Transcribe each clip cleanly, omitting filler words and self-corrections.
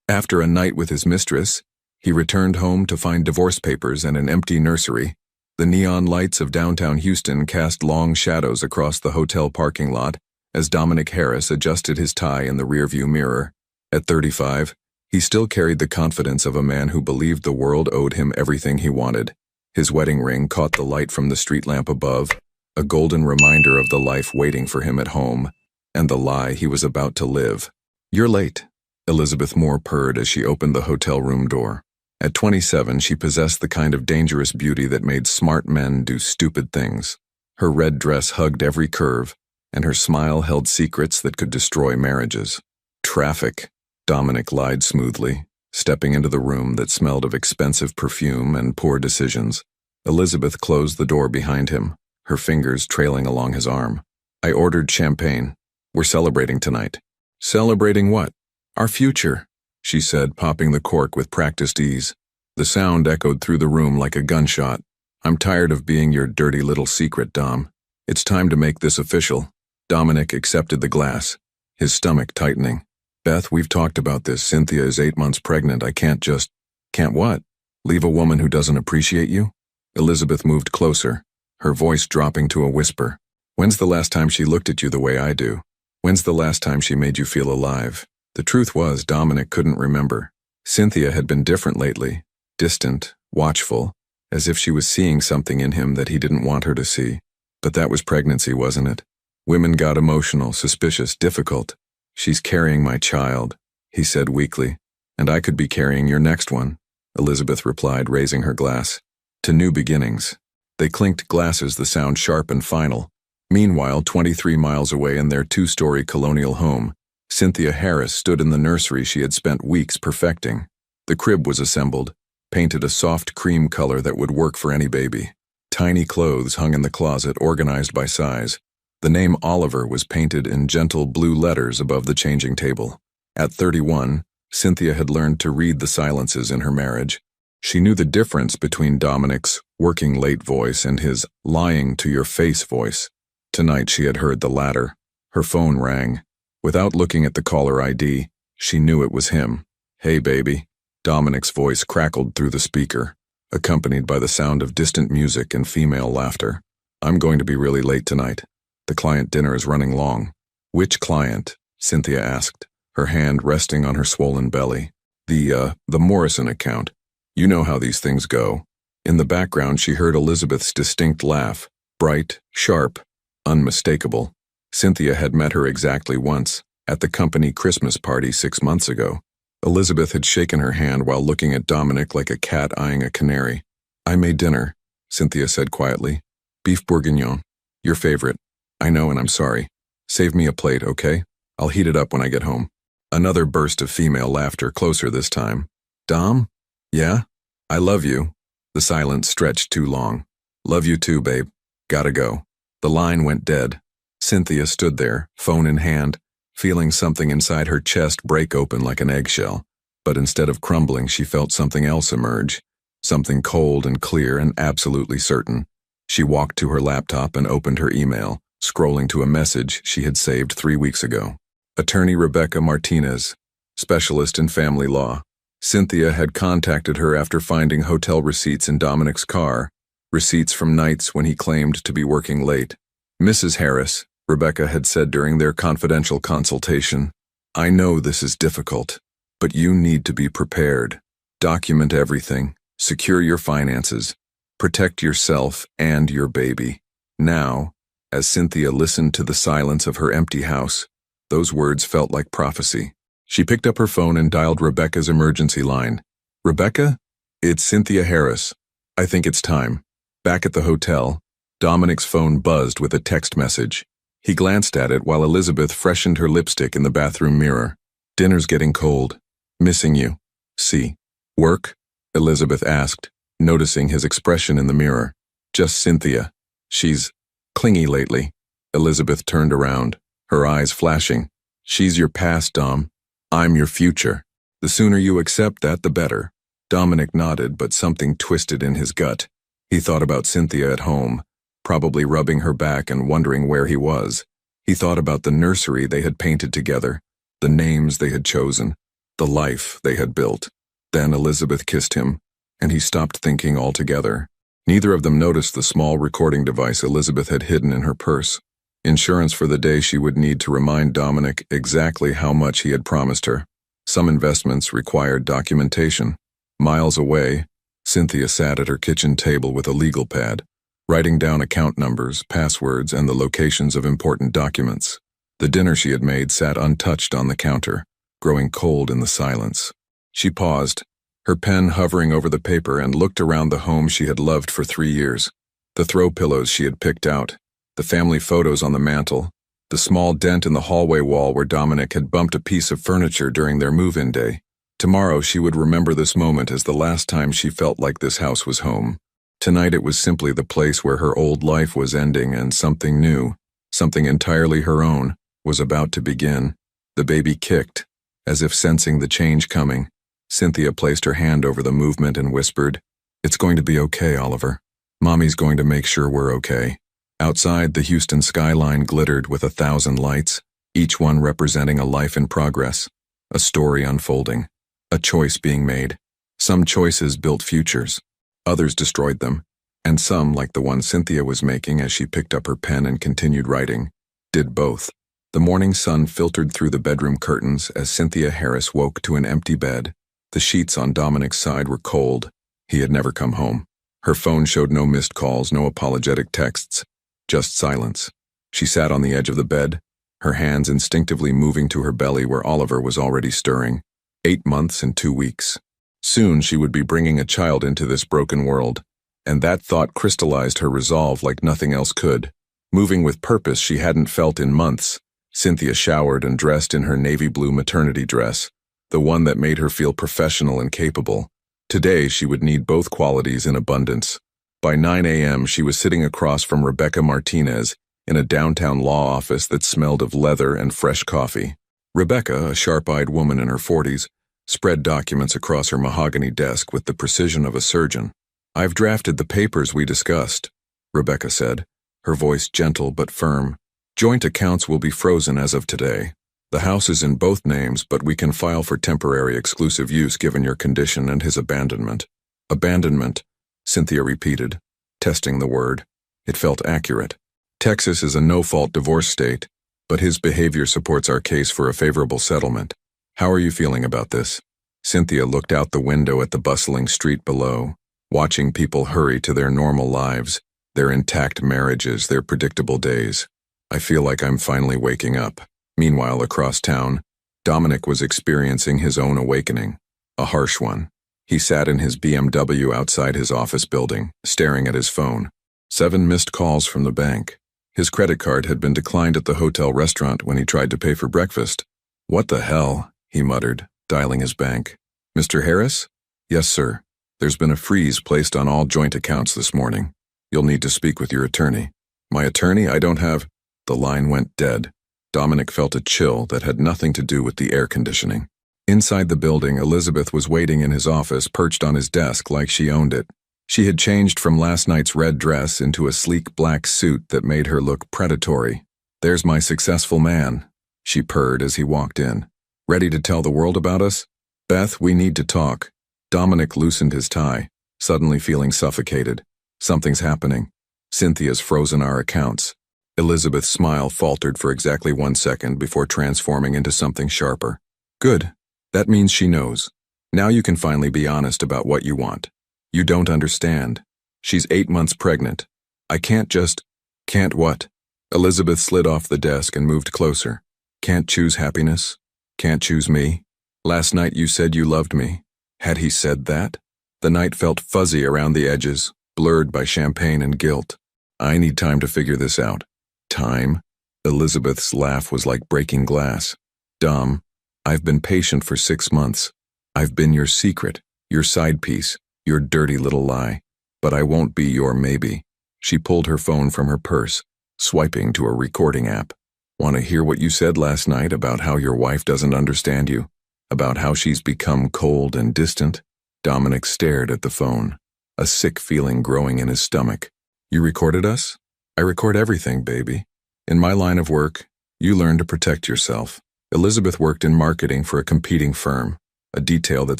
After a night with his mistress, he returned home to find divorce papers and an empty nursery. The neon lights of downtown Houston cast long shadows across the hotel parking lot as Dominic Harris adjusted his tie in the rearview mirror. At 35, he still carried the confidence of a man who believed the world owed him everything he wanted. His wedding ring caught the light from the street lamp above, a golden reminder of the life waiting for him at home, and the lie he was about to live. "You're late," Elizabeth Moore purred as she opened the hotel room door. At 27, she possessed the kind of dangerous beauty that made smart men do stupid things. Her red dress hugged every curve, and her smile held secrets that could destroy marriages. "Traffic," Dominic lied smoothly, stepping into the room that smelled of expensive perfume and poor decisions. Elizabeth closed the door behind him, her fingers trailing along his arm. "I ordered champagne. We're celebrating tonight." "Celebrating what?" "Our future," she said, popping the cork with practiced ease. The sound echoed through the room like a gunshot. "I'm tired of being your dirty little secret, Dom. It's time to make this official." Dominic accepted the glass, his stomach tightening. "Beth, we've talked about this. Cynthia is 8 months pregnant. I can't just—" "Can't what? Leave a woman who doesn't appreciate you?" Elizabeth moved closer, her voice dropping to a whisper. "When's the last time she looked at you the way I do? When's the last time she made you feel alive?" The truth was, Dominic couldn't remember. Cynthia had been different lately, distant, watchful, as if she was seeing something in him that he didn't want her to see. But that was pregnancy, wasn't it? Women got emotional, suspicious, difficult. "She's carrying my child," he said weakly. "And I could be carrying your next one," Elizabeth replied, raising her glass. "To new beginnings." They clinked glasses, the sound sharp and final. Meanwhile, 23 miles away in their 2-story colonial home, Cynthia Harris stood in the nursery she had spent weeks perfecting. The crib was assembled, painted a soft cream color that would work for any baby. Tiny clothes hung in the closet, organized by size. The name Oliver was painted in gentle blue letters above the changing table. At 31, Cynthia had learned to read the silences in her marriage. She knew the difference between Dominic's working late voice and his lying to your face voice. Tonight she had heard the latter. Her phone rang. Without looking at the caller ID, she knew it was him. "Hey, baby." Dominic's voice crackled through the speaker, accompanied by the sound of distant music and female laughter. "I'm going to be really late tonight. The client dinner is running long." "Which client?" Cynthia asked, her hand resting on her swollen belly. The Morrison account. You know how these things go." In the background, she heard Elizabeth's distinct laugh, bright, sharp, unmistakable. Cynthia had met her exactly once, at the company Christmas party 6 months ago. Elizabeth had shaken her hand while looking at Dominic like a cat eyeing a canary. "I made dinner," Cynthia said quietly. "Beef bourguignon. Your favorite. I know, and I'm sorry. Save me a plate, okay? I'll heat it up when I get home." Another burst of female laughter, closer this time. "Dom? Yeah? I love you." The silence stretched too long. "Love you too, babe. Gotta go." The line went dead. Cynthia stood there, phone in hand, feeling something inside her chest break open like an eggshell. But instead of crumbling, she felt something else emerge, something cold and clear and absolutely certain. She walked to her laptop and opened her email, scrolling to a message she had saved 3 weeks ago. Attorney Rebecca Martinez, specialist in family law. Cynthia had contacted her after finding hotel receipts in Dominic's car, receipts from nights when he claimed to be working late. "Mrs. Harris," Rebecca had said during their confidential consultation, "I know this is difficult, but you need to be prepared. Document everything, secure your finances, protect yourself and your baby." Now, as Cynthia listened to the silence of her empty house, those words felt like prophecy. She picked up her phone and dialed Rebecca's emergency line. "Rebecca? It's Cynthia Harris. I think it's time." Back at the hotel, Dominic's phone buzzed with a text message. He glanced at it while Elizabeth freshened her lipstick in the bathroom mirror. "Dinner's getting cold. Missing you. See." "Work?" Elizabeth asked, noticing his expression in the mirror. "Just Cynthia. She's clingy lately." Elizabeth turned around, her eyes flashing. "She's your past, Dom. I'm your future. The sooner you accept that, the better." Dominic nodded, but something twisted in his gut. He thought about Cynthia at home, probably rubbing her back and wondering where he was. He thought about the nursery they had painted together, the names they had chosen, the life they had built. Then Elizabeth kissed him, and he stopped thinking altogether. Neither of them noticed the small recording device Elizabeth had hidden in her purse. Insurance for the day she would need to remind Dominic exactly how much he had promised her. Some investments required documentation. Miles away, Cynthia sat at her kitchen table with a legal pad, writing down account numbers, passwords, and the locations of important documents. The dinner she had made sat untouched on the counter, growing cold in the silence. She paused, her pen hovering over the paper, and looked around the home she had loved for 3 years. The throw pillows she had picked out, the family photos on the mantel, the small dent in the hallway wall where Dominic had bumped a piece of furniture during their move-in day. Tomorrow she would remember this moment as the last time she felt like this house was home. Tonight it was simply the place where her old life was ending and something new, something entirely her own, was about to begin. The baby kicked, as if sensing the change coming. Cynthia placed her hand over the movement and whispered, "It's going to be okay, Oliver. Mommy's going to make sure we're okay." Outside, the Houston skyline glittered with 1,000 lights, each one representing a life in progress, a story unfolding, a choice being made. Some choices built futures, others destroyed them, and some, like the one Cynthia was making as she picked up her pen and continued writing, did both. The morning sun filtered through the bedroom curtains as Cynthia Harris woke to an empty bed. The sheets on Dominic's side were cold. He had never come home. Her phone showed no missed calls, no apologetic texts, just silence. She sat on the edge of the bed, her hands instinctively moving to her belly where Oliver was already stirring. 8 months and 2 weeks. Soon she would be bringing a child into this broken world, and that thought crystallized her resolve like nothing else could. Moving with purpose she hadn't felt in months, Cynthia showered and dressed in her navy blue maternity dress, the one that made her feel professional and capable. Today she would need both qualities in abundance. By 9 a.m. she was sitting across from Rebecca Martinez in a downtown law office that smelled of leather and fresh coffee. Rebecca, a sharp-eyed woman in her 40s, spread documents across her mahogany desk with the precision of a surgeon. "I've drafted the papers we discussed," Rebecca said, her voice gentle but firm. "Joint accounts will be frozen as of today. The house is in both names, but we can file for temporary exclusive use given your condition and his abandonment." "Abandonment," Cynthia repeated, testing the word. It felt accurate. "Texas is a no-fault divorce state, but his behavior supports our case for a favorable settlement. How are you feeling about this?" Cynthia looked out the window at the bustling street below, watching people hurry to their normal lives, their intact marriages, their predictable days. "I feel like I'm finally waking up." Meanwhile, across town, Dominic was experiencing his own awakening, a harsh one. He sat in his BMW outside his office building, staring at his phone. 7 missed calls from the bank. His credit card had been declined at the hotel restaurant when he tried to pay for breakfast. "What the hell?" he muttered, dialing his bank. "Mr. Harris?" "Yes, sir. There's been a freeze placed on all joint accounts this morning. You'll need to speak with your attorney." "My attorney? I don't have—" The line went dead. Dominic felt a chill that had nothing to do with the air conditioning. Inside the building, Elizabeth was waiting in his office, perched on his desk like she owned it. She had changed from last night's red dress into a sleek black suit that made her look predatory. "There's my successful man," she purred as he walked in. "Ready to tell the world about us? Beth, we need to talk." Dominic loosened his tie, suddenly feeling suffocated. "Something's happening. Cynthia's frozen our accounts." Elizabeth's smile faltered for exactly 1 second before transforming into something sharper. "Good. That means she knows. Now you can finally be honest about what you want. You don't understand. She's 8 months pregnant. I can't just—" "Can't what?" Elizabeth slid off the desk and moved closer. "Can't choose happiness? Can't choose me? Last night you said you loved me. Had he said that?" The night felt fuzzy around the edges, blurred by champagne and guilt. "I need time to figure this out." "Time?" Elizabeth's laugh was like breaking glass. "Dom, I've been patient for 6 months. I've been your secret, your side piece, your dirty little lie. But I won't be your maybe." She pulled her phone from her purse, swiping to a recording app. "Want to hear what you said last night about how your wife doesn't understand you? About how she's become cold and distant?" Dominic stared at the phone, a sick feeling growing in his stomach. "You recorded us?" "I record everything, baby. In my line of work, you learn to protect yourself." Elizabeth worked in marketing for a competing firm. a detail that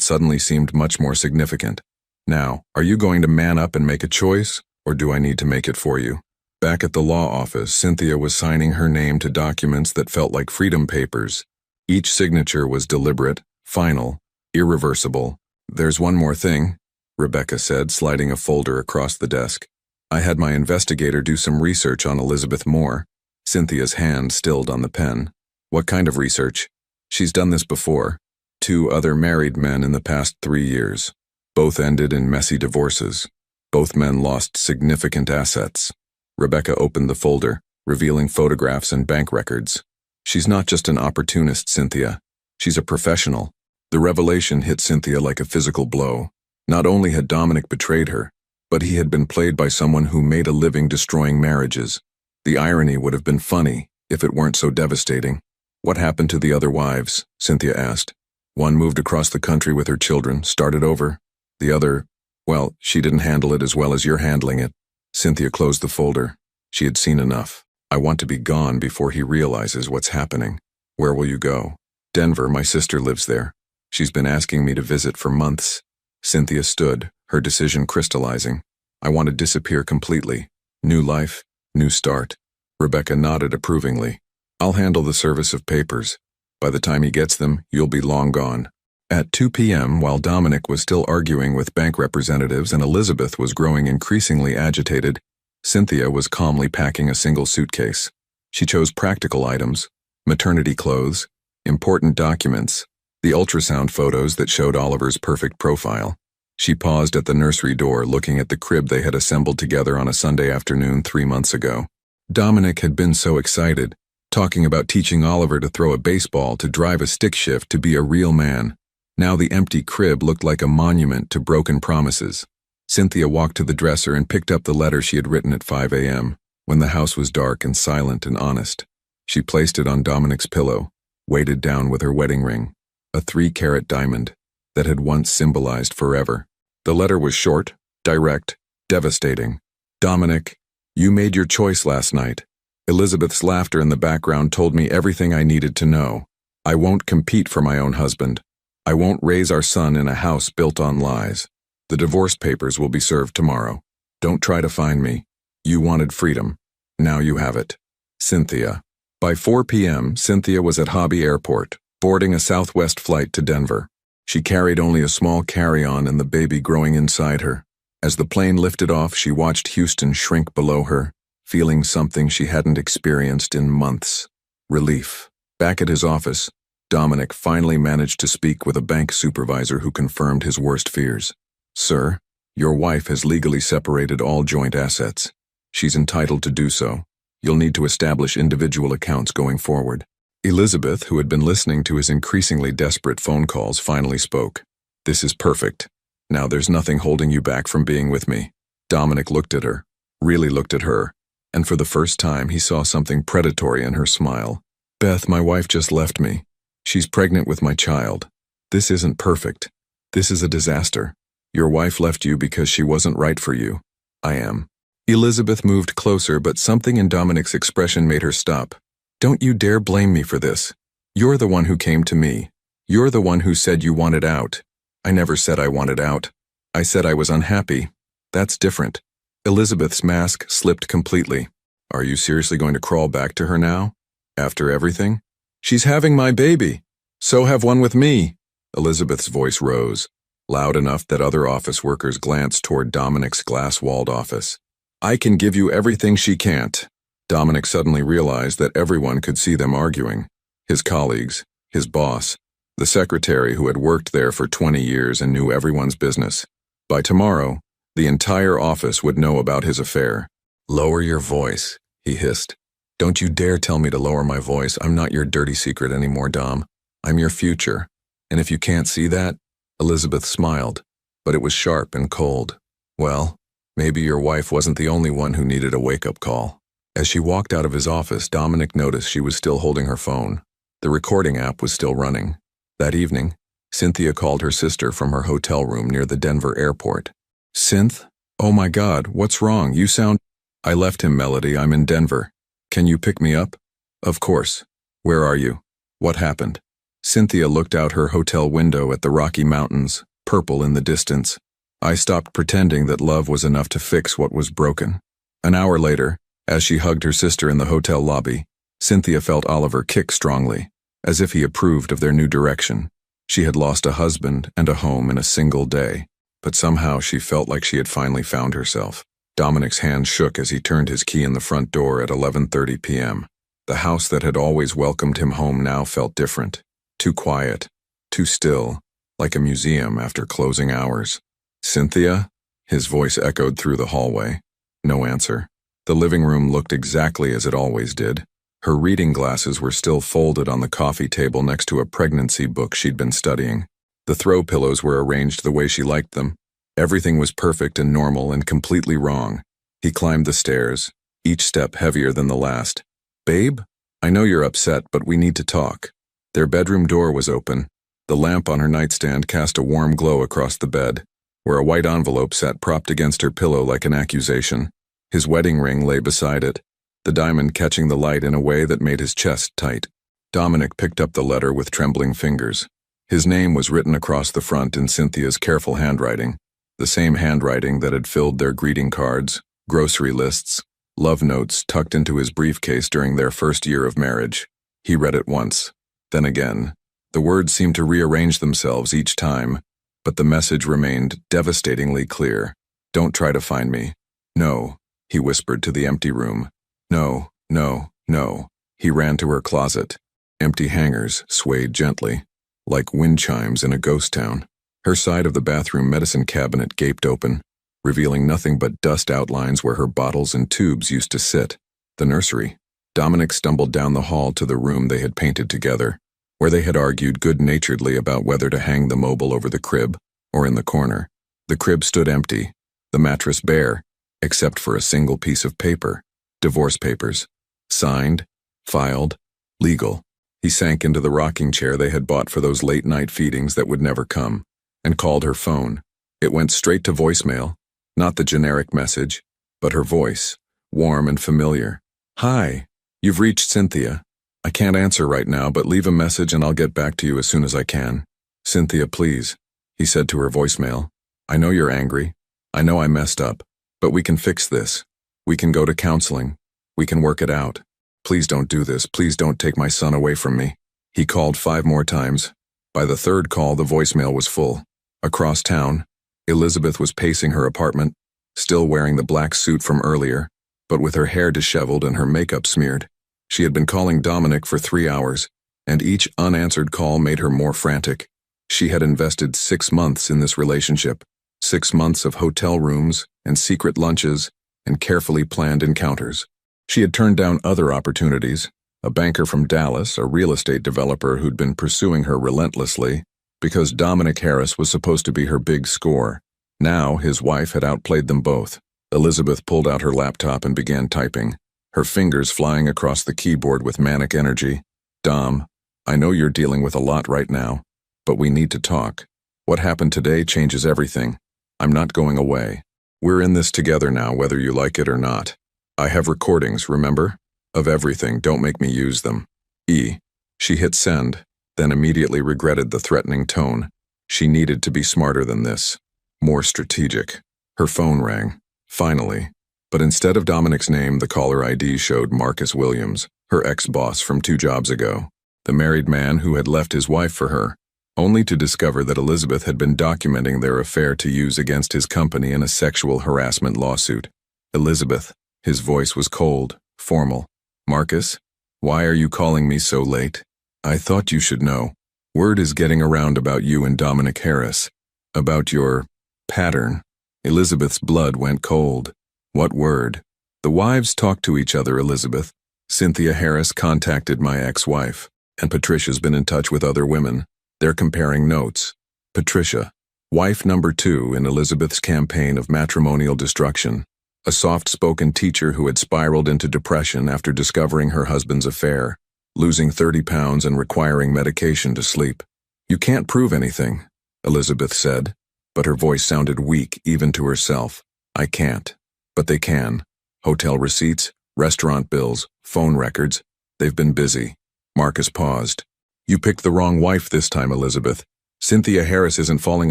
suddenly seemed much more significant. Now, are you going to man up and make a choice, or do I need to make it for you? Back at the law office, Cynthia was signing her name to documents that felt like freedom papers. Each signature was deliberate, final, irreversible. There's one more thing, Rebecca said, sliding a folder across the desk. I had my investigator do some research on Elizabeth Moore. Cynthia's hand stilled on the pen. What kind of research? She's done this before. 2 other married men in the past 3 years. Both ended in messy divorces. Both men lost significant assets. Rebecca opened the folder, revealing photographs and bank records. She's not just an opportunist, Cynthia. She's a professional. The revelation hit Cynthia like a physical blow. Not only had Dominic betrayed her, but he had been played by someone who made a living destroying marriages. The irony would have been funny if it weren't so devastating. What happened to the other wives? Cynthia asked. One moved across the country with her children, started over. The other, well, she didn't handle it as well as you're handling it. Cynthia closed the folder. She had seen enough. I want to be gone before he realizes what's happening. Where will you go? Denver, my sister lives there. She's been asking me to visit for months. Cynthia stood, her decision crystallizing. I want to disappear completely. New life, new start. Rebecca nodded approvingly. I'll handle the service of papers. By the time he gets them, you'll be long gone. At 2 p.m., while Dominic was still arguing with bank representatives and Elizabeth was growing increasingly agitated, Cynthia was calmly packing a single suitcase. She chose practical items, maternity clothes, important documents, the ultrasound photos that showed Oliver's perfect profile. She paused at the nursery door, looking at the crib they had assembled together on a Sunday afternoon 3 months ago. Dominic had been so excited, talking about teaching Oliver to throw a baseball, to drive a stick shift, to be a real man. Now the empty crib looked like a monument to broken promises. Cynthia walked to the dresser and picked up the letter she had written at 5 a.m., when the house was dark and silent and honest. She placed it on Dominic's pillow, weighted down with her wedding ring, a 3-carat diamond that had once symbolized forever. The letter was short, direct, devastating. Dominic, you made your choice last night. Elizabeth's laughter in the background told me everything I needed to know. I won't compete for my own husband. I won't raise our son in a house built on lies. The divorce papers will be served tomorrow. Don't try to find me. You wanted freedom. Now you have it. Cynthia. By 4 p.m., Cynthia was at Hobby Airport, boarding a Southwest flight to Denver. She carried only a small carry-on and the baby growing inside her. As the plane lifted off, she watched Houston shrink below her, feeling something she hadn't experienced in months. Relief. Back at his office, Dominic finally managed to speak with a bank supervisor who confirmed his worst fears. Sir, your wife has legally separated all joint assets. She's entitled to do so. You'll need to establish individual accounts going forward. Elizabeth, who had been listening to his increasingly desperate phone calls, finally spoke. This is perfect. Now there's nothing holding you back from being with me. Dominic looked at her, really looked at her, and for the first time he saw something predatory in her smile. Beth, my wife just left me. She's pregnant with my child. This isn't perfect. This is a disaster. Your wife left you because she wasn't right for you. I am. Elizabeth moved closer, but something in Dominic's expression made her stop. Don't you dare blame me for this. You're the one who came to me. You're the one who said you wanted out. I never said I wanted out. I said I was unhappy. That's different. Elizabeth's mask slipped completely. Are you seriously going to crawl back to her now? After everything? She's having my baby. So have one with me. Elizabeth's voice rose, loud enough that other office workers glanced toward Dominic's glass-walled office. I can give you everything she can't. Dominic suddenly realized that everyone could see them arguing. His colleagues, his boss, the secretary who had worked there for 20 years and knew everyone's business. By tomorrow, the entire office would know about his affair. Lower your voice, he hissed. Don't you dare tell me to lower my voice. I'm not your dirty secret anymore, Dom. I'm your future. And if you can't see that, Elizabeth smiled, but it was sharp and cold. Well, maybe your wife wasn't the only one who needed a wake-up call. As she walked out of his office, Dominic noticed she was still holding her phone. The recording app was still running. That evening, Cynthia called her sister from her hotel room near the Denver airport. Synth? Oh my God, what's wrong? You sound... I left him, Melody. I'm in Denver. Can you pick me up? Of course. Where are you? What happened? Cynthia looked out her hotel window at the Rocky Mountains, purple in the distance. I stopped pretending that love was enough to fix what was broken. An hour later, as she hugged her sister in the hotel lobby, Cynthia felt Oliver kick strongly, as if he approved of their new direction. She had lost a husband and a home in a single day, but somehow she felt like she had finally found herself. Dominic's hand shook as he turned his key in the front door at 11:30 p.m. The house that had always welcomed him home now felt different. Too quiet, too still, like a museum after closing hours. "Cynthia?" His voice echoed through the hallway. No answer. The living room looked exactly as it always did. Her reading glasses were still folded on the coffee table next to a pregnancy book she'd been studying. The throw pillows were arranged the way she liked them. Everything was perfect and normal and completely wrong. He climbed the stairs, each step heavier than the last. "Babe, I know you're upset, but we need to talk." Their bedroom door was open. The lamp on her nightstand cast a warm glow across the bed, where a white envelope sat propped against her pillow like an accusation. His wedding ring lay beside it, the diamond catching the light in a way that made his chest tight. Dominic picked up the letter with trembling fingers. His name was written across the front in Cynthia's careful handwriting, the same handwriting that had filled their greeting cards, grocery lists, love notes tucked into his briefcase during their first year of marriage. He read it once, then again. The words seemed to rearrange themselves each time, but the message remained devastatingly clear. "Don't try to find me. No," he whispered to the empty room. "No, no, no." He ran to her closet. Empty hangers swayed gently, like wind chimes in a ghost town. Her side of the bathroom medicine cabinet gaped open, revealing nothing but dust outlines where her bottles and tubes used to sit. The nursery. Dominic stumbled down the hall to the room they had painted together, where they had argued good-naturedly about whether to hang the mobile over the crib or in the corner. The crib stood empty, the mattress bare, except for a single piece of paper. Divorce papers. Signed, filed, legal. He sank into the rocking chair they had bought for those late-night feedings that would never come, and called her phone. It went straight to voicemail, not the generic message, but her voice, warm and familiar. "Hi, you've reached Cynthia. I can't answer right now, but leave a message and I'll get back to you as soon as I can. Cynthia, please," he said to her voicemail. "I know you're angry. I know I messed up, but we can fix this. We can go to counseling. We can work it out. Please don't do this. Please don't take my son away from me." He called 5 more times. By the 3rd call, the voicemail was full. Across town, Elizabeth was pacing her apartment, still wearing the black suit from earlier, but with her hair disheveled and her makeup smeared. She had been calling Dominic for 3 hours, and each unanswered call made her more frantic. She had invested 6 months in this relationship, 6 months of hotel rooms and secret lunches and carefully planned encounters. She had turned down other opportunities, a banker from Dallas, a real estate developer who'd been pursuing her relentlessly, because Dominic Harris was supposed to be her big score. Now his wife had outplayed them both. Elizabeth pulled out her laptop and began typing, her fingers flying across the keyboard with manic energy. "Dom, I know you're dealing with a lot right now, but we need to talk. What happened today changes everything. I'm not going away. We're in this together now, whether you like it or not. I have recordings, remember? Of everything, don't make me use them. E." She hit send, then immediately regretted the threatening tone. She needed to be smarter than this, more strategic. Her phone rang, finally, but instead of Dominic's name, the caller ID showed Marcus Williams, her ex-boss from 2 jobs ago, the married man who had left his wife for her, only to discover that Elizabeth had been documenting their affair to use against his company in a sexual harassment lawsuit. "Elizabeth." His voice was cold, formal. "Marcus, why are you calling me so late? I thought you should know. Word is getting around about you and Dominic Harris. About your pattern." Elizabeth's blood went cold. "What word?" "The wives talk to each other, Elizabeth. Cynthia Harris contacted my ex-wife, and Patricia's been in touch with other women. They're comparing notes. Patricia, wife number 2 in Elizabeth's campaign of matrimonial destruction. A soft-spoken teacher who had spiraled into depression after discovering her husband's affair, losing 30 pounds and requiring medication to sleep. "You can't prove anything," Elizabeth said, but her voice sounded weak even to herself. "I can't. But they can. Hotel receipts, restaurant bills, phone records. They've been busy." Marcus paused. You picked the wrong wife this time, Elizabeth. Cynthia Harris isn't falling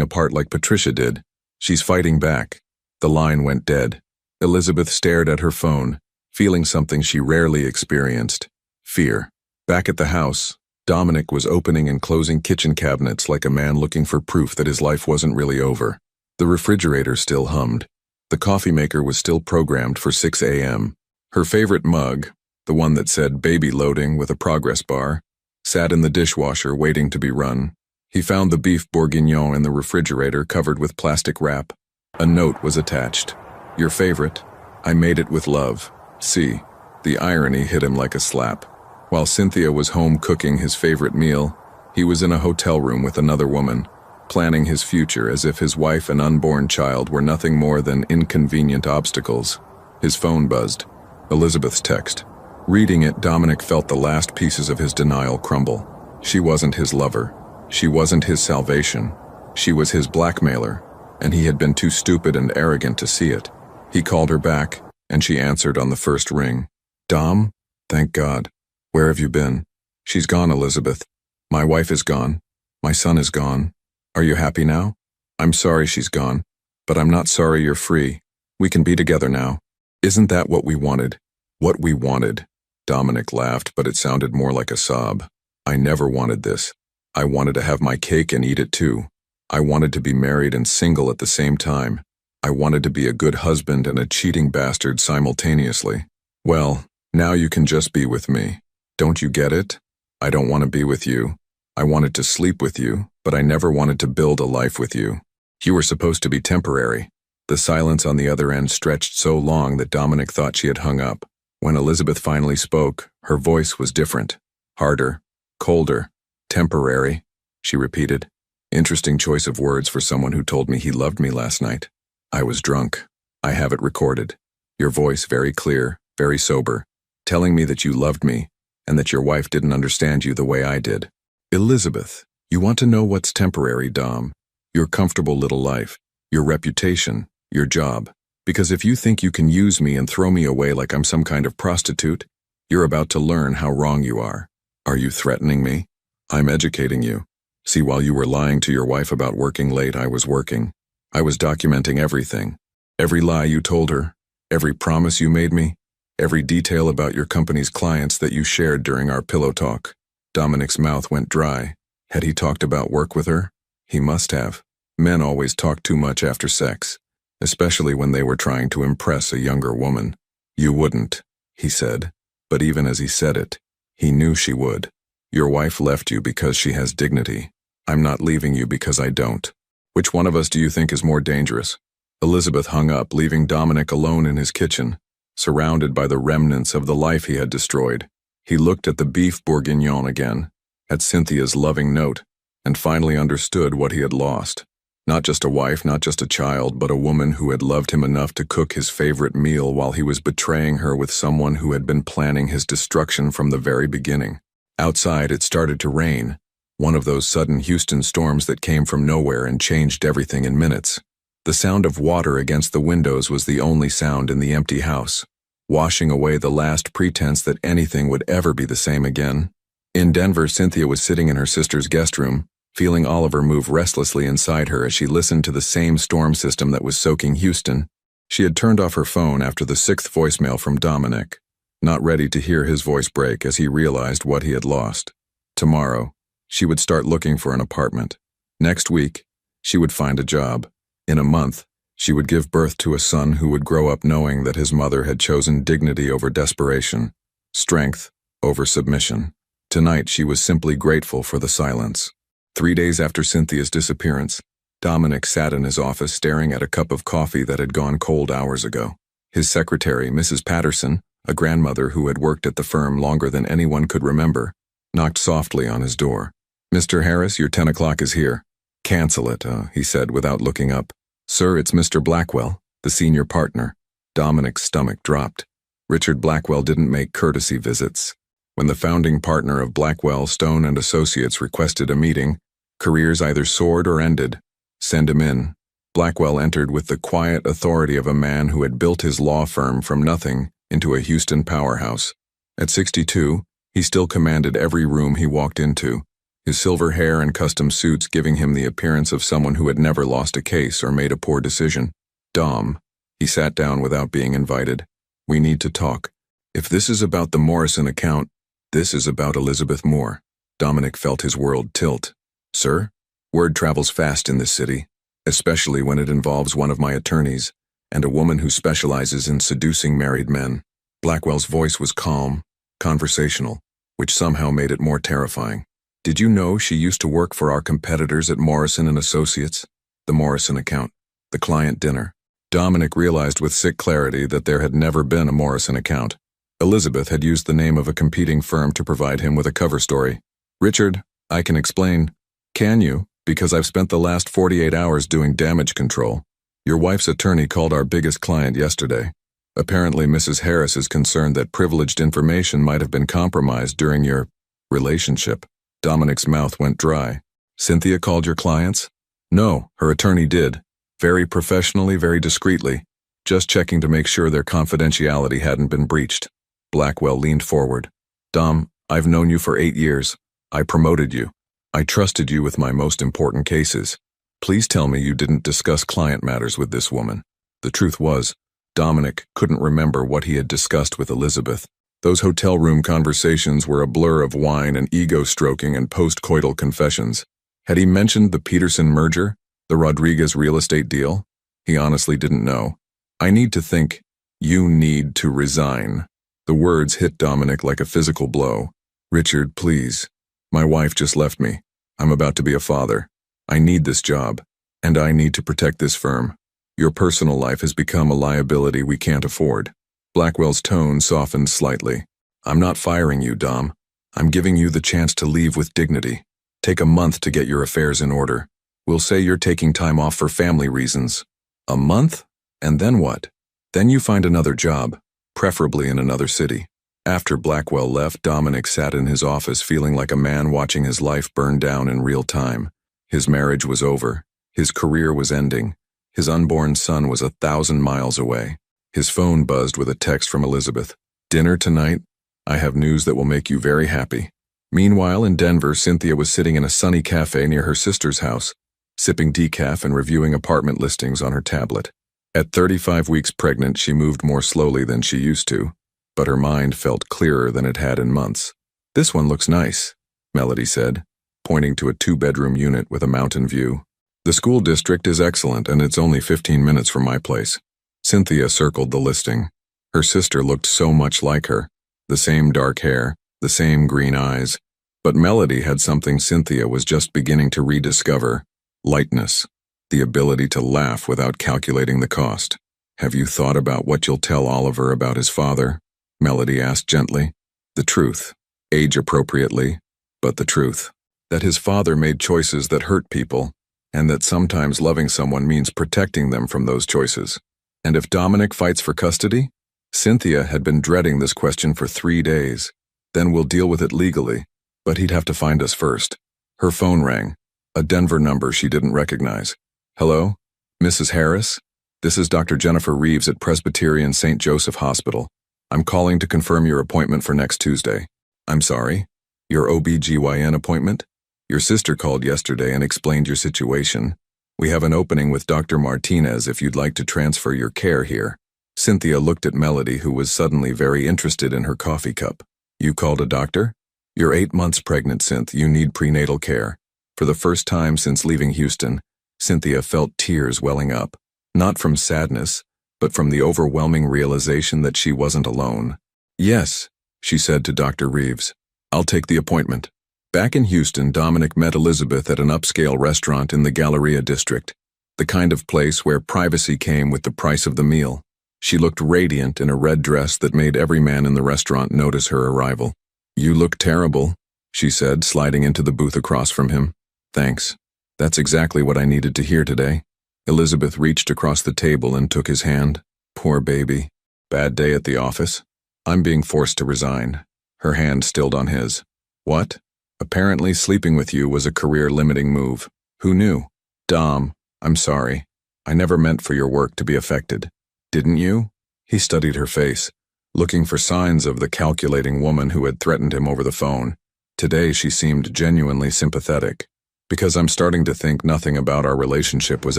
apart like Patricia did. She's fighting back. The line went dead. Elizabeth stared at her phone, feeling something she rarely experienced: fear. Back at the house, Dominic was opening and closing kitchen cabinets like a man looking for proof that his life wasn't really over. The refrigerator still hummed. The coffee maker was still programmed for 6 a.m. Her favorite mug, the one that said "baby loading" with a progress bar, sat in the dishwasher waiting to be run. He found the beef bourguignon in the refrigerator covered with plastic wrap. A note was attached. "Your favorite. I made it with love. See." The irony hit him like a slap. While Cynthia was home cooking his favorite meal, he was in a hotel room with another woman, planning his future as if his wife and unborn child were nothing more than inconvenient obstacles. His phone buzzed. Elizabeth's text. Reading it, Dominic felt the last pieces of his denial crumble. She wasn't his lover. She wasn't his salvation. She was his blackmailer, and he had been too stupid and arrogant to see it. He called her back, and she answered on the first ring. "Dom? Thank God. Where have you been?" "She's gone, Elizabeth. My wife is gone. My son is gone. Are you happy now?" "I'm sorry she's gone, but I'm not sorry you're free. We can be together now." "Isn't that what we wanted?" "What we wanted?" Dominic laughed, but it sounded more like a sob. "I never wanted this. I wanted to have my cake and eat it too. I wanted to be married and single at the same time. I wanted to be a good husband and a cheating bastard simultaneously. Well, now you can just be with me. Don't you get it? I don't want to be with you. I wanted to sleep with you, but I never wanted to build a life with you. You were supposed to be temporary." The silence on the other end stretched so long that Dominic thought she had hung up. When Elizabeth finally spoke, her voice was different. Harder, colder. "Temporary," she repeated. "Interesting choice of words for someone who told me he loved me last night. I was drunk. I have it recorded. Your voice very clear, very sober, telling me that you loved me, and that your wife didn't understand you the way I did." "Elizabeth, you want to know what's temporary, Dom? Your comfortable little life, your reputation, your job. Because if you think you can use me and throw me away like I'm some kind of prostitute, you're about to learn how wrong you are. Are you threatening me? I'm educating you. See, while you were lying to your wife about working late, I was working. I was documenting everything. Every lie you told her, every promise you made me, every detail about your company's clients that you shared during our pillow talk." Dominic's mouth went dry. Had he talked about work with her? He must have. Men always talk too much after sex, especially when they were trying to impress a younger woman. "You wouldn't," he said, but even as he said it, he knew she would. "Your wife left you because she has dignity. I'm not leaving you because I don't. Which one of us do you think is more dangerous?" Elizabeth hung up, leaving Dominic alone in his kitchen, surrounded by the remnants of the life he had destroyed. He looked at the beef bourguignon again, at Cynthia's loving note, and finally understood what he had lost. Not just a wife, not just a child, but a woman who had loved him enough to cook his favorite meal while he was betraying her with someone who had been planning his destruction from the very beginning. Outside, it started to rain, one of those sudden Houston storms that came from nowhere and changed everything in minutes. The sound of water against the windows was the only sound in the empty house, washing away the last pretense that anything would ever be the same again. In Denver, Cynthia was sitting in her sister's guest room, feeling Oliver move restlessly inside her as she listened to the same storm system that was soaking Houston. She had turned off her phone after the 6th voicemail from Dominic, not ready to hear his voice break as he realized what he had lost. Tomorrow, she would start looking for an apartment. Next week, she would find a job. In a month, she would give birth to a son who would grow up knowing that his mother had chosen dignity over desperation, strength over submission. Tonight, she was simply grateful for the silence. 3 days after Cynthia's disappearance, Dominic sat in his office staring at a cup of coffee that had gone cold hours ago. His secretary, Mrs. Patterson, a grandmother who had worked at the firm longer than anyone could remember, knocked softly on his door. "Mr. Harris, your 10 o'clock is here." "Cancel it," he said without looking up. "Sir, it's Mr. Blackwell, the senior partner." Dominic's stomach dropped. Richard Blackwell didn't make courtesy visits. When the founding partner of Blackwell, Stone and Associates requested a meeting, careers either soared or ended. "Send him in." Blackwell entered with the quiet authority of a man who had built his law firm from nothing into a Houston powerhouse. At 62, he still commanded every room he walked into, his silver hair and custom suits giving him the appearance of someone who had never lost a case or made a poor decision. Dom. He sat down without being invited. We need to talk. If this is about the Morrison account, this is about Elizabeth Moore. Dominic felt his world tilt. Sir? Word travels fast in this city, especially when it involves one of my attorneys, and a woman who specializes in seducing married men. Blackwell's voice was calm, conversational, which somehow made it more terrifying. Did you know she used to work for our competitors at Morrison and Associates? The Morrison account. The client dinner. Dominic realized with sick clarity that there had never been a Morrison account. Elizabeth had used the name of a competing firm to provide him with a cover story. Richard, I can explain. Can you? Because I've spent the last 48 hours doing damage control. Your wife's attorney called our biggest client yesterday. Apparently, Mrs. Harris is concerned that privileged information might have been compromised during your relationship. Dominic's mouth went dry. Cynthia called your clients? No, her attorney did. Very professionally, very discreetly. Just checking to make sure their confidentiality hadn't been breached. Blackwell leaned forward. Dom, I've known you for 8 years. I promoted you. I trusted you with my most important cases. Please tell me you didn't discuss client matters with this woman. The truth was, Dominic couldn't remember what he had discussed with Elizabeth. Those hotel room conversations were a blur of wine and ego-stroking and post-coital confessions. Had he mentioned the Peterson merger, the Rodriguez real estate deal? He honestly didn't know. I need to think. You need to resign. The words hit Dominic like a physical blow. Richard, please. My wife just left me. I'm about to be a father. I need this job, and I need to protect this firm. Your personal life has become a liability we can't afford. Blackwell's tone softened slightly. I'm not firing you, Dom. I'm giving you the chance to leave with dignity. Take a month to get your affairs in order. We'll say you're taking time off for family reasons. A month? And then what? Then you find another job, preferably in another city. After Blackwell left, Dominic sat in his office feeling like a man watching his life burn down in real time. His marriage was over. His career was ending. His unborn son was 1,000 miles away. His phone buzzed with a text from Elizabeth. Dinner tonight? I have news that will make you very happy. Meanwhile, in Denver, Cynthia was sitting in a sunny cafe near her sister's house, sipping decaf and reviewing apartment listings on her tablet. At 35 weeks pregnant, she moved more slowly than she used to, but her mind felt clearer than it had in months. This one looks nice, Melody said, pointing to a 2-bedroom unit with a mountain view. The school district is excellent, and it's only 15 minutes from my place. Cynthia circled the listing. Her sister looked so much like her. The same dark hair, the same green eyes. But Melody had something Cynthia was just beginning to rediscover. Lightness. The ability to laugh without calculating the cost. Have you thought about what you'll tell Oliver about his father? Melody asked gently. The truth. Age appropriately, but the truth. That his father made choices that hurt people, and that sometimes loving someone means protecting them from those choices. And if Dominic fights for custody? Cynthia had been dreading this question for 3 days. Then we'll deal with it legally, but he'd have to find us first. Her phone rang. A Denver number she didn't recognize. Hello? Mrs. Harris? This is Dr. Jennifer Reeves at Presbyterian St. Joseph Hospital. I'm calling to confirm your appointment for next Tuesday. I'm sorry? Your OB/GYN appointment? Your sister called yesterday and explained your situation. We have an opening with Dr. Martinez if you'd like to transfer your care here. Cynthia looked at Melody, who was suddenly very interested in her coffee cup. You called a doctor? You're 8 months pregnant, Cynth. You need prenatal care. For the first time since leaving Houston, Cynthia felt tears welling up. Not from sadness, but from the overwhelming realization that she wasn't alone. Yes, she said to Dr. Reeves. I'll take the appointment. Back in Houston, Dominic met Elizabeth at an upscale restaurant in the Galleria district, the kind of place where privacy came with the price of the meal. She looked radiant in a red dress that made every man in the restaurant notice her arrival. You look terrible, she said, sliding into the booth across from him. Thanks. That's exactly what I needed to hear today. Elizabeth reached across the table and took his hand. Poor baby. Bad day at the office? I'm being forced to resign. Her hand stilled on his. What? Apparently sleeping with you was a career-limiting move. Who knew? Dom, I'm sorry. I never meant for your work to be affected. Didn't you? He studied her face, looking for signs of the calculating woman who had threatened him over the phone. Today she seemed genuinely sympathetic. Because I'm starting to think nothing about our relationship was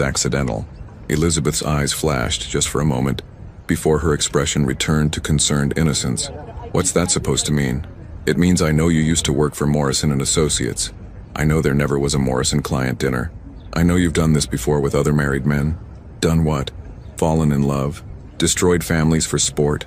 accidental. Elizabeth's eyes flashed just for a moment, before her expression returned to concerned innocence. What's that supposed to mean? It means I know you used to work for Morrison and Associates. I know there never was a Morrison client dinner. I know you've done this before with other married men. Done what? Fallen in love? Destroyed families for sport?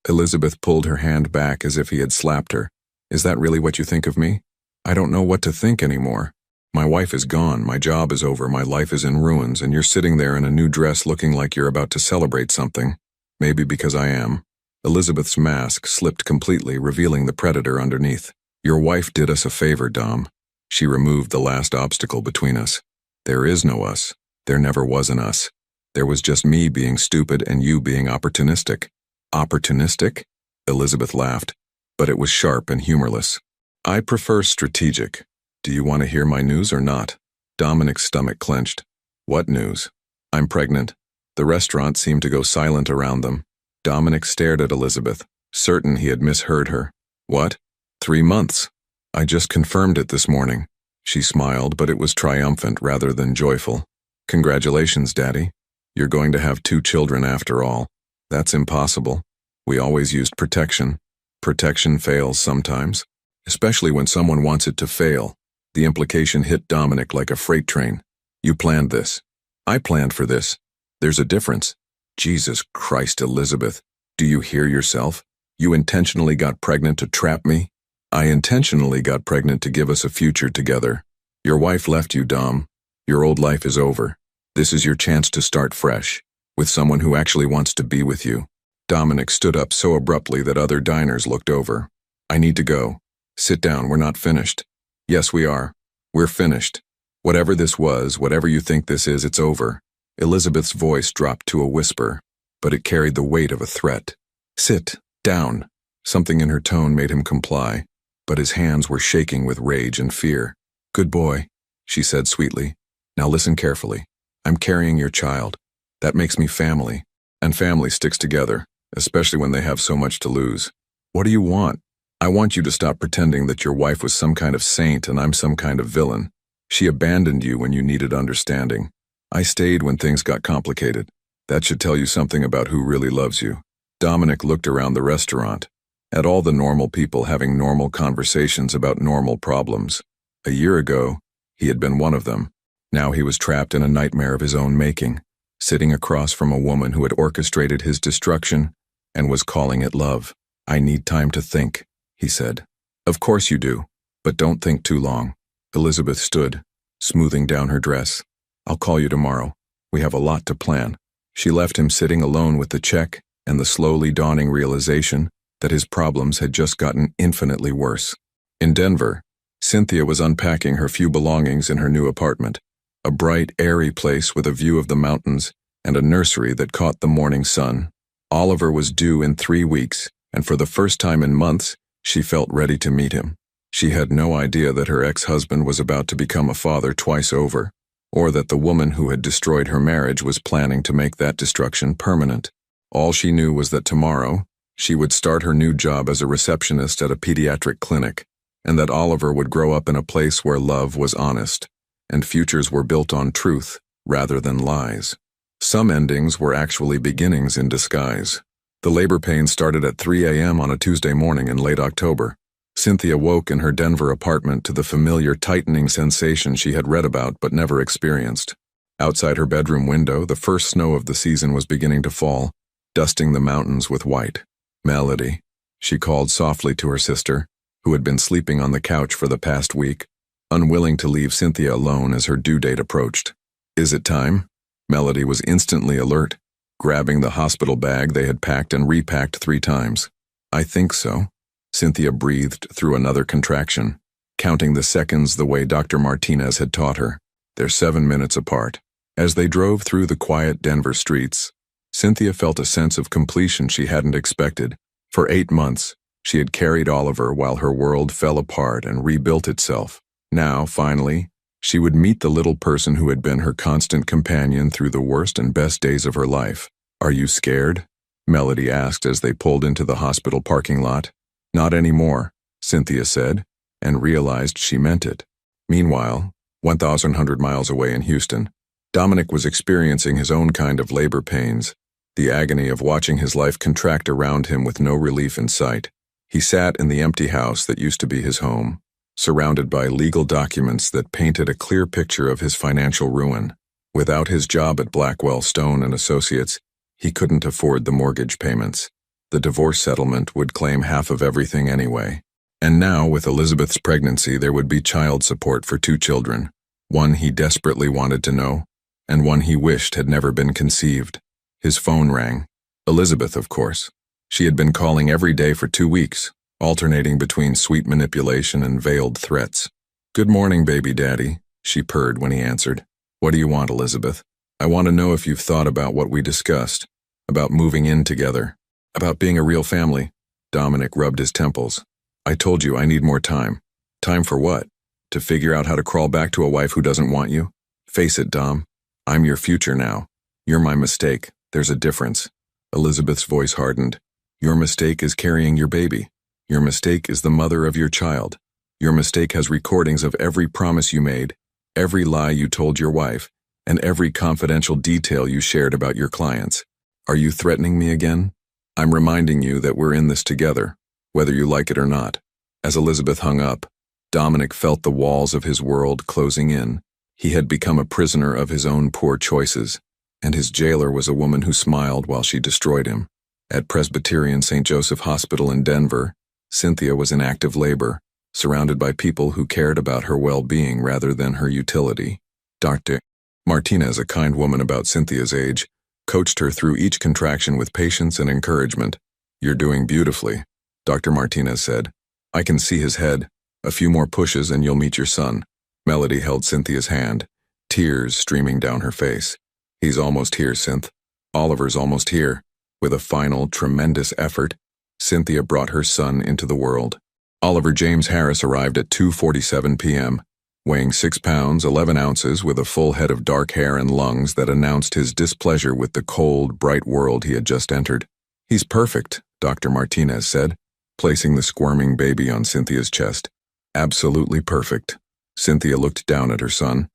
Elizabeth pulled her hand back as if he had slapped her. Is that really what you think of me? I don't know what to think anymore. My wife is gone, my job is over, my life is in ruins, and you're sitting there in a new dress looking like you're about to celebrate something. Maybe because I am. Elizabeth's mask slipped completely, revealing the predator underneath. Your wife did us a favor, Dom. She removed the last obstacle between us. There is no us. There never was an us. There was just me being stupid and you being opportunistic. Opportunistic? Elizabeth laughed, but it was sharp and humorless. I prefer strategic. Do you want to hear my news or not? Dominic's stomach clenched. What news? I'm pregnant. The restaurant seemed to go silent around them. Dominic stared at Elizabeth, certain he had misheard her. What? 3 months. I just confirmed it this morning. She smiled, but it was triumphant rather than joyful. Congratulations, Daddy. You're going to have 2 children after all. That's impossible. We always used protection. Protection fails sometimes, especially when someone wants it to fail. The implication hit Dominic like a freight train. You planned this. I planned for this. There's a difference. Jesus Christ, Elizabeth. Do you hear yourself? You intentionally got pregnant to trap me? I intentionally got pregnant to give us a future together. Your wife left you, Dom. Your old life is over. This is your chance to start fresh, with someone who actually wants to be with you. Dominic stood up so abruptly that other diners looked over. I need to go. Sit down, we're not finished. Yes, we are. We're finished. Whatever this was, whatever you think this is, it's over. Elizabeth's voice dropped to a whisper, but it carried the weight of a threat. Sit down. Something in her tone made him comply, but his hands were shaking with rage and fear. Good boy, she said sweetly. Now listen carefully. I'm carrying your child. That makes me family, and family sticks together, especially when they have so much to lose. What do you want? I want you to stop pretending that your wife was some kind of saint and I'm some kind of villain. She abandoned you when you needed understanding. I stayed when things got complicated. That should tell you something about who really loves you. Dominic looked around the restaurant, at all the normal people having normal conversations about normal problems. A year ago, he had been one of them. Now he was trapped in a nightmare of his own making, sitting across from a woman who had orchestrated his destruction and was calling it love. I need time to think, he said. Of course you do, but don't think too long. Elizabeth stood, smoothing down her dress. I'll call you tomorrow. We have a lot to plan. She left him sitting alone with the check and the slowly dawning realization that his problems had just gotten infinitely worse. In Denver, Cynthia was unpacking her few belongings in her new apartment, a bright, airy place with a view of the mountains and a nursery that caught the morning sun. Oliver was due in 3 weeks, and for the first time in months, she felt ready to meet him. She had no idea that her ex-husband was about to become a father twice over, or that the woman who had destroyed her marriage was planning to make that destruction permanent. All she knew was that tomorrow, she would start her new job as a receptionist at a pediatric clinic, and that Oliver would grow up in a place where love was honest, and futures were built on truth rather than lies. Some endings were actually beginnings in disguise. The labor pains started at 3 a.m. on a Tuesday morning in late October. Cynthia woke in her Denver apartment to the familiar tightening sensation she had read about but never experienced. Outside her bedroom window, the first snow of the season was beginning to fall, dusting the mountains with white. Melody, she called softly to her sister, who had been sleeping on the couch for the past week, unwilling to leave Cynthia alone as her due date approached. Is it time? Melody was instantly alert, grabbing the hospital bag they had packed and repacked 3 times. I think so. Cynthia breathed through another contraction, counting the seconds the way Dr. Martinez had taught her. They're 7 minutes apart. As they drove through the quiet Denver streets, Cynthia felt a sense of completion she hadn't expected. For 8 months, she had carried Oliver while her world fell apart and rebuilt itself. Now, finally, she would meet the little person who had been her constant companion through the worst and best days of her life. Are you scared? Melody asked as they pulled into the hospital parking lot. Not anymore, Cynthia said. and realized she meant it. Meanwhile, 1,100 miles away in Houston, Dominic was experiencing his own kind of labor pains, the agony of watching his life contract around him with no relief in sight. He sat in the empty house that used to be his home, surrounded by legal documents that painted a clear picture of his financial ruin. Without his job at Blackwell, Stone and Associates, he couldn't afford the mortgage payments. The divorce settlement would claim half of everything anyway. And now, with Elizabeth's pregnancy, there would be child support for 2 children, one he desperately wanted to know, and one he wished had never been conceived. His phone rang. Elizabeth, of course. She had been calling every day for 2 weeks, alternating between sweet manipulation and veiled threats. "Good morning, baby daddy," she purred when he answered. "What do you want, Elizabeth?" "I want to know if you've thought about what we discussed, about moving in together, about being a real family." Dominic rubbed his temples. "I told you I need more time." "Time for what? To figure out how to crawl back to a wife who doesn't want you? Face it, Dom. I'm your future now. You're my mistake. There's a difference." Elizabeth's voice hardened. "Your mistake is carrying your baby. Your mistake is the mother of your child. Your mistake has recordings of every promise you made, every lie you told your wife, and every confidential detail you shared about your clients. Are you threatening me again? I'm reminding you that we're in this together, whether you like it or not." As Elizabeth hung up, Dominic felt the walls of his world closing in. He had become a prisoner of his own poor choices, and his jailer was a woman who smiled while she destroyed him. At Presbyterian St. Joseph Hospital in Denver, Cynthia was in active labor, surrounded by people who cared about her well-being rather than her utility. Dr. Martinez, a kind woman about Cynthia's age, coached her through each contraction with patience and encouragement. "You're doing beautifully," Dr. Martinez said. "I can see his head. A few more pushes and you'll meet your son." Melody held Cynthia's hand, tears streaming down her face. "He's almost here, Synth. Oliver's almost here." With a final, tremendous effort, Cynthia brought her son into the world. Oliver James Harris arrived at 2:47 p.m., weighing 6 pounds, 11 ounces, with a full head of dark hair and lungs that announced his displeasure with the cold, bright world he had just entered. "He's perfect," Dr. Martinez said, placing the squirming baby on Cynthia's chest. "Absolutely perfect." Cynthia looked down at her son,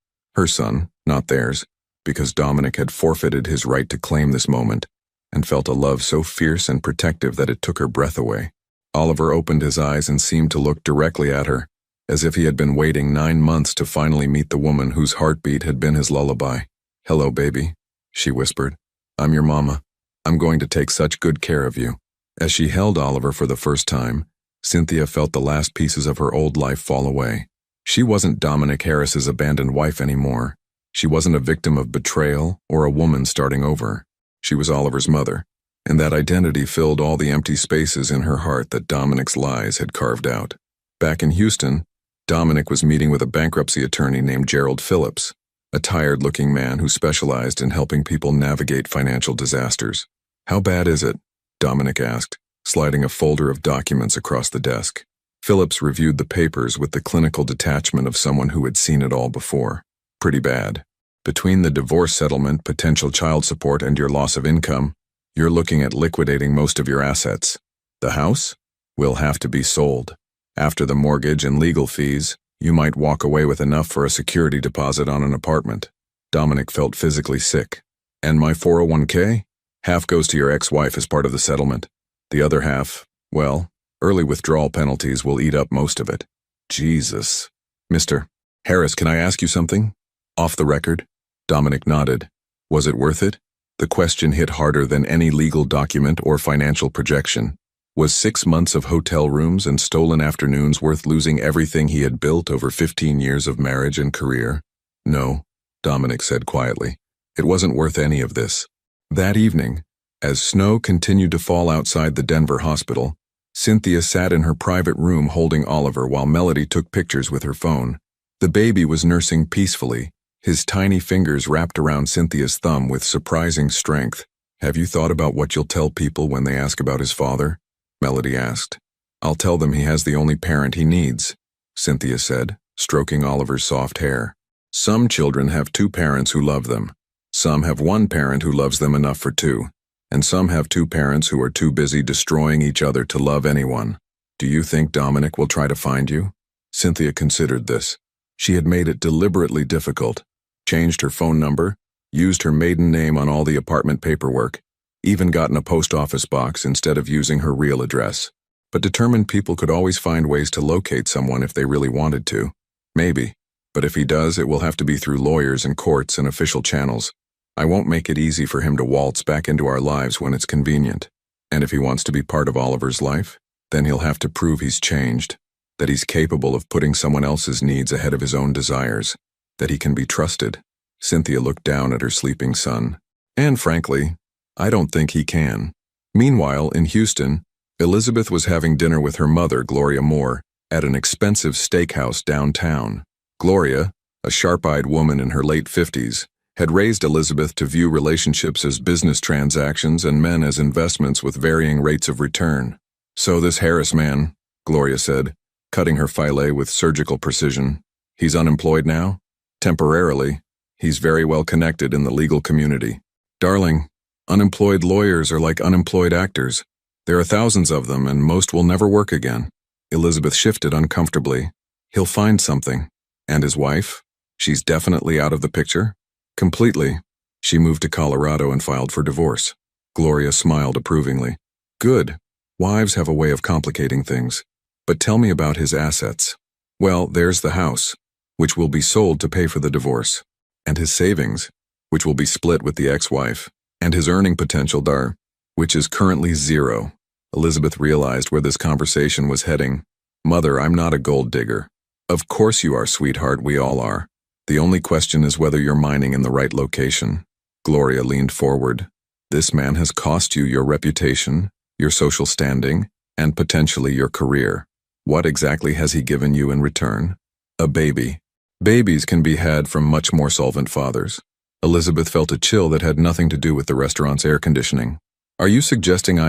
not theirs, because Dominic had forfeited his right to claim this moment, and felt a love so fierce and protective that it took her breath away. Oliver opened his eyes and seemed to look directly at her, as if he had been waiting 9 months to finally meet the woman whose heartbeat had been his lullaby. "Hello, baby," she whispered. "I'm your mama. I'm going to take such good care of you." As she held Oliver for the first time, Cynthia felt the last pieces of her old life fall away. She wasn't Dominic Harris's abandoned wife anymore. She wasn't a victim of betrayal or a woman starting over. She was Oliver's mother, and that identity filled all the empty spaces in her heart that Dominic's lies had carved out. Back in Houston, Dominic was meeting with a bankruptcy attorney named Gerald Phillips, a tired-looking man who specialized in helping people navigate financial disasters. "How bad is it?" Dominic asked, sliding a folder of documents across the desk. Phillips reviewed the papers with the clinical detachment of someone who had seen it all before. "Pretty bad. Between the divorce settlement, potential child support, and your loss of income, you're looking at liquidating most of your assets. The house will have to be sold. After the mortgage and legal fees, you might walk away with enough for a security deposit on an apartment." Dominic felt physically sick. "And my 401k? Half goes to your ex-wife as part of the settlement. The other half, well, early withdrawal penalties will eat up most of it." "Jesus." "Mr. Harris, can I ask you something? Off the record?" Dominic nodded. Was it worth it? The question hit harder than any legal document or financial projection. Was 6 months of hotel rooms and stolen afternoons worth losing everything he had built over 15 years of marriage and career? "No," Dominic said quietly. "It wasn't worth any of this." That evening, as snow continued to fall outside the Denver hospital, Cynthia sat in her private room holding Oliver while Melody took pictures with her phone. The baby was nursing peacefully, his tiny fingers wrapped around Cynthia's thumb with surprising strength. "Have you thought about what you'll tell people when they ask about his father?" Melody asked. "I'll tell them he has the only parent he needs," Cynthia said, stroking Oliver's soft hair. "Some children have 2 parents who love them. Some have 1 parent who loves them enough for 2. And some have 2 parents who are too busy destroying each other to love anyone. Do you think Dominic will try to find you?" Cynthia considered this. She had made it deliberately difficult, changed her phone number, used her maiden name on all the apartment paperwork, even gotten a post office box instead of using her real address. But determined people could always find ways to locate someone if they really wanted to. Maybe. But if he does, it will have to be through lawyers and courts and official channels. I won't make it easy for him to waltz back into our lives when it's convenient. And if he wants to be part of Oliver's life, then he'll have to prove he's changed, that he's capable of putting someone else's needs ahead of his own desires, that he can be trusted. Cynthia looked down at her sleeping son. And frankly, I don't think he can. Meanwhile, in Houston, Elizabeth was having dinner with her mother, Gloria Moore, at an expensive steakhouse downtown. Gloria, a sharp-eyed woman in her late 50s, had raised Elizabeth to view relationships as business transactions and men as investments with varying rates of return. "So this Harris man," Gloria said, cutting her filet with surgical precision, "he's unemployed now? Temporarily. He's very well connected in the legal community. Darling, unemployed lawyers are like unemployed actors. There are thousands of them, and most will never work again." Elizabeth shifted uncomfortably. "He'll find something. And his wife? She's definitely out of the picture?" "Completely. She moved to Colorado and filed for divorce." Gloria smiled approvingly. "Good. Wives have a way of complicating things. But tell me about his assets." "Well, there's the house, which will be sold to pay for the divorce. And his savings, which will be split with the ex-wife. And his earning potential, which is currently zero." Elizabeth realized where this conversation was heading. "Mother, I'm not a gold digger." "Of course you are, sweetheart, we all are. The only question is whether you're mining in the right location." Gloria leaned forward. "This man has cost you your reputation, your social standing, and potentially your career. What exactly has he given you in return?" "A baby. Babies can be had from much more solvent fathers." Elizabeth felt a chill that had nothing to do with the restaurant's air conditioning. "Are you suggesting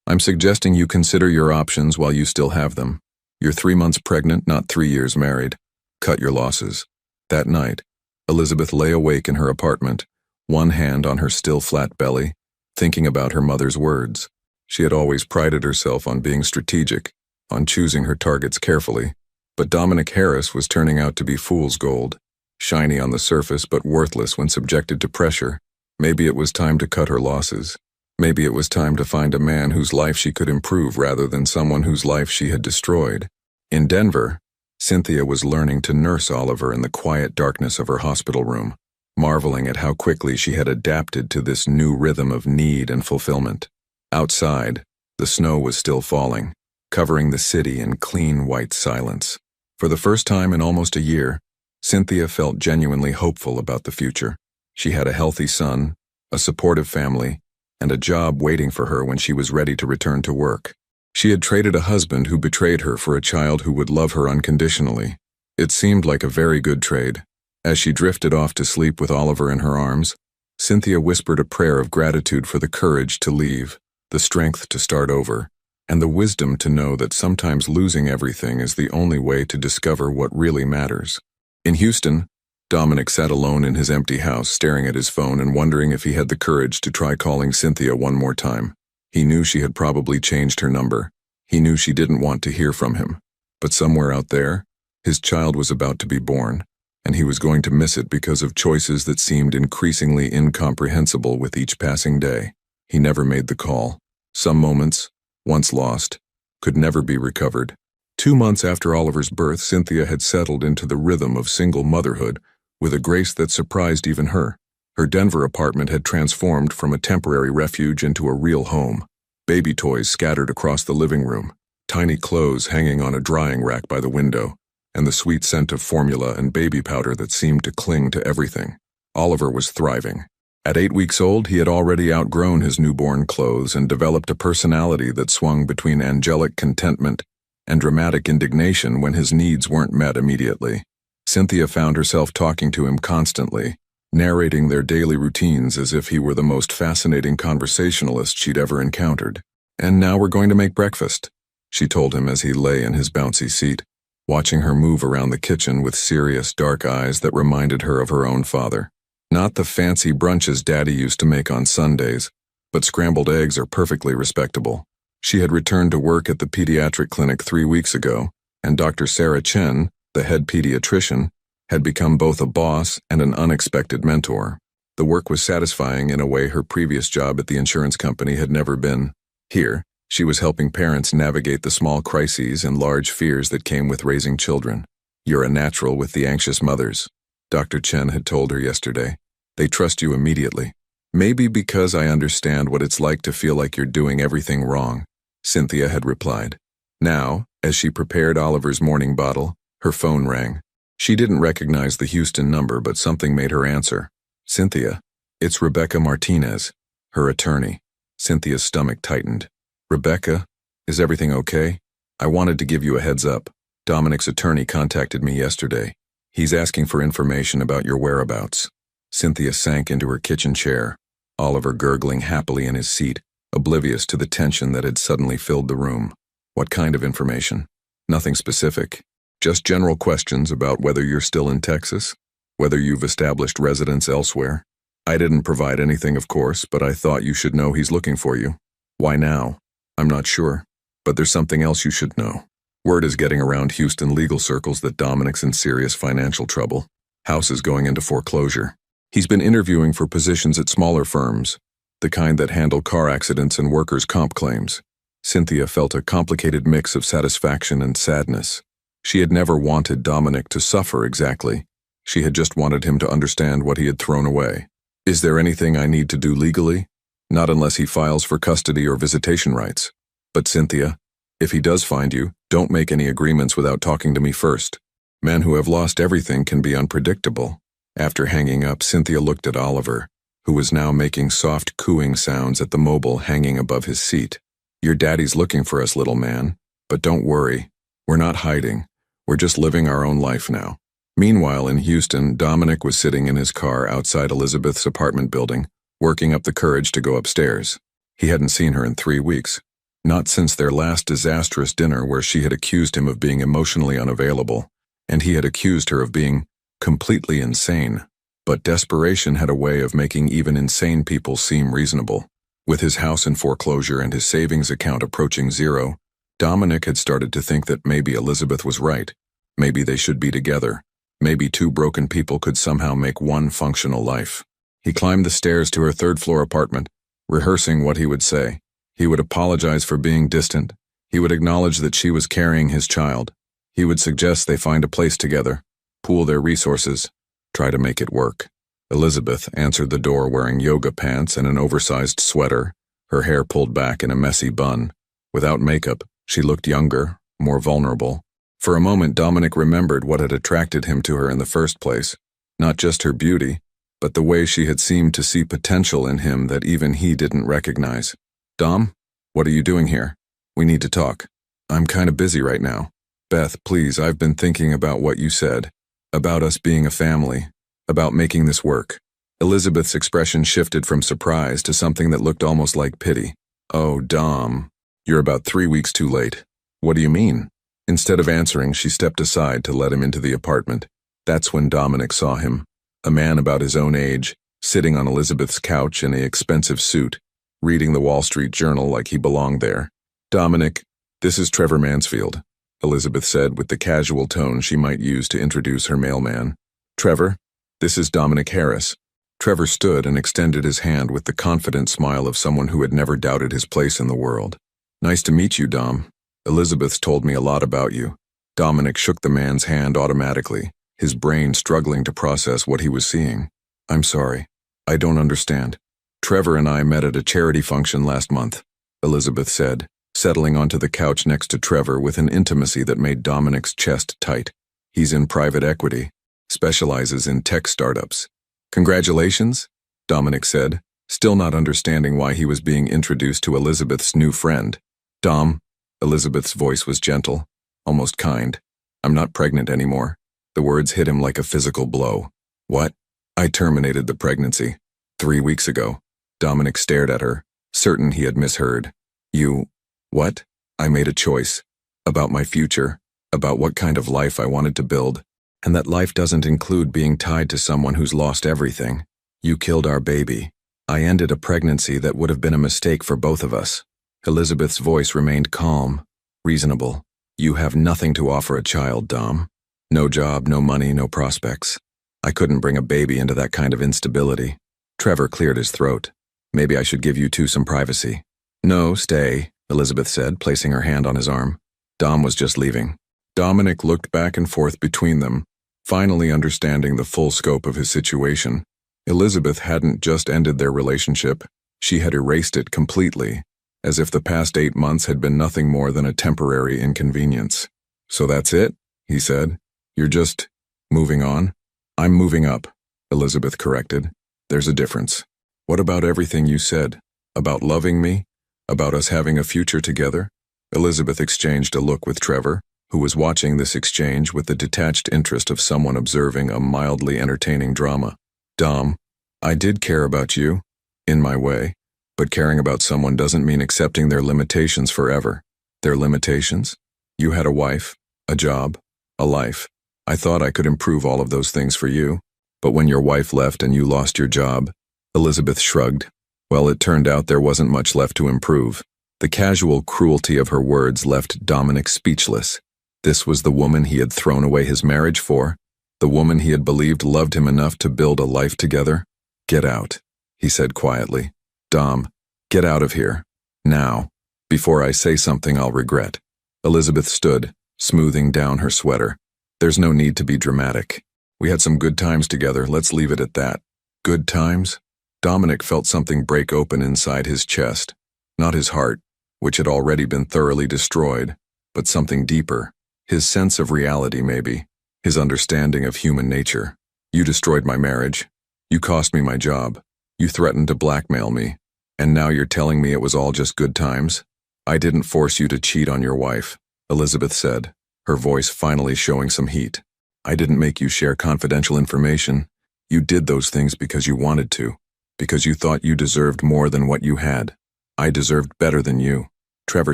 I'm suggesting you consider your options while you still have them. You're 3 months pregnant, not 3 years married. Cut your losses." That night, Elizabeth lay awake in her apartment, one hand on her still flat belly, thinking about her mother's words. She had always prided herself on being strategic, on choosing her targets carefully, but Dominic Harris was turning out to be fool's gold, shiny on the surface but worthless when subjected to pressure. Maybe it was time to cut her losses. Maybe it was time to find a man whose life she could improve rather than someone whose life she had destroyed. In Denver, Cynthia was learning to nurse Oliver in the quiet darkness of her hospital room, marveling at how quickly she had adapted to this new rhythm of need and fulfillment. Outside, the snow was still falling, covering the city in clean white silence. For the first time in almost a year, Cynthia felt genuinely hopeful about the future. She had a healthy son, a supportive family, and a job waiting for her when she was ready to return to work. She had traded a husband who betrayed her for a child who would love her unconditionally. It seemed like a very good trade. As she drifted off to sleep with Oliver in her arms, Cynthia whispered a prayer of gratitude for the courage to leave, the strength to start over, and the wisdom to know that sometimes losing everything is the only way to discover what really matters. In Houston, Dominic sat alone in his empty house, staring at his phone and wondering if he had the courage to try calling Cynthia one more time. He knew she had probably changed her number. He knew she didn't want to hear from him. But somewhere out there, his child was about to be born, and he was going to miss it because of choices that seemed increasingly incomprehensible with each passing day. He never made the call. Some moments, once lost, could never be recovered. 2 months after Oliver's birth, Cynthia had settled into the rhythm of single motherhood with a grace that surprised even her. Her Denver apartment had transformed from a temporary refuge into a real home. Baby toys scattered across the living room, tiny clothes hanging on a drying rack by the window, and the sweet scent of formula and baby powder that seemed to cling to everything. Oliver was thriving. At 8 weeks old, he had already outgrown his newborn clothes and developed a personality that swung between angelic contentment and dramatic indignation when his needs weren't met immediately. Cynthia found herself talking to him constantly, narrating their daily routines as if he were the most fascinating conversationalist she'd ever encountered. "And now we're going to make breakfast," she told him as he lay in his bouncy seat, watching her move around the kitchen with serious, dark eyes that reminded her of her own father. "Not the fancy brunches Daddy used to make on Sundays, but scrambled eggs are perfectly respectable." She had returned to work at the pediatric clinic 3 weeks ago, and Dr. Sarah Chen, the head pediatrician, had become both a boss and an unexpected mentor. The work was satisfying in a way her previous job at the insurance company had never been. Here, she was helping parents navigate the small crises and large fears that came with raising children. "You're a natural with the anxious mothers," Dr. Chen had told her yesterday. "They trust you immediately. Maybe because I understand what it's like to feel like you're doing everything wrong," Cynthia had replied. Now, as she prepared Oliver's morning bottle, her phone rang. She didn't recognize the Houston number, but something made her answer. "Cynthia, it's Rebecca Martinez, her attorney." Cynthia's stomach tightened. "Rebecca, is everything okay? I wanted to give you a heads up. Dominic's attorney contacted me yesterday. He's asking for information about your whereabouts." Cynthia sank into her kitchen chair, Oliver gurgling happily in his seat, oblivious to the tension that had suddenly filled the room. "What kind of information?" "Nothing specific. Just general questions about whether you're still in Texas, whether you've established residence elsewhere. I didn't provide anything, of course, but I thought you should know he's looking for you." "Why now?" "I'm not sure, but there's something else you should know. Word is getting around Houston legal circles that Dominic's in serious financial trouble. House is going into foreclosure. He's been interviewing for positions at smaller firms, the kind that handle car accidents and workers' comp claims." Cynthia felt a complicated mix of satisfaction and sadness. She had never wanted Dominic to suffer exactly. She had just wanted him to understand what he had thrown away. "Is there anything I need to do legally?" "Not unless he files for custody or visitation rights. But Cynthia, if he does find you, don't make any agreements without talking to me first. Men who have lost everything can be unpredictable." After hanging up, Cynthia looked at Oliver, who was now making soft cooing sounds at the mobile hanging above his seat. "Your daddy's looking for us, little man. But don't worry. We're not hiding. We're just living our own life now." Meanwhile, in Houston, Dominic was sitting in his car outside Elizabeth's apartment building, working up the courage to go upstairs. He hadn't seen her in 3 weeks. Not since their last disastrous dinner where she had accused him of being emotionally unavailable, and he had accused her of being completely insane. But desperation had a way of making even insane people seem reasonable. With his house in foreclosure and his savings account approaching zero, Dominic had started to think that maybe Elizabeth was right. Maybe they should be together. Maybe two broken people could somehow make one functional life. He climbed the stairs to her third-floor apartment, rehearsing what he would say. He would apologize for being distant. He would acknowledge that she was carrying his child. He would suggest they find a place together, pool their resources, try to make it work. Elizabeth answered the door wearing yoga pants and an oversized sweater, her hair pulled back in a messy bun. Without makeup, she looked younger, more vulnerable. For a moment, Dominic remembered what had attracted him to her in the first place. Not just her beauty, but the way she had seemed to see potential in him that even he didn't recognize. "Dom, what are you doing here? We need to talk." "I'm kind of busy right now." "Beth, please, I've been thinking about what you said. About us being a family. About making this work." Elizabeth's expression shifted from surprise to something that looked almost like pity. "Oh, Dom, you're about 3 weeks too late." "What do you mean?" Instead of answering, she stepped aside to let him into the apartment. That's when Dominic saw him, a man about his own age, sitting on Elizabeth's couch in an expensive suit, reading the Wall Street Journal like he belonged there. "Dominic, this is Trevor Mansfield," Elizabeth said with the casual tone she might use to introduce her mailman. "Trevor, this is Dominic Harris." Trevor stood and extended his hand with the confident smile of someone who had never doubted his place in the world. "Nice to meet you, Dom. Elizabeth's told me a lot about you." Dominic shook the man's hand automatically, his brain struggling to process what he was seeing. "I'm sorry. I don't understand." "Trevor and I met at a charity function last month," Elizabeth said, settling onto the couch next to Trevor with an intimacy that made Dominic's chest tight. "He's in private equity, specializes in tech startups." "Congratulations," Dominic said, still not understanding why he was being introduced to Elizabeth's new friend. "Dom," Elizabeth's voice was gentle, almost kind. "I'm not pregnant anymore." The words hit him like a physical blow. "What?" "I terminated the pregnancy 3 weeks ago." Dominic stared at her, certain he had misheard. "You... what?" "I made a choice. About my future, about what kind of life I wanted to build, and that life doesn't include being tied to someone who's lost everything. You killed our baby. I ended a pregnancy that would have been a mistake for both of us." Elizabeth's voice remained calm, reasonable. You have nothing to offer a child, Dom. No job, no money, no prospects. I couldn't bring a baby into that kind of instability. Trevor cleared his throat. Maybe I should give you two some privacy. No, stay, Elizabeth said, placing her hand on his arm. Dom was just leaving. Dominic looked back and forth between them, finally understanding the full scope of his situation. Elizabeth hadn't just ended their relationship, she had erased it completely, as if the past 8 months had been nothing more than a temporary inconvenience. So that's it, he said. You're just moving on? I'm moving up, Elizabeth corrected. There's a difference. What about everything you said? About loving me? About us having a future together? Elizabeth exchanged a look with Trevor, who was watching this exchange with the detached interest of someone observing a mildly entertaining drama. Dom, I did care about you, in my way, but caring about someone doesn't mean accepting their limitations forever. Their limitations? You had a wife, a job, a life. I thought I could improve all of those things for you, but when your wife left and you lost your job, Elizabeth shrugged. Well, it turned out there wasn't much left to improve. The casual cruelty of her words left Dominic speechless. This was the woman he had thrown away his marriage for, the woman he had believed loved him enough to build a life together. Get out, he said quietly. Dom, get out of here. Now, before I say something I'll regret. Elizabeth stood, smoothing down her sweater. There's no need to be dramatic. We had some good times together, let's leave it at that. Good times? Dominic felt something break open inside his chest. Not his heart, which had already been thoroughly destroyed, but something deeper. His sense of reality, maybe. His understanding of human nature. You destroyed my marriage. You cost me my job. You threatened to blackmail me. And now you're telling me it was all just good times? I didn't force you to cheat on your wife, Elizabeth said, her voice finally showing some heat. I didn't make you share confidential information. You did those things because you wanted to, because you thought you deserved more than what you had. I deserved better than you. Trevor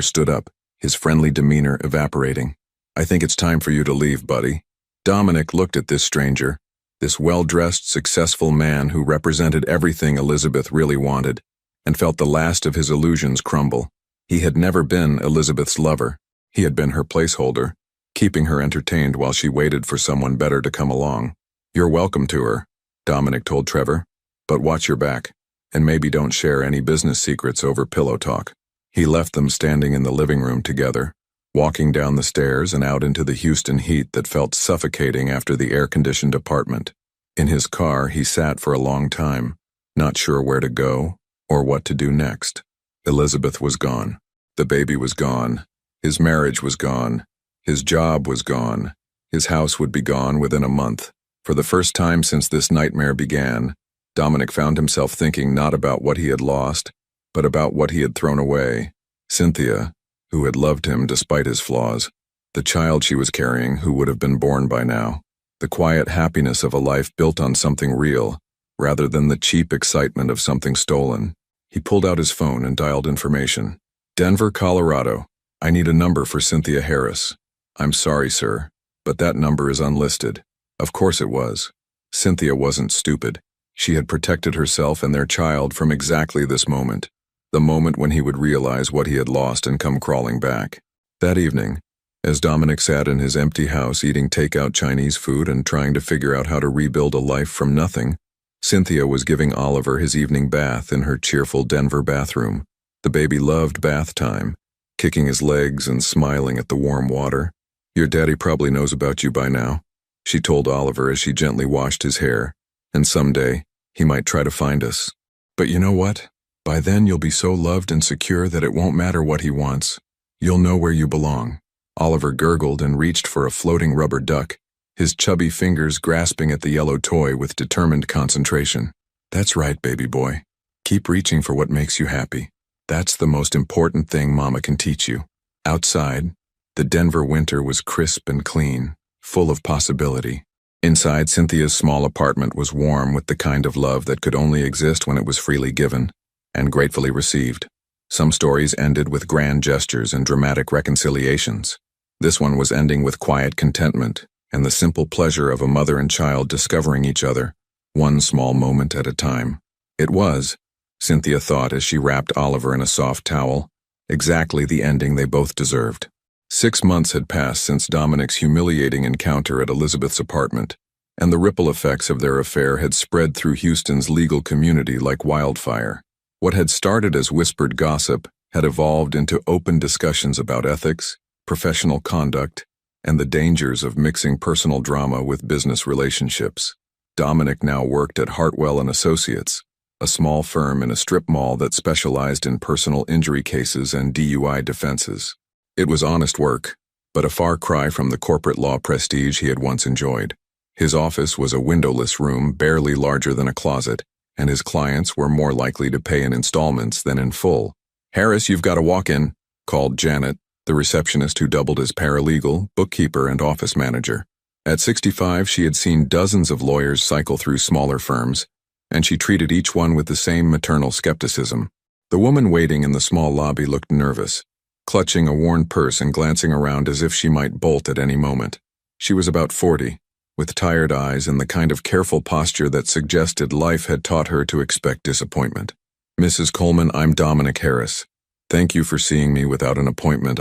stood up, his friendly demeanor evaporating. I think it's time for you to leave, buddy. Dominic looked at this stranger, this well-dressed, successful man who represented everything Elizabeth really wanted, and felt the last of his illusions crumble. He had never been Elizabeth's lover. He had been her placeholder, keeping her entertained while she waited for someone better to come along. You're welcome to her, Dominic told Trevor, but watch your back, and maybe don't share any business secrets over pillow talk. He left them standing in the living room together, walking down the stairs and out into the Houston heat that felt suffocating after the air-conditioned apartment. In his car, he sat for a long time, not sure where to go or what to do next. Elizabeth was gone. The baby was gone. His marriage was gone. His job was gone. His house would be gone within a month. For the first time since this nightmare began, Dominic found himself thinking not about what he had lost, but about what he had thrown away. Cynthia, who had loved him despite his flaws, the child she was carrying who would have been born by now, the quiet happiness of a life built on something real, rather than the cheap excitement of something stolen. He pulled out his phone and dialed information. Denver, Colorado. I need a number for Cynthia Harris. I'm sorry, sir, but that number is unlisted. Of course it was. Cynthia wasn't stupid. She had protected herself and their child from exactly this moment. The moment when he would realize what he had lost and come crawling back. That evening, as Dominic sat in his empty house eating takeout Chinese food and trying to figure out how to rebuild a life from nothing, Cynthia was giving Oliver his evening bath in her cheerful Denver bathroom. The baby loved bath time, kicking his legs and smiling at the warm water. Your daddy probably knows about you by now, she told Oliver as she gently washed his hair, and someday he might try to find us. But you know what? By then you'll be so loved and secure that it won't matter what he wants. You'll know where you belong. Oliver gurgled and reached for a floating rubber duck, his chubby fingers grasping at the yellow toy with determined concentration. That's right, baby boy. Keep reaching for what makes you happy. That's the most important thing Mama can teach you. Outside, the Denver winter was crisp and clean, full of possibility. Inside, Cynthia's small apartment was warm with the kind of love that could only exist when it was freely given and gratefully received. Some stories ended with grand gestures and dramatic reconciliations. This one was ending with quiet contentment and the simple pleasure of a mother and child discovering each other, one small moment at a time. It was, Cynthia thought as she wrapped Oliver in a soft towel, exactly the ending they both deserved. 6 months had passed since Dominic's humiliating encounter at Elizabeth's apartment, and the ripple effects of their affair had spread through Houston's legal community like wildfire. What had started as whispered gossip had evolved into open discussions about ethics, professional conduct, and the dangers of mixing personal drama with business relationships. Dominic now worked at Hartwell & Associates, a small firm in a strip mall that specialized in personal injury cases and DUI defenses. It was honest work, but a far cry from the corporate law prestige he had once enjoyed. His office was a windowless room barely larger than a closet, and his clients were more likely to pay in installments than in full. "Harris, you've got to walk in," called Janet, the receptionist who doubled as paralegal, bookkeeper, and office manager. At 65, she had seen dozens of lawyers cycle through smaller firms, and she treated each one with the same maternal skepticism. The woman waiting in the small lobby looked nervous, clutching a worn purse and glancing around as if she might bolt at any moment. She was about 40, with tired eyes and the kind of careful posture that suggested life had taught her to expect disappointment. "Mrs. Coleman, I'm Dominic Harris. Thank you for seeing me without an appointment.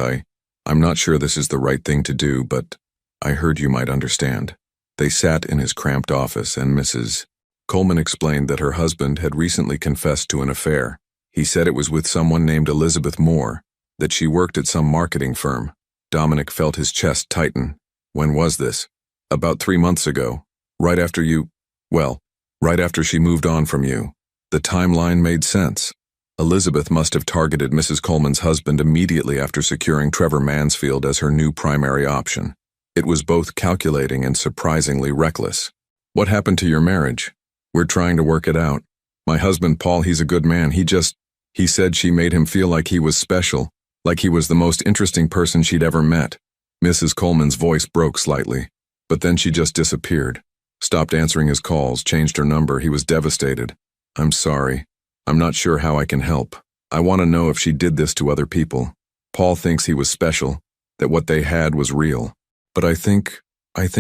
I'm not sure this is the right thing to do, but I heard you might understand." They sat in his cramped office, and Mrs. Coleman explained that her husband had recently confessed to an affair. He said it was with someone named Elizabeth Moore, that she worked at some marketing firm. Dominic felt his chest tighten. "When was this?" "About 3 months ago. Right after she moved on from you." The timeline made sense. Elizabeth must have targeted Mrs. Coleman's husband immediately after securing Trevor Mansfield as her new primary option. It was both calculating and surprisingly reckless. "What happened to your marriage?" "We're trying to work it out. My husband, Paul, he's a good man. He said she made him feel like he was special, like he was the most interesting person she'd ever met." Mrs. Coleman's voice broke slightly, but then she just disappeared. Stopped answering his calls, changed her number. He was devastated. "I'm sorry. I'm not sure how I can help. I want to know if she did this to other people. Paul thinks he was special, that what they had was real. But I think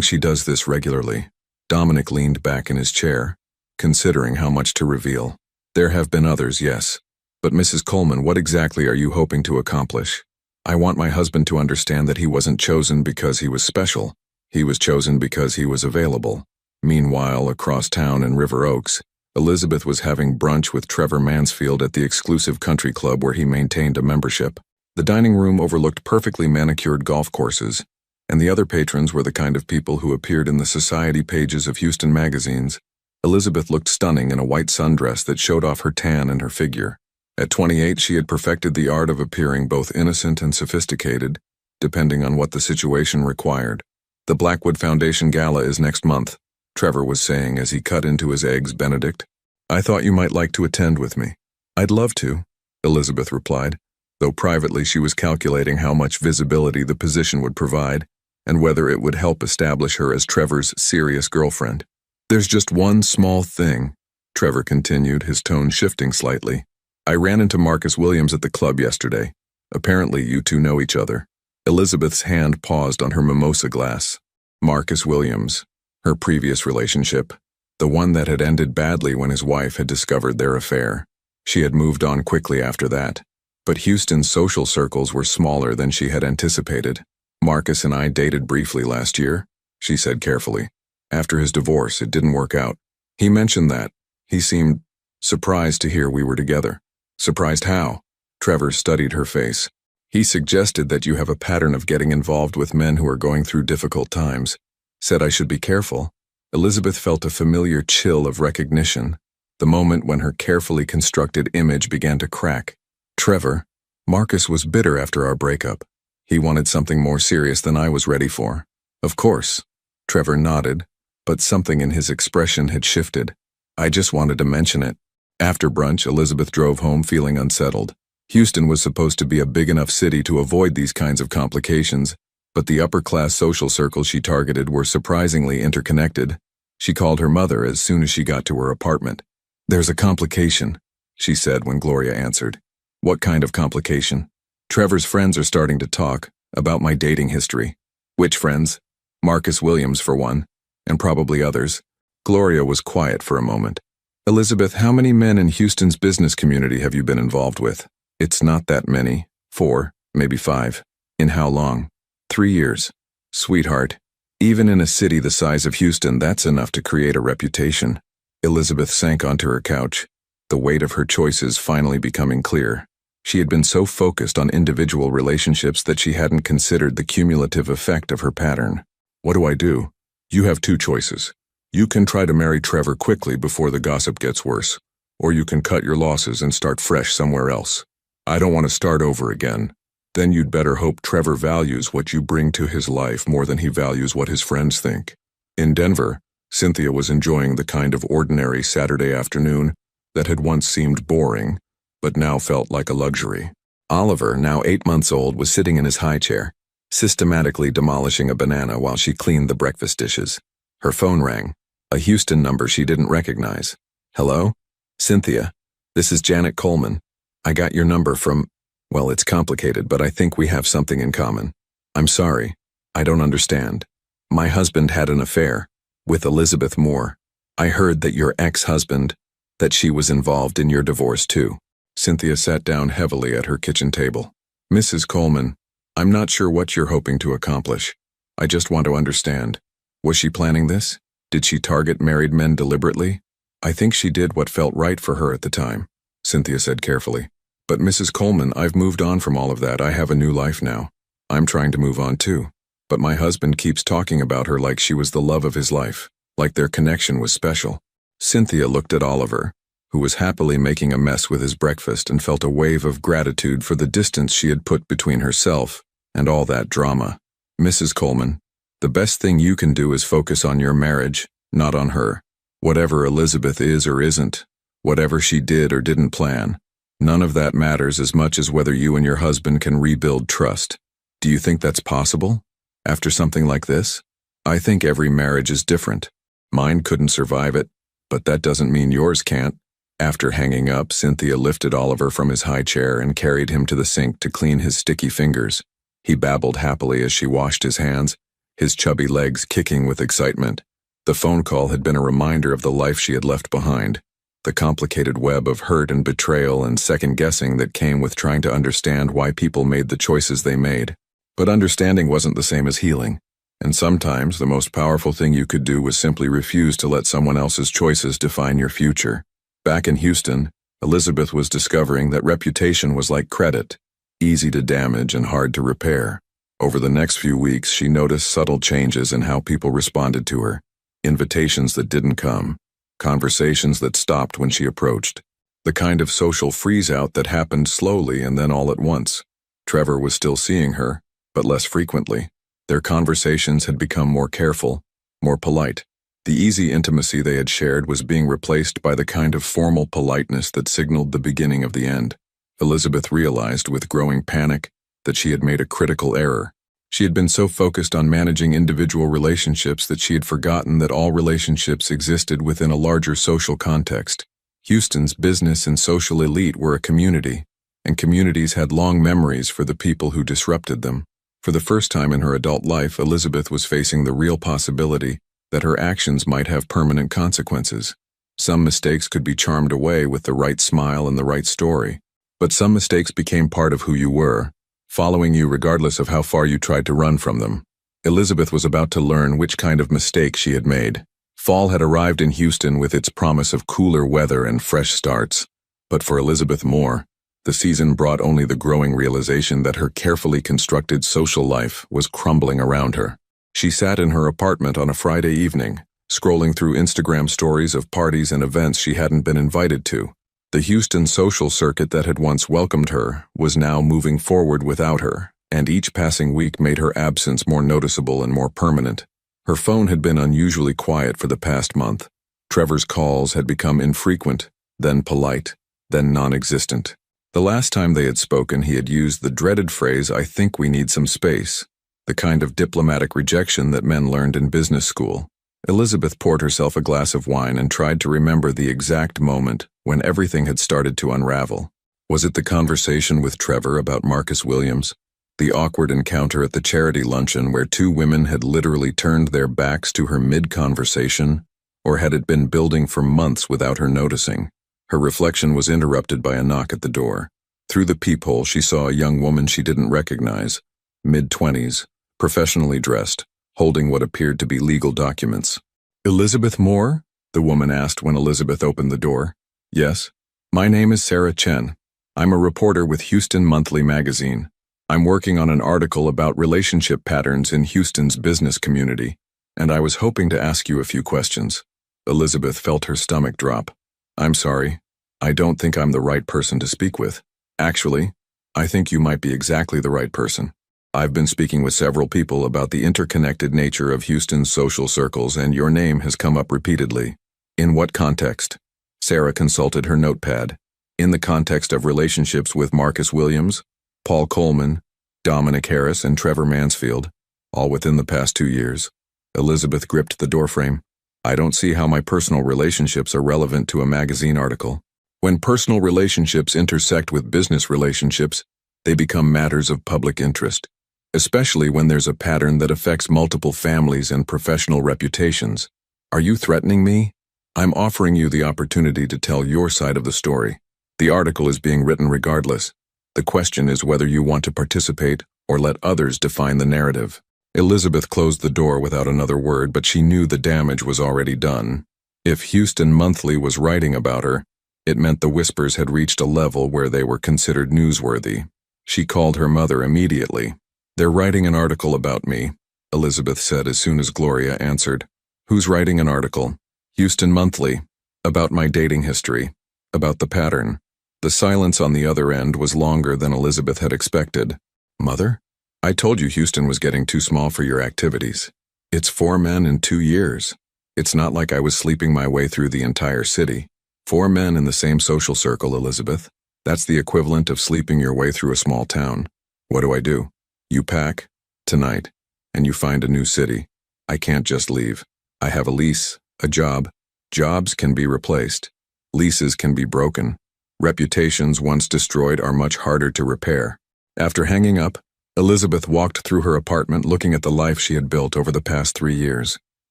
she does this regularly." Dominic leaned back in his chair, considering how much to reveal. "There have been others, yes. But Mrs. Coleman, what exactly are you hoping to accomplish?" "I want my husband to understand that he wasn't chosen because he was special. He was chosen because he was available." Meanwhile, across town in River Oaks, Elizabeth was having brunch with Trevor Mansfield at the exclusive country club where he maintained a membership. The dining room overlooked perfectly manicured golf courses, and the other patrons were the kind of people who appeared in the society pages of Houston magazines. Elizabeth looked stunning in a white sundress that showed off her tan and her figure. At 28, she had perfected the art of appearing both innocent and sophisticated, depending on what the situation required. "The Blackwood Foundation Gala is next month," Trevor was saying as he cut into his eggs Benedict. "I thought you might like to attend with me." "I'd love to," Elizabeth replied, though privately she was calculating how much visibility the position would provide and whether it would help establish her as Trevor's serious girlfriend. "There's just one small thing," Trevor continued, his tone shifting slightly. "I ran into Marcus Williams at the club yesterday. Apparently you two know each other." Elizabeth's hand paused on her mimosa glass. Marcus Williams, her previous relationship, the one that had ended badly when his wife had discovered their affair. She had moved on quickly after that, but Houston's social circles were smaller than she had anticipated. "Marcus and I dated briefly last year," she said carefully. "After his divorce, it didn't work out. He mentioned that. He seemed surprised to hear we were together." "Surprised how?" Trevor studied her face. "He suggested that you have a pattern of getting involved with men who are going through difficult times. Said I should be careful." Elizabeth felt a familiar chill of recognition, the moment when her carefully constructed image began to crack. "Trevor, Marcus was bitter after our breakup. He wanted something more serious than I was ready for." "Of course." Trevor nodded, but something in his expression had shifted. "I just wanted to mention it." After brunch, Elizabeth drove home feeling unsettled. Houston was supposed to be a big enough city to avoid these kinds of complications, but the upper-class social circles she targeted were surprisingly interconnected. She called her mother as soon as she got to her apartment. "There's a complication," she said when Gloria answered. "What kind of complication?" "Trevor's friends are starting to talk about my dating history." "Which friends?" "Marcus Williams, for one, and probably others." Gloria was quiet for a moment. "Elizabeth, how many men in Houston's business community have you been involved with?" "It's not that many. 4, maybe 5. "In how long?" 3 years. Sweetheart. Even in a city the size of Houston, that's enough to create a reputation. Elizabeth sank onto her couch, the weight of her choices finally becoming clear. She had been so focused on individual relationships that she hadn't considered the cumulative effect of her pattern. What do I do? You have 2 choices. You can try to marry Trevor quickly before the gossip gets worse, or you can cut your losses and start fresh somewhere else. I don't want to start over again. Then you'd better hope Trevor values what you bring to his life more than he values what his friends think. In Denver, Cynthia was enjoying the kind of ordinary Saturday afternoon that had once seemed boring, but now felt like a luxury. Oliver, now 8 months old, was sitting in his high chair, systematically demolishing a banana while she cleaned the breakfast dishes. Her phone rang, a Houston number she didn't recognize. Hello? Cynthia, this is Janet Coleman. I got your number from, well, it's complicated, but I think we have something in common. I'm sorry, I don't understand. My husband had an affair with Elizabeth Moore. I heard that your ex-husband, that she was involved in your divorce too. Cynthia sat down heavily at her kitchen table. Mrs. Coleman, I'm not sure what you're hoping to accomplish. I just want to understand. Was she planning this? Did she target married men deliberately? I think she did what felt right for her at the time, Cynthia said carefully. But Mrs. Coleman, I've moved on from all of that. I have a new life now. I'm trying to move on too. But my husband keeps talking about her like she was the love of his life, like their connection was special. Cynthia looked at Oliver, who was happily making a mess with his breakfast, and felt a wave of gratitude for the distance she had put between herself and all that drama. Mrs. Coleman, the best thing you can do is focus on your marriage, not on her. Whatever Elizabeth is or isn't, whatever she did or didn't plan, none of that matters as much as whether you and your husband can rebuild trust. Do you think that's possible? After something like this? I think every marriage is different. Mine couldn't survive it, but that doesn't mean yours can't. After hanging up, Cynthia lifted Oliver from his high chair and carried him to the sink to clean his sticky fingers. He babbled happily as she washed his hands, his chubby legs kicking with excitement. The phone call had been a reminder of the life she had left behind, the complicated web of hurt and betrayal and second-guessing that came with trying to understand why people made the choices they made. But understanding wasn't the same as healing, and sometimes the most powerful thing you could do was simply refuse to let someone else's choices define your future. Back in Houston, Elizabeth was discovering that reputation was like credit, easy to damage and hard to repair. Over the next few weeks, she noticed subtle changes in how people responded to her. Invitations that didn't come, conversations that stopped when she approached, the kind of social freeze-out that happened slowly and then all at once. Trevor was still seeing her, but less frequently. Their conversations had become more careful, more polite. The easy intimacy they had shared was being replaced by the kind of formal politeness that signaled the beginning of the end. Elizabeth realized with growing panic that she had made a critical error. She had been so focused on managing individual relationships that she had forgotten that all relationships existed within a larger social context. Houston's business and social elite were a community, and communities had long memories for the people who disrupted them. For the first time in her adult life, Elizabeth was facing the real possibility that her actions might have permanent consequences. Some mistakes could be charmed away with the right smile and the right story, but some mistakes became part of who you were, following you regardless of how far you tried to run from them. Elizabeth was about to learn which kind of mistake she had made. Fall had arrived in Houston with its promise of cooler weather and fresh starts, but for Elizabeth Moore, the season brought only the growing realization that her carefully constructed social life was crumbling around her. She sat in her apartment on a Friday evening, scrolling through Instagram stories of parties and events she hadn't been invited to. The Houston social circuit that had once welcomed her was now moving forward without her, and each passing week made her absence more noticeable and more permanent. Her phone had been unusually quiet for the past month. Trevor's calls had become infrequent, then polite, then non-existent. The last time they had spoken, he had used the dreaded phrase, "I think we need some space," the kind of diplomatic rejection that men learned in business school. Elizabeth poured herself a glass of wine and tried to remember the exact moment when everything had started to unravel. Was it the conversation with Trevor about Marcus Williams? The awkward encounter at the charity luncheon where two women had literally turned their backs to her mid-conversation? Or had it been building for months without her noticing? Her reflection was interrupted by a knock at the door. Through the peephole, she saw a young woman she didn't recognize, mid-20s, professionally dressed, holding what appeared to be legal documents. "Elizabeth Moore?" the woman asked when Elizabeth opened the door. "Yes. My name is Sarah Chen. I'm a reporter with Houston Monthly magazine. I'm working on an article about relationship patterns in Houston's business community, and I was hoping to ask you a few questions." Elizabeth felt her stomach drop. "I'm sorry. I don't think I'm the right person to speak with. Actually, I think you might be exactly the right person. I've been speaking with several people about the interconnected nature of Houston's social circles, and your name has come up repeatedly." "In what context?" Sarah consulted her notepad. "In the context of relationships with Marcus Williams, Paul Coleman, Dominic Harris, and Trevor Mansfield, all within the past 2 years." Elizabeth gripped the doorframe. "I don't see how my personal relationships are relevant to a magazine article. When personal relationships intersect with business relationships, they become matters of public interest, especially when there's a pattern that affects multiple families and professional reputations. Are you threatening me? I'm offering you the opportunity to tell your side of the story. The article is being written regardless. The question is whether you want to participate or let others define the narrative." Elizabeth closed the door without another word, but she knew the damage was already done. If Houston Monthly was writing about her, it meant the whispers had reached a level where they were considered newsworthy. She called her mother immediately. "They're writing an article about me," Elizabeth said as soon as Gloria answered. "Who's writing an article?" "Houston Monthly. About my dating history. About the pattern." The silence on the other end was longer than Elizabeth had expected. "Mother? I told you Houston was getting too small for your activities. It's 4 men in 2 years. It's not like I was sleeping my way through the entire city. 4 men in the same social circle, Elizabeth. That's the equivalent of sleeping your way through a small town. What do? You pack, tonight, and you find a new city. I can't just leave. I have a lease, a job. Jobs can be replaced. Leases can be broken. Reputations once destroyed are much harder to repair." After hanging up, Elizabeth walked through her apartment looking at the life she had built over the past 3 years.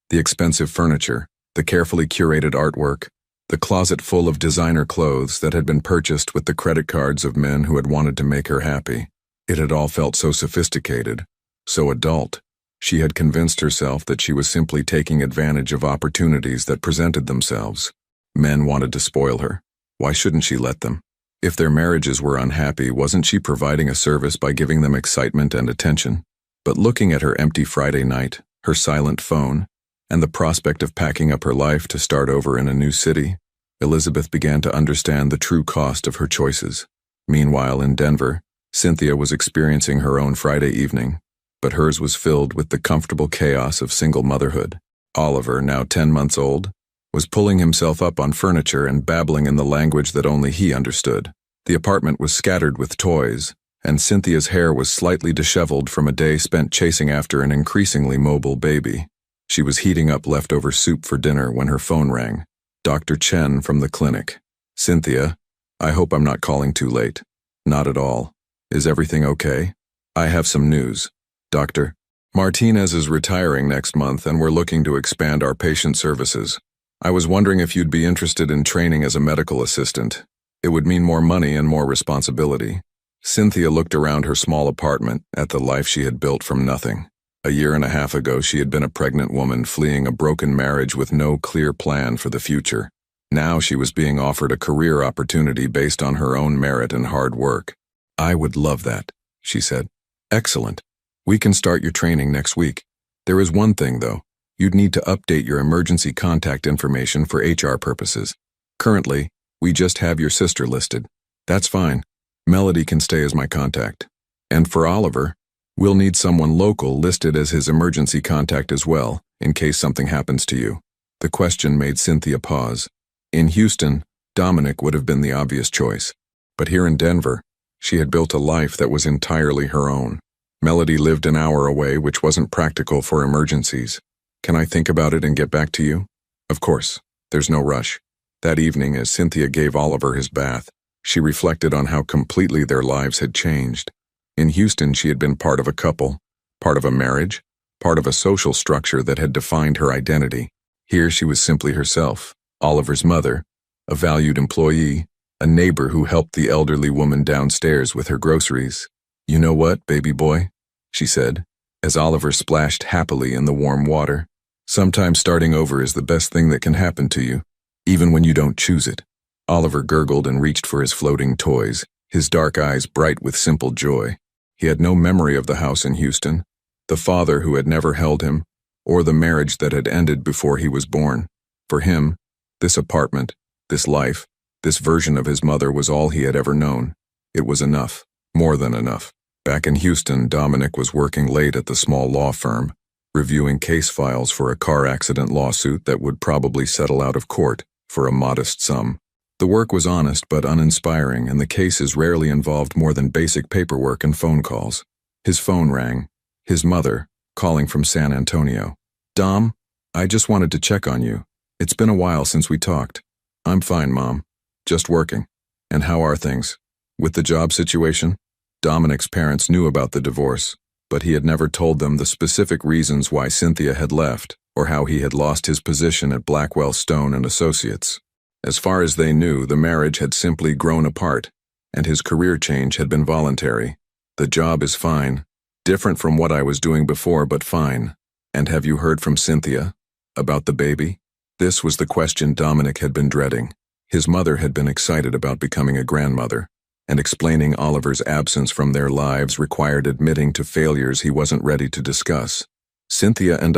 The expensive furniture, the carefully curated artwork, the closet full of designer clothes that had been purchased with the credit cards of men who had wanted to make her happy. It had all felt so sophisticated, so adult. She had convinced herself that she was simply taking advantage of opportunities that presented themselves. Men wanted to spoil her. Why shouldn't she let them? If their marriages were unhappy, wasn't she providing a service by giving them excitement and attention? But looking at her empty Friday night, her silent phone, and the prospect of packing up her life to start over in a new city, Elizabeth began to understand the true cost of her choices. Meanwhile, in Denver, Cynthia was experiencing her own Friday evening, but hers was filled with the comfortable chaos of single motherhood. Oliver, now 10 months old, was pulling himself up on furniture and babbling in the language that only he understood. The apartment was scattered with toys, and Cynthia's hair was slightly disheveled from a day spent chasing after an increasingly mobile baby. She was heating up leftover soup for dinner when her phone rang. Dr. Chen from the clinic. "Cynthia, I hope I'm not calling too late." "Not at all. Is everything okay?" "I have some news. Doctor, Martinez is retiring next month and we're looking to expand our patient services. I was wondering if you'd be interested in training as a medical assistant. It would mean more money and more responsibility." Cynthia looked around her small apartment at the life she had built from nothing. A year and a half ago, she had been a pregnant woman fleeing a broken marriage with no clear plan for the future. Now she was being offered a career opportunity based on her own merit and hard work. "I would love that," she said. "Excellent. We can start your training next week. There is one thing, though. You'd need to update your emergency contact information for HR purposes. Currently, we just have your sister listed. That's fine. Melody can stay as my contact. And for Oliver, we'll need someone local listed as his emergency contact as well, in case something happens to you." The question made Cynthia pause. In Houston, Dominic would have been the obvious choice. But here in Denver, she had built a life that was entirely her own. Melody lived an hour away, which wasn't practical for emergencies. "Can I think about it and get back to you?" "Of course. There's no rush." That evening, as Cynthia gave Oliver his bath, she reflected on how completely their lives had changed. In Houston, she had been part of a couple, part of a marriage, part of a social structure that had defined her identity. Here she was simply herself, Oliver's mother, a valued employee, a neighbor who helped the elderly woman downstairs with her groceries. "You know what, baby boy?" she said, as Oliver splashed happily in the warm water. Sometimes starting over is the best thing that can happen to you, even when you don't choose it. Oliver gurgled and reached for his floating toys, his dark eyes bright with simple joy. He had no memory of the house in Houston, the father who had never held him, or the marriage that had ended before he was born. For him, this apartment, this life, this version of his mother was all he had ever known. It was enough, more than enough. Back in Houston, Dominic was working late at the small law firm, reviewing case files for a car accident lawsuit that would probably settle out of court for a modest sum. The work was honest but uninspiring, and the cases rarely involved more than basic paperwork and phone calls. His phone rang. His mother, calling from San Antonio. "Dom, I just wanted to check on you. It's been a while since we talked." "I'm fine, Mom. Just working." "And how are things? With the job situation?" Dominic's parents knew about the divorce, but he had never told them the specific reasons why Cynthia had left or how he had lost his position at Blackwell Stone and Associates. As far as they knew, the marriage had simply grown apart, and his career change had been voluntary. "The job is fine. Different from what I was doing before, but fine." "And have you heard from Cynthia? About the baby?" This was the question Dominic had been dreading. His mother had been excited about becoming a grandmother, and explaining Oliver's absence from their lives required admitting to failures he wasn't ready to discuss. "Cynthia and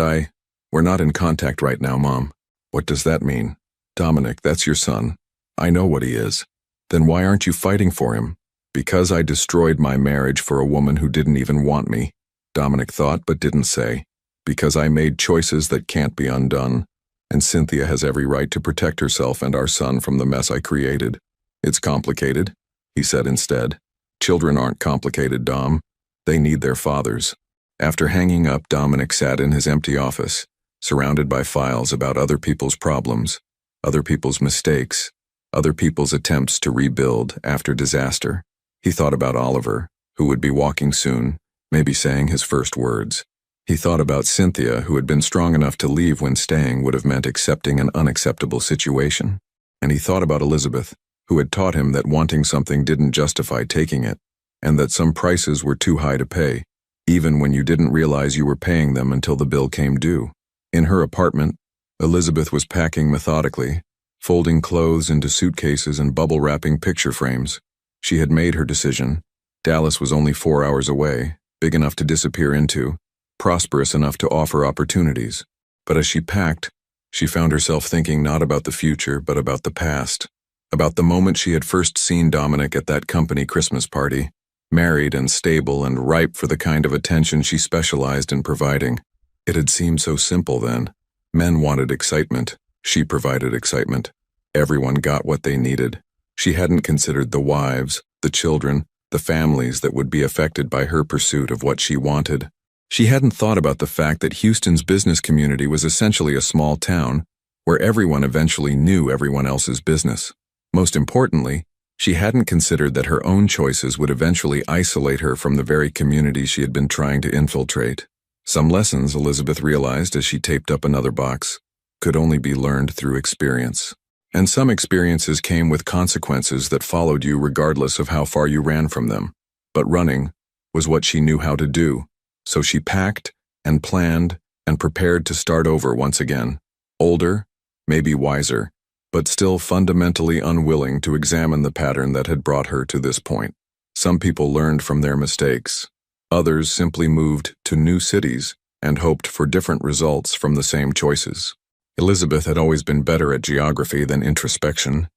we're not in contact right now, Mom." "What does that mean?" "Dominic, that's your son. I know what he is." "Then why aren't you fighting for him?" "Because I destroyed my marriage for a woman who didn't even want me," Dominic thought but didn't say. "Because I made choices that can't be undone, and Cynthia has every right to protect herself and our son from the mess I created." "It's complicated," he said instead. "Children aren't complicated, Dom. They need their fathers." After hanging up, Dominic sat in his empty office, surrounded by files about other people's problems, other people's mistakes, other people's attempts to rebuild after disaster. He thought about Oliver, who would be walking soon, maybe saying his first words. He thought about Cynthia, who had been strong enough to leave when staying would have meant accepting an unacceptable situation. And he thought about Elizabeth, who had taught him that wanting something didn't justify taking it, and that some prices were too high to pay, even when you didn't realize you were paying them until the bill came due. In her apartment, Elizabeth was packing methodically, folding clothes into suitcases and bubble-wrapping picture frames. She had made her decision. Dallas was only 4 hours away, big enough to disappear into, prosperous enough to offer opportunities. But as she packed, she found herself thinking not about the future, but about the past, about the moment she had first seen Dominic at that company Christmas party, married and stable and ripe for the kind of attention she specialized in providing. It had seemed so simple then. Men wanted excitement. She provided excitement. Everyone got what they needed. She hadn't considered the wives, the children, the families that would be affected by her pursuit of what she wanted. She hadn't thought about the fact that Houston's business community was essentially a small town where everyone eventually knew everyone else's business. Most importantly, she hadn't considered that her own choices would eventually isolate her from the very community she had been trying to infiltrate. Some lessons, Elizabeth realized as she taped up another box, could only be learned through experience. And some experiences came with consequences that followed you regardless of how far you ran from them. But running was what she knew how to do, so she packed and planned and prepared to start over once again. Older, maybe wiser, but still fundamentally unwilling to examine the pattern that had brought her to this point. Some people learned from their mistakes. Others simply moved to new cities and hoped for different results from the same choices. Elizabeth had always been better at geography than introspection.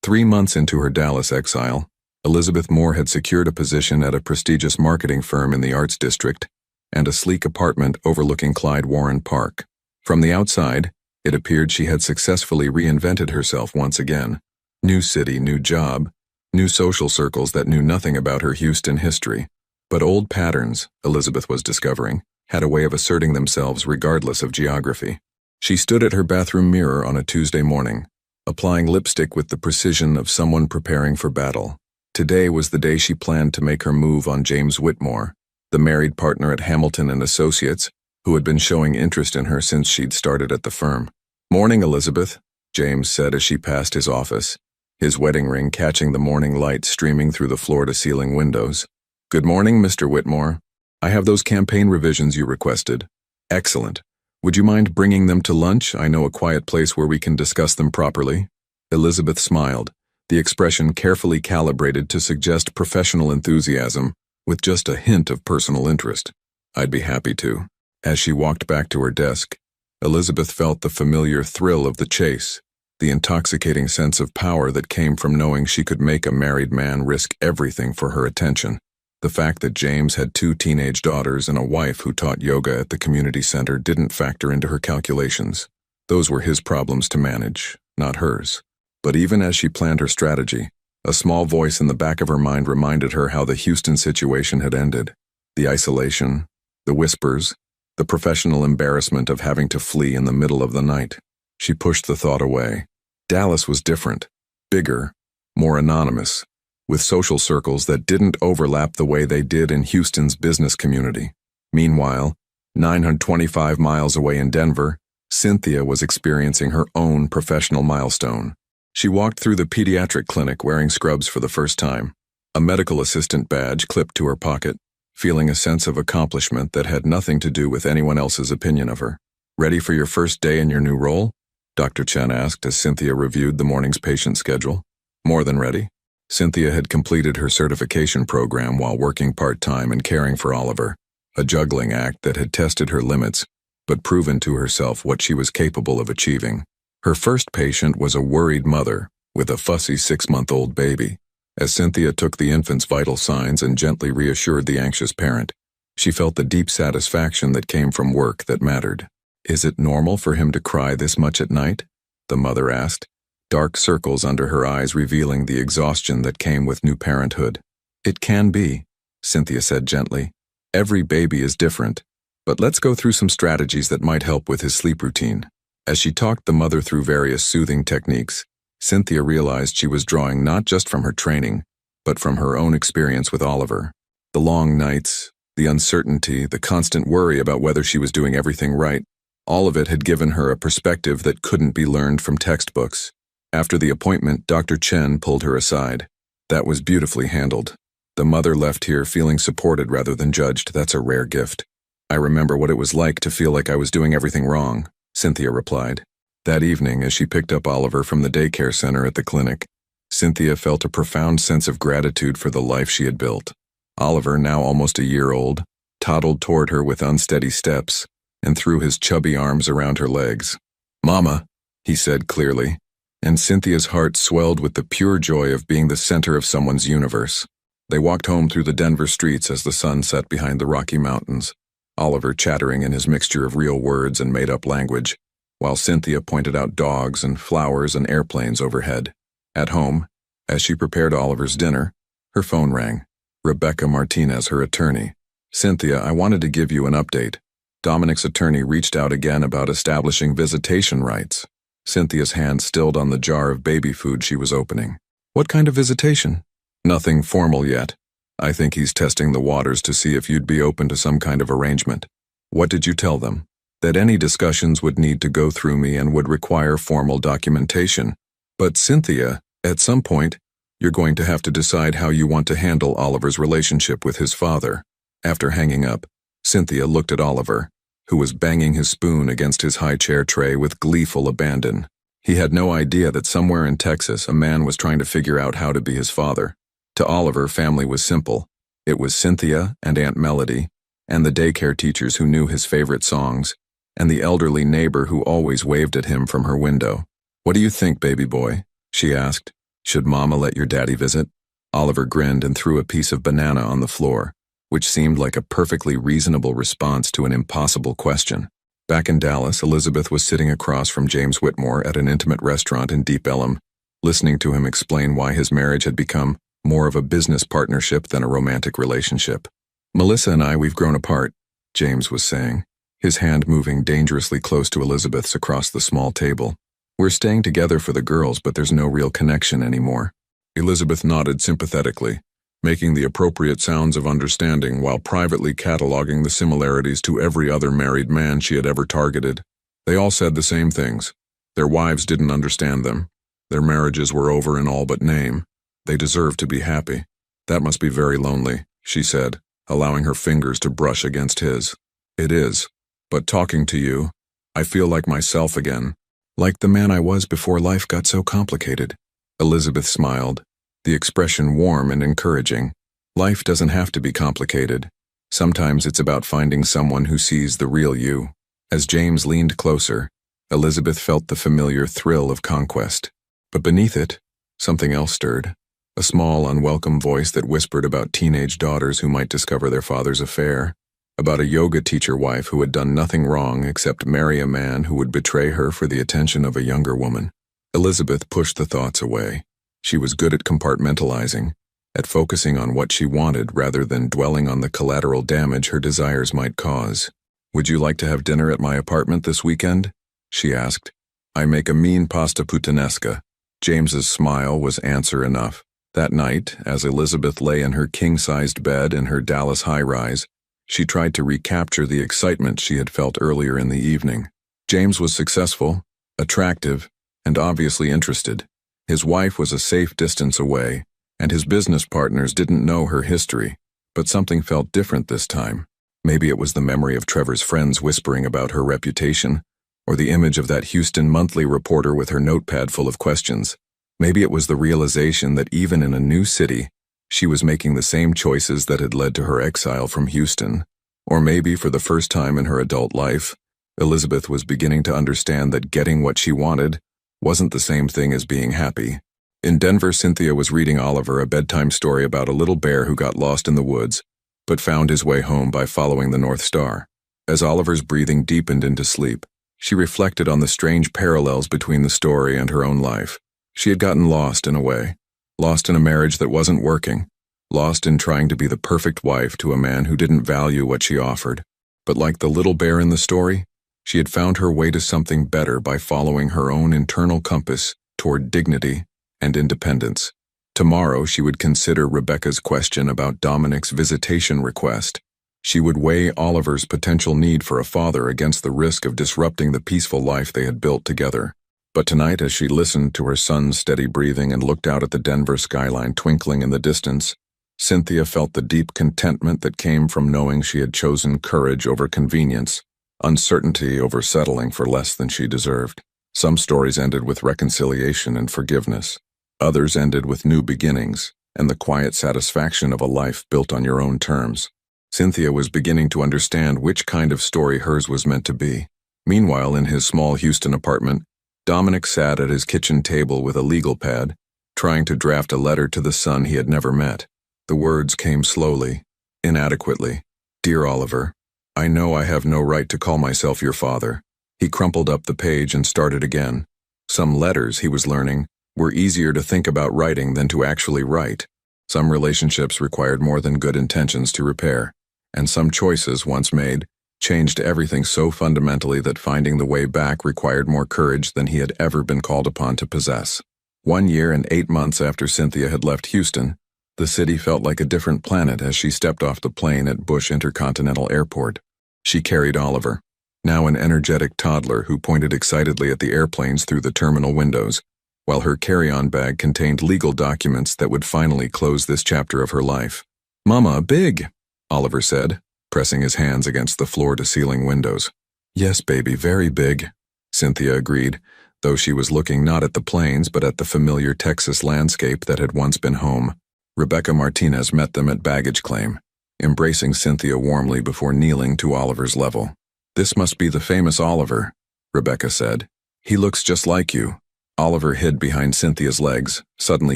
3 months into her Dallas exile, Elizabeth Moore had secured a position at a prestigious marketing firm in the Arts District and a sleek apartment overlooking Clyde Warren Park. From the outside, it appeared she had successfully reinvented herself once again. New city, new job, new social circles that knew nothing about her Houston history. But old patterns, Elizabeth was discovering, had a way of asserting themselves regardless of geography. She stood at her bathroom mirror on a Tuesday morning, applying lipstick with the precision of someone preparing for battle. Today was the day she planned to make her move on James Whitmore, the married partner at Hamilton and Associates, who had been showing interest in her since she'd started at the firm. "Morning, Elizabeth," James said as she passed his office, his wedding ring catching the morning light streaming through the floor-to-ceiling windows. "Good morning, Mr. Whitmore." I have those campaign revisions you requested. Excellent. Would you mind bringing them to lunch? I know a quiet place where we can discuss them properly. Elizabeth smiled, the expression carefully calibrated to suggest professional enthusiasm, with just a hint of personal interest. I'd be happy to. As she walked back to her desk, Elizabeth felt the familiar thrill of the chase, the intoxicating sense of power that came from knowing she could make a married man risk everything for her attention. The fact that James had 2 teenage daughters and a wife who taught yoga at the community center didn't factor into her calculations. Those were his problems to manage, not hers. But even as she planned her strategy, a small voice in the back of her mind reminded her how the Houston situation had ended. The isolation, the whispers, the professional embarrassment of having to flee in the middle of the night. She pushed the thought away. Dallas was different, bigger, more anonymous, with social circles that didn't overlap the way they did in Houston's business community. Meanwhile, 925 miles away in Denver, Cynthia was experiencing her own professional milestone. She walked through the pediatric clinic wearing scrubs for the first time, a medical assistant badge clipped to her pocket, feeling a sense of accomplishment that had nothing to do with anyone else's opinion of her. Ready for your first day in your new role? Dr. Chen asked as Cynthia reviewed the morning's patient schedule. More than ready. Cynthia had completed her certification program while working part-time and caring for Oliver, a juggling act that had tested her limits, but proven to herself what she was capable of achieving. Her first patient was a worried mother with a fussy 6-month-old baby. As Cynthia took the infant's vital signs and gently reassured the anxious parent, she felt the deep satisfaction that came from work that mattered. Is it normal for him to cry this much at night? The mother asked, dark circles under her eyes revealing the exhaustion that came with new parenthood. It can be, Cynthia said gently. Every baby is different, but let's go through some strategies that might help with his sleep routine. As she talked the mother through various soothing techniques, Cynthia realized she was drawing not just from her training, but from her own experience with Oliver. The long nights, the uncertainty, the constant worry about whether she was doing everything right, all of it had given her a perspective that couldn't be learned from textbooks. After the appointment, Dr. Chen pulled her aside. That was beautifully handled. The mother left here feeling supported rather than judged. That's a rare gift. I remember what it was like to feel like I was doing everything wrong, Cynthia replied. That evening, as she picked up Oliver from the daycare center at the clinic, Cynthia felt a profound sense of gratitude for the life she had built. Oliver, now almost a year old, toddled toward her with unsteady steps and threw his chubby arms around her legs. "Mama," he said clearly, and Cynthia's heart swelled with the pure joy of being the center of someone's universe. They walked home through the Denver streets as the sun set behind the Rocky Mountains, Oliver chattering in his mixture of real words and made-up language, while Cynthia pointed out dogs and flowers and airplanes overhead. At home, as she prepared Oliver's dinner, her phone rang. Rebecca Martinez, her attorney. "Cynthia, I wanted to give you an update. Dominic's attorney reached out again about establishing visitation rights." Cynthia's hand stilled on the jar of baby food she was opening. "What kind of visitation?" "Nothing formal yet. I think he's testing the waters to see if you'd be open to some kind of arrangement." "What did you tell them?" "That any discussions would need to go through me and would require formal documentation. But Cynthia, at some point, you're going to have to decide how you want to handle Oliver's relationship with his father." After hanging up, Cynthia looked at Oliver, who was banging his spoon against his high chair tray with gleeful abandon. He had no idea that somewhere in Texas a man was trying to figure out how to be his father. To Oliver, family was simple. It was Cynthia and Aunt Melody, and the daycare teachers who knew his favorite songs, and the elderly neighbor who always waved at him from her window. "What do you think, baby boy?" she asked. "Should Mama let your daddy visit?" Oliver grinned and threw a piece of banana on the floor, which seemed like a perfectly reasonable response to an impossible question. Back in Dallas, Elizabeth was sitting across from James Whitmore at an intimate restaurant in Deep Ellum, listening to him explain why his marriage had become more of a business partnership than a romantic relationship. "Melissa and I, we've grown apart," James was saying, his hand moving dangerously close to Elizabeth's across the small table. "We're staying together for the girls, but there's no real connection anymore." Elizabeth nodded sympathetically, making the appropriate sounds of understanding while privately cataloging the similarities to every other married man she had ever targeted. They all said the same things. Their wives didn't understand them. Their marriages were over in all but name. They deserved to be happy. "That must be very lonely," she said. allowing her fingers to brush against his. It is. But talking to you, I feel like myself again. Like the man I was before life got so complicated. Elizabeth smiled, the expression warm and encouraging. Life doesn't have to be complicated. Sometimes it's about finding someone who sees the real you. As James leaned closer, Elizabeth felt the familiar thrill of conquest. But beneath it, something else stirred. A small, unwelcome voice that whispered about teenage daughters who might discover their father's affair, about a yoga teacher wife who had done nothing wrong except marry a man who would betray her for the attention of a younger woman. Elizabeth pushed the thoughts away. She was good at compartmentalizing, at focusing on what she wanted rather than dwelling on the collateral damage her desires might cause. "Would you like to have dinner at my apartment this weekend?" she asked. "I make a mean pasta puttanesca." James's smile was answer enough. That night, as Elizabeth lay in her king-sized bed in her Dallas high-rise, she tried to recapture the excitement she had felt earlier in the evening. James was successful, attractive, and obviously interested. His wife was a safe distance away, and his business partners didn't know her history, but something felt different this time. Maybe it was the memory of Trevor's friends whispering about her reputation, or the image of that Houston Monthly reporter with her notepad full of questions. Maybe it was the realization that even in a new city, she was making the same choices that had led to her exile from Houston. Or maybe for the first time in her adult life, Elizabeth was beginning to understand that getting what she wanted wasn't the same thing as being happy. In Denver, Cynthia was reading Oliver a bedtime story about a little bear who got lost in the woods, but found his way home by following the North Star. As Oliver's breathing deepened into sleep, she reflected on the strange parallels between the story and her own life. She had gotten lost in a way, lost in a marriage that wasn't working, lost in trying to be the perfect wife to a man who didn't value what she offered. But like the little bear in the story, she had found her way to something better by following her own internal compass toward dignity and independence. Tomorrow she would consider Rebecca's question about Dominic's visitation request. She would weigh Oliver's potential need for a father against the risk of disrupting the peaceful life they had built together. But tonight, as she listened to her son's steady breathing and looked out at the Denver skyline twinkling in the distance, Cynthia felt the deep contentment that came from knowing she had chosen courage over convenience, uncertainty over settling for less than she deserved. Some stories ended with reconciliation and forgiveness. Others ended with new beginnings and the quiet satisfaction of a life built on your own terms. Cynthia was beginning to understand which kind of story hers was meant to be. Meanwhile, in his small Houston apartment, Dominic sat at his kitchen table with a legal pad, trying to draft a letter to the son he had never met. The words came slowly, inadequately. "Dear Oliver, I know I have no right to call myself your father." He crumpled up the page and started again. Some letters, he was learning, were easier to think about writing than to actually write. Some relationships required more than good intentions to repair, and some choices, once made, changed everything so fundamentally that finding the way back required more courage than he had ever been called upon to possess. 1 year and 8 months after Cynthia had left Houston, the city felt like a different planet as she stepped off the plane at Bush Intercontinental Airport. She carried Oliver, now an energetic toddler who pointed excitedly at the airplanes through the terminal windows, while her carry-on bag contained legal documents that would finally close this chapter of her life. "Mama, big," Oliver said, pressing his hands against the floor-to-ceiling windows. "Yes, baby, very big," Cynthia agreed, though she was looking not at the planes but at the familiar Texas landscape that had once been home. Rebecca Martinez met them at baggage claim, embracing Cynthia warmly before kneeling to Oliver's level. "This must be the famous Oliver," Rebecca said. "He looks just like you." Oliver hid behind Cynthia's legs, suddenly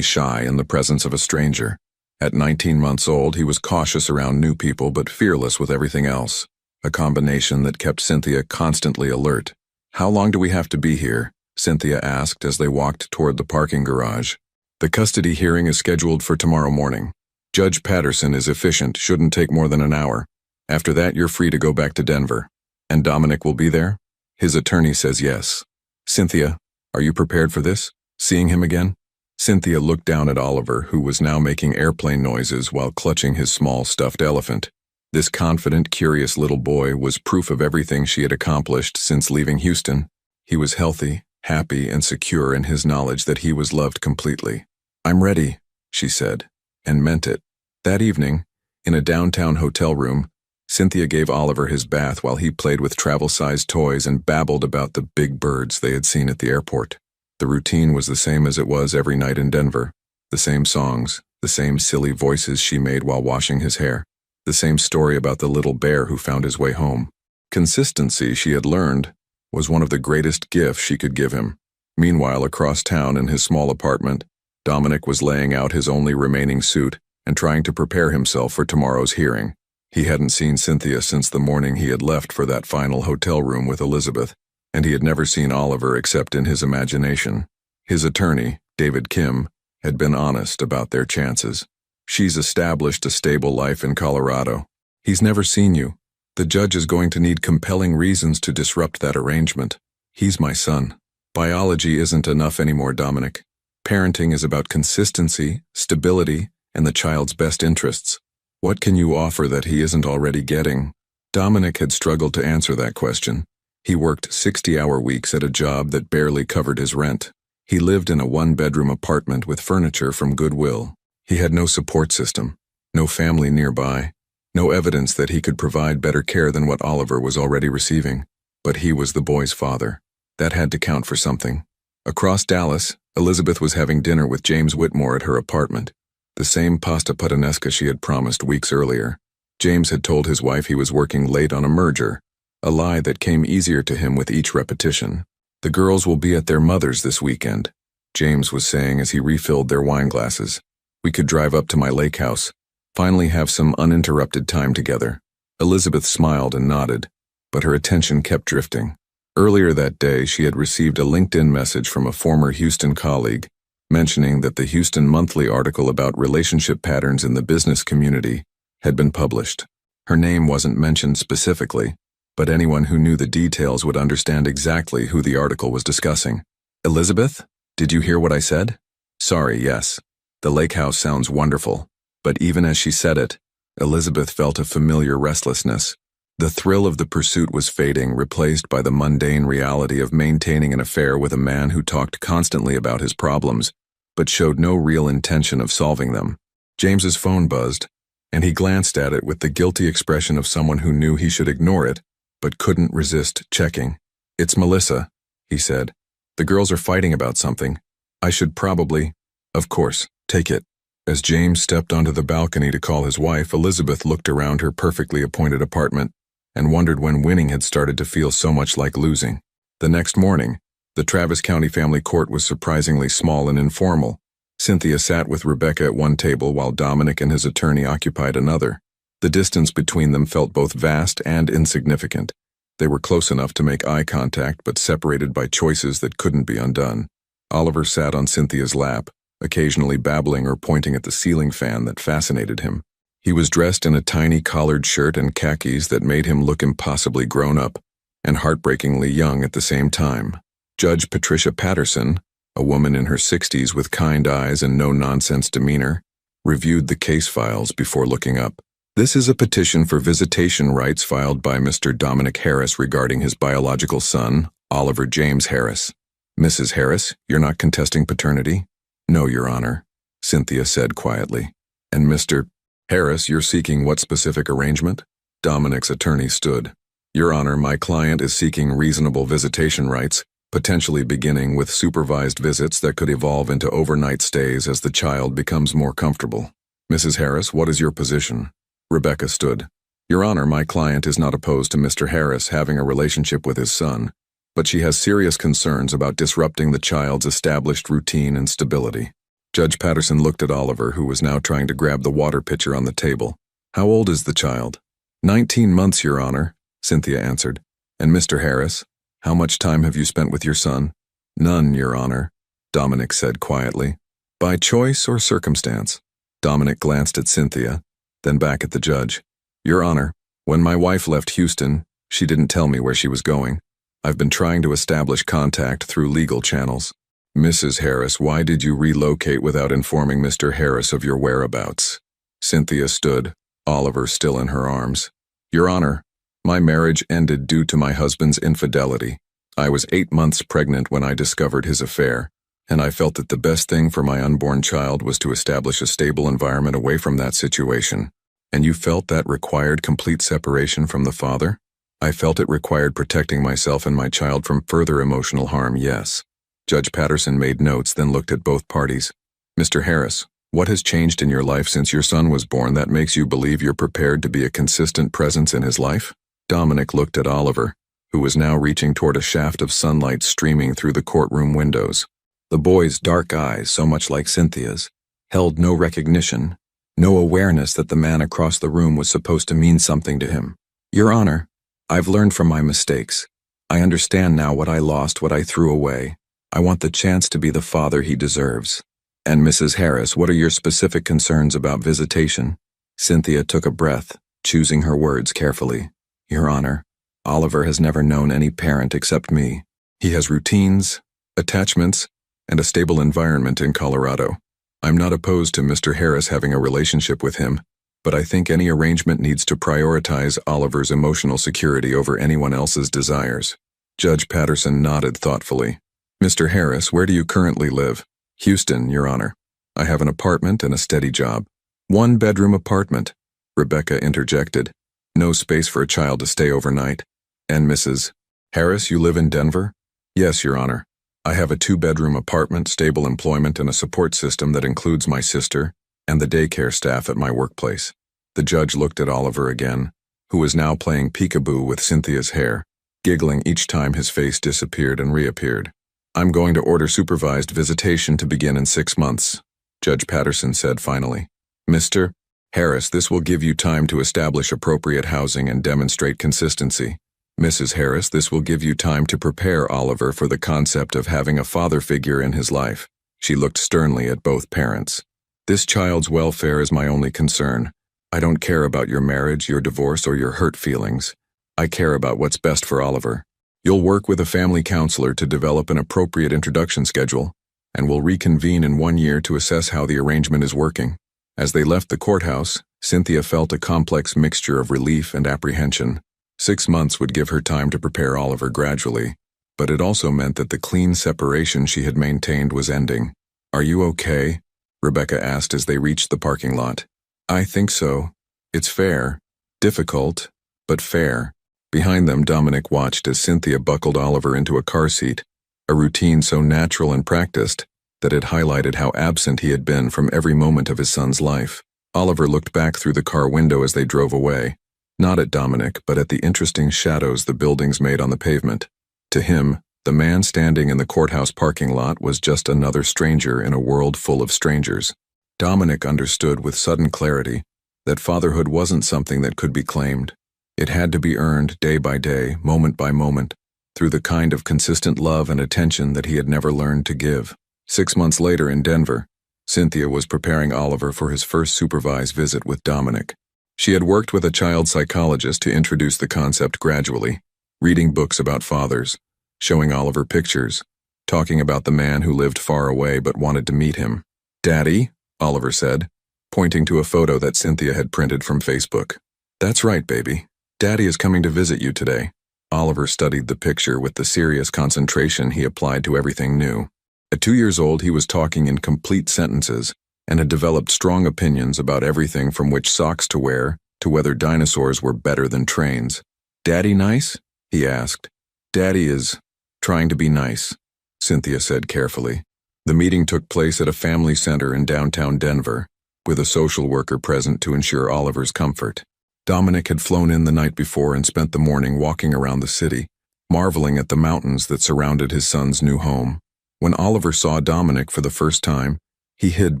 shy in the presence of a stranger. At 19 months old, he was cautious around new people but fearless with everything else, a combination that kept Cynthia constantly alert. "How long do we have to be here?" Cynthia asked as they walked toward the parking garage. "The custody hearing is scheduled for tomorrow morning. Judge Patterson is efficient, shouldn't take more than an hour. After that, you're free to go back to Denver. And Dominic will be there?" His attorney says yes. "Cynthia, are you prepared for this? Seeing him again?" Cynthia looked down at Oliver, who was now making airplane noises while clutching his small stuffed elephant. This confident, curious little boy was proof of everything she had accomplished since leaving Houston. He was healthy, happy, and secure in his knowledge that he was loved completely. "I'm ready," she said, and meant it. That evening, In a downtown hotel room, Cynthia gave Oliver his bath while he played with travel-sized toys and babbled about the big birds they had seen at the airport. The routine was the same as it was every night in Denver. The same songs, the same silly voices she made while washing his hair, the same story about the little bear who found his way home. Consistency, she had learned, was one of the greatest gifts she could give him. Meanwhile, across town in his small apartment, Dominic was laying out his only remaining suit and trying to prepare himself for tomorrow's hearing. He hadn't seen Cynthia since the morning he had left for that final hotel room with Elizabeth, and he had never seen Oliver except in his imagination. His attorney, David Kim, had been honest about their chances. She's established a stable life in Colorado. He's never seen you. The judge is going to need compelling reasons to disrupt that arrangement. He's my son. Biology isn't enough anymore, Dominic. Parenting is about consistency, stability, and the child's best interests. What can you offer that he isn't already getting? Dominic had struggled to answer that question. He worked 60-hour weeks at a job that barely covered his rent. He lived in a one-bedroom apartment with furniture from Goodwill. He had no support system, no family nearby, no evidence that he could provide better care than what Oliver was already receiving. But he was the boy's father. That had to count for something. Across Dallas, Elizabeth was having dinner with James Whitmore at her apartment. The same pasta puttanesca she had promised weeks earlier. James had told his wife he was working late on a merger, a lie that came easier to him with each repetition. The girls will be at their mother's this weekend, James was saying as he refilled their wine glasses. We could drive up to my lake house, finally have some uninterrupted time together. Elizabeth smiled and nodded, but her attention kept drifting. Earlier that day, she had received a LinkedIn message from a former Houston colleague, mentioning that the Houston Monthly article about relationship patterns in the business community had been published. Her name wasn't mentioned specifically, but anyone who knew the details would understand exactly who the article was discussing. Elizabeth, did you hear what I said? Sorry, yes. The lake house sounds wonderful. But even as she said it, Elizabeth felt a familiar restlessness. The thrill of the pursuit was fading, replaced by the mundane reality of maintaining an affair with a man who talked constantly about his problems, but showed no real intention of solving them. James's phone buzzed, and he glanced at it with the guilty expression of someone who knew he should ignore it, but couldn't resist checking. It's Melissa, he said. The girls are fighting about something. I should probably, of course, take it. As James stepped onto the balcony to call his wife, Elizabeth looked around her perfectly appointed apartment and wondered when winning had started to feel so much like losing. The next morning, the Travis County family court was surprisingly small and informal. Cynthia sat with Rebecca at one table while Dominic and his attorney occupied another. The distance between them felt both vast and insignificant. They were close enough to make eye contact, but separated by choices that couldn't be undone. Oliver sat on Cynthia's lap, occasionally babbling or pointing at the ceiling fan that fascinated him. He was dressed in a tiny collared shirt and khakis that made him look impossibly grown up and heartbreakingly young at the same time. Judge Patricia Patterson, a woman in her 60s with kind eyes and no-nonsense demeanor, reviewed the case files before looking up. This is a petition for visitation rights filed by Mr. Dominic Harris regarding his biological son, Oliver James Harris. Mrs. Harris, you're not contesting paternity? No, Your Honor, Cynthia said quietly. And Mr. Harris, you're seeking what specific arrangement? Dominic's attorney stood. Your Honor, my client is seeking reasonable visitation rights, potentially beginning with supervised visits that could evolve into overnight stays as the child becomes more comfortable. Mrs. Harris, what is your position? Rebecca stood. Your Honor, my client is not opposed to Mr. Harris having a relationship with his son, but she has serious concerns about disrupting the child's established routine and stability. Judge Patterson looked at Oliver, who was now trying to grab the water pitcher on the table. How old is the child? 19 months, Your Honor, Cynthia answered. And Mr. Harris, how much time have you spent with your son? None, Your Honor, Dominic said quietly. By choice or circumstance? Dominic glanced at Cynthia, then back at the judge. Your Honor, when my wife left Houston, she didn't tell me where she was going. I've been trying to establish contact through legal channels. Mrs. Harris, why did you relocate without informing Mr. Harris of your whereabouts? Cynthia stood, Oliver still in her arms. Your Honor, my marriage ended due to my husband's infidelity. I was 8 months pregnant when I discovered his affair, and I felt that the best thing for my unborn child was to establish a stable environment away from that situation. And you felt that required complete separation from the father? I felt it required protecting myself and my child from further emotional harm, yes. Judge Patterson made notes, then looked at both parties. Mr. Harris, what has changed in your life since your son was born that makes you believe you're prepared to be a consistent presence in his life? Dominic looked at Oliver, who was now reaching toward a shaft of sunlight streaming through the courtroom windows. The boy's dark eyes, so much like Cynthia's, held no recognition, no awareness that the man across the room was supposed to mean something to him. Your Honor, I've learned from my mistakes. I understand now what I lost, what I threw away. I want the chance to be the father he deserves. And Mrs. Harris, what are your specific concerns about visitation? Cynthia took a breath, choosing her words carefully. Your Honor, Oliver has never known any parent except me. He has routines, attachments, and a stable environment in Colorado. I'm not opposed to Mr. Harris having a relationship with him, but I think any arrangement needs to prioritize Oliver's emotional security over anyone else's desires. Judge Patterson nodded thoughtfully. Mr. Harris, where do you currently live? Houston, Your Honor. I have an apartment and a steady job. 1-bedroom apartment, Rebecca interjected. No space for a child to stay overnight. And Mrs. Harris, you live in Denver? Yes, Your Honor. I have a 2-bedroom apartment, stable employment, and a support system that includes my sister and the daycare staff at my workplace. The judge looked at Oliver again, who was now playing peekaboo with Cynthia's hair, giggling each time his face disappeared and reappeared. I'm going to order supervised visitation to begin in 6 months, Judge Patterson said finally. Mr. Harris, this will give you time to establish appropriate housing and demonstrate consistency. Mrs. Harris, this will give you time to prepare Oliver for the concept of having a father figure in his life. She looked sternly at both parents. This child's welfare is my only concern. I don't care about your marriage, your divorce, or your hurt feelings. I care about what's best for Oliver. You'll work with a family counselor to develop an appropriate introduction schedule, and we'll reconvene in 1 year to assess how the arrangement is working. As they left the courthouse, Cynthia felt a complex mixture of relief and apprehension. 6 months would give her time to prepare Oliver gradually, but it also meant that the clean separation she had maintained was ending. Are you okay? Rebecca asked as they reached the parking lot. I think so. It's fair. Difficult, but fair. Behind them, Dominic watched as Cynthia buckled Oliver into a car seat, a routine so natural and practiced that it highlighted how absent he had been from every moment of his son's life. Oliver looked back through the car window as they drove away, not at Dominic, but at the interesting shadows the buildings made on the pavement. To him, the man standing in the courthouse parking lot was just another stranger in a world full of strangers. Dominic understood with sudden clarity that fatherhood wasn't something that could be claimed. It had to be earned day by day, moment by moment, through the kind of consistent love and attention that he had never learned to give. 6 months later in Denver, Cynthia was preparing Oliver for his first supervised visit with Dominic. She had worked with a child psychologist to introduce the concept gradually, reading books about fathers, showing Oliver pictures, talking about the man who lived far away but wanted to meet him. Daddy, Oliver said, pointing to a photo that Cynthia had printed from Facebook. That's right, baby. Daddy is coming to visit you today. Oliver studied the picture with the serious concentration he applied to everything new. At 2 years old, he was talking in complete sentences and had developed strong opinions about everything from which socks to wear to whether dinosaurs were better than trains. Daddy nice? He asked. Daddy is trying to be nice, Cynthia said carefully. The meeting took place at a family center in downtown Denver, with a social worker present to ensure Oliver's comfort. Dominic had flown in the night before and spent the morning walking around the city, marveling at the mountains that surrounded his son's new home. When Oliver saw Dominic for the first time, he hid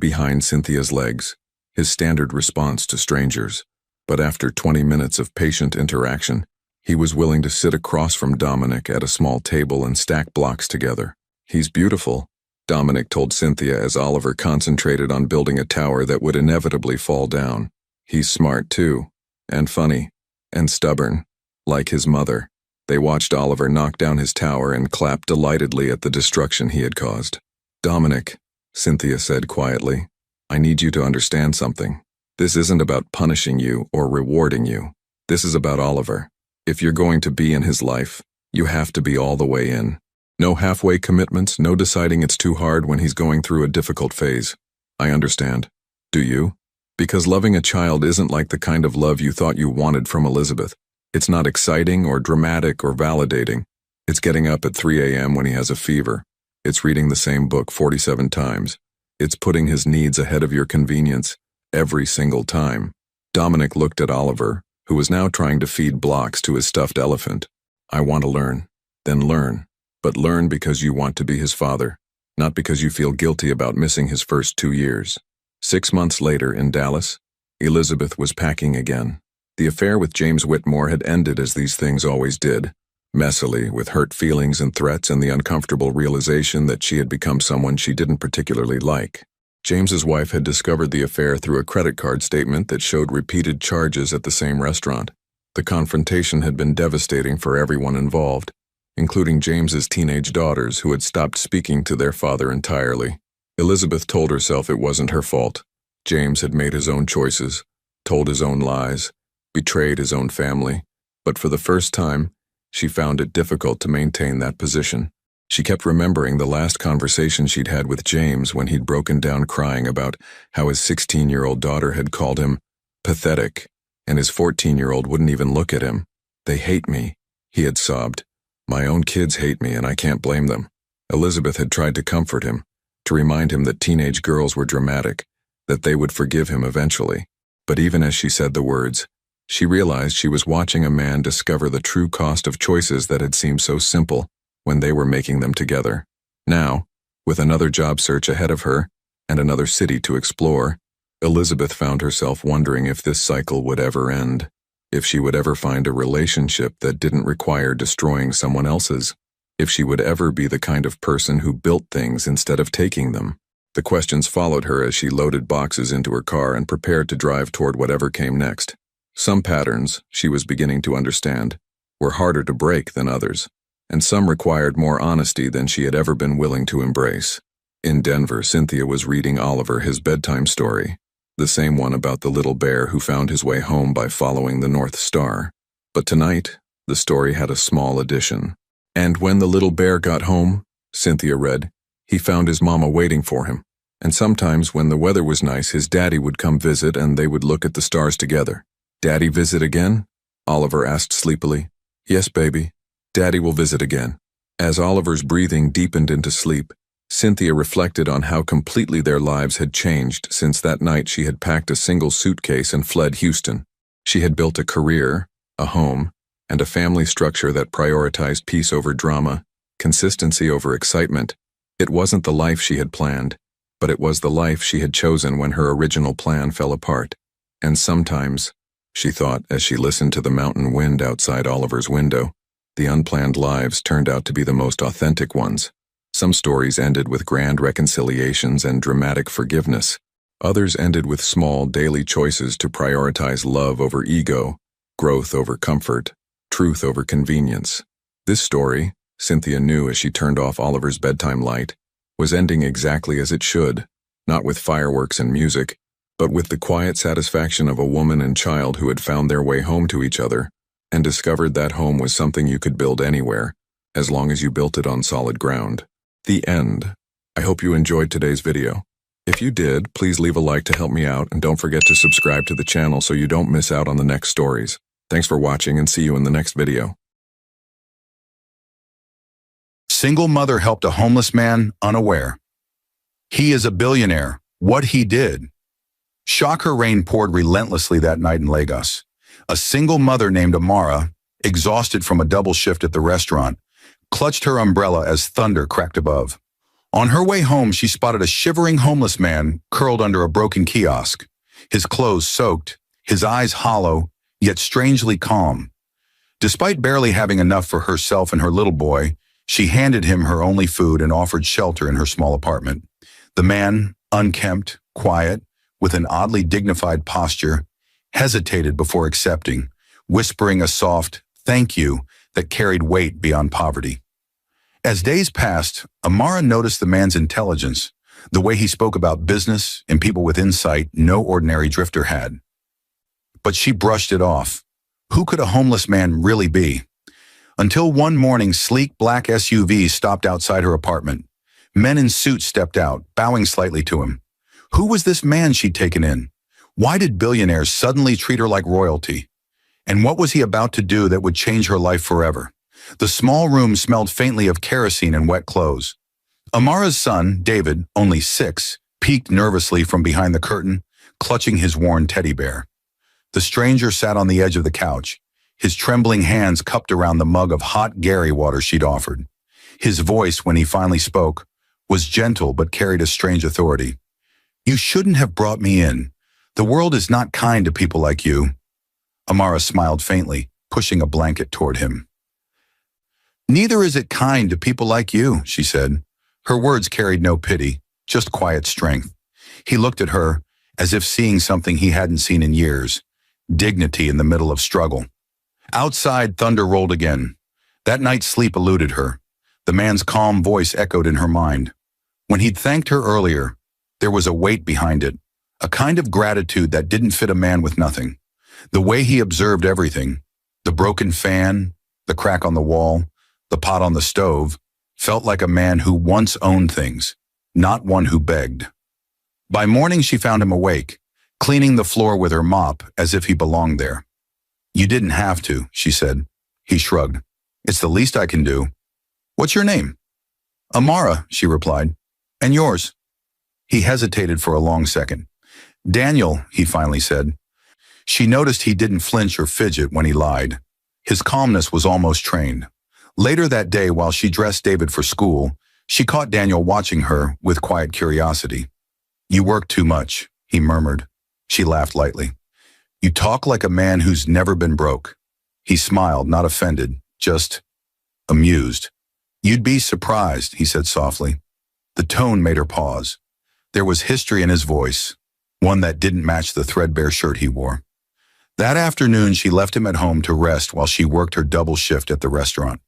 behind Cynthia's legs, his standard response to strangers. But after 20 minutes of patient interaction, he was willing to sit across from Dominic at a small table and stack blocks together. He's beautiful, Dominic told Cynthia as Oliver concentrated on building a tower that would inevitably fall down. He's smart too. And funny, and stubborn, like his mother. They watched Oliver knock down his tower and clapped delightedly at the destruction he had caused. Dominic, Cynthia said quietly, I need you to understand something. This isn't about punishing you or rewarding you. This is about Oliver. If you're going to be in his life, you have to be all the way in. No halfway commitments, no deciding it's too hard when he's going through a difficult phase. I understand. Do you? Because loving a child isn't like the kind of love you thought you wanted from Elizabeth. It's not exciting or dramatic or validating. It's getting up at 3 a.m. when he has a fever. It's reading the same book 47 times. It's putting his needs ahead of your convenience every single time. Dominic looked at Oliver, who was now trying to feed blocks to his stuffed elephant. I want to learn. Then learn. But learn because you want to be his father, not because you feel guilty about missing his first 2 years. 6 months later in Dallas, Elizabeth was packing again. The affair with James Whitmore had ended as these things always did, messily, with hurt feelings and threats and the uncomfortable realization that she had become someone she didn't particularly like. James's wife had discovered the affair through a credit card statement that showed repeated charges at the same restaurant. The confrontation had been devastating for everyone involved, including James's teenage daughters who had stopped speaking to their father entirely. Elizabeth told herself it wasn't her fault. James had made his own choices, told his own lies, betrayed his own family, but for the first time, she found it difficult to maintain that position. She kept remembering the last conversation she'd had with James when he'd broken down crying about how his 16-year-old daughter had called him pathetic, and his 14-year-old wouldn't even look at him. They hate me, he had sobbed. My own kids hate me and I can't blame them. Elizabeth had tried to comfort him, to remind him that teenage girls were dramatic, that they would forgive him eventually. But even as she said the words, she realized she was watching a man discover the true cost of choices that had seemed so simple when they were making them together. Now, with another job search ahead of her and another city to explore, Elizabeth found herself wondering if this cycle would ever end, if she would ever find a relationship that didn't require destroying someone else's, if she would ever be the kind of person who built things instead of taking them. The questions followed her as she loaded boxes into her car and prepared to drive toward whatever came next. Some patterns, she was beginning to understand, were harder to break than others, and some required more honesty than she had ever been willing to embrace. In Denver, Cynthia was reading Oliver his bedtime story, the same one about the little bear who found his way home by following the North Star. But tonight, the story had a small addition. And when the little bear got home, Cynthia read, he found his mama waiting for him, and sometimes when the weather was nice, his daddy would come visit and they would look at the stars together. Daddy visit again? Oliver asked sleepily. Yes, baby. Daddy will visit again. As Oliver's breathing deepened into sleep, Cynthia reflected on how completely their lives had changed since that night she had packed a single suitcase and fled Houston. She had built a career, a home, and a family structure that prioritized peace over drama, consistency over excitement. It wasn't the life she had planned, but it was the life she had chosen when her original plan fell apart. And sometimes, she thought as she listened to the mountain wind outside Oliver's window, the unplanned lives turned out to be the most authentic ones. Some stories ended with grand reconciliations and dramatic forgiveness. Others ended with small daily choices to prioritize love over ego, growth over comfort, truth over convenience. This story, Cynthia knew as she turned off Oliver's bedtime light, was ending exactly as it should, not with fireworks and music, but with the quiet satisfaction of a woman and child who had found their way home to each other and discovered that home was something you could build anywhere, as long as you built it on solid ground. The end. I hope you enjoyed today's video. If you did, please leave a like to help me out and don't forget to subscribe to the channel so you don't miss out on the next stories. Thanks for watching and see you in the next video. Single mother helped a homeless man unaware. He is a billionaire. What he did. Shocker rain poured relentlessly that night in Lagos. A single mother named Amara, exhausted from a double shift at the restaurant, clutched her umbrella as thunder cracked above. On her way home, she spotted a shivering homeless man curled under a broken kiosk, his clothes soaked, his eyes hollow, yet strangely calm. Despite barely having enough for herself and her little boy, she handed him her only food and offered shelter in her small apartment. The man, unkempt, quiet, with an oddly dignified posture, hesitated before accepting, whispering a soft "thank you" that carried weight beyond poverty. As days passed, Amara noticed the man's intelligence, the way he spoke about business and people with insight no ordinary drifter had. But she brushed it off. Who could a homeless man really be? Until one morning, sleek black SUVs stopped outside her apartment. Men in suits stepped out, bowing slightly to him. Who was this man she'd taken in? Why did billionaires suddenly treat her like royalty? And what was he about to do that would change her life forever? The small room smelled faintly of kerosene and wet clothes. Amara's son, David, only 6, peeked nervously from behind the curtain, clutching his worn teddy bear. The stranger sat on the edge of the couch, his trembling hands cupped around the mug of hot Gary water she'd offered. His voice, when he finally spoke, was gentle but carried a strange authority. "You shouldn't have brought me in. The world is not kind to people like you." Amara smiled faintly, pushing a blanket toward him. "Neither is it kind to people like you," she said. Her words carried no pity, just quiet strength. He looked at her, as if seeing something he hadn't seen in years, dignity in the middle of struggle. Outside, thunder rolled again. That night's sleep eluded her. The man's calm voice echoed in her mind. When he'd thanked her earlier, there was a weight behind it, a kind of gratitude that didn't fit a man with nothing. The way he observed everything, the broken fan, the crack on the wall, the pot on the stove, felt like a man who once owned things, not one who begged. By morning she found him awake, cleaning the floor with her mop as if he belonged there. "You didn't have to," she said. He shrugged. "It's the least I can do." "What's your name?" "Amara," she replied. "And yours?" He hesitated for a long second. "Daniel," he finally said. She noticed he didn't flinch or fidget when he lied. His calmness was almost trained. Later that day, while she dressed David for school, she caught Daniel watching her with quiet curiosity. "You work too much," he murmured. She laughed lightly. "You talk like a man who's never been broke." He smiled, not offended, just amused. "You'd be surprised," he said softly. The tone made her pause. There was history in his voice, one that didn't match the threadbare shirt he wore. That afternoon, she left him at home to rest while she worked her double shift at the restaurant.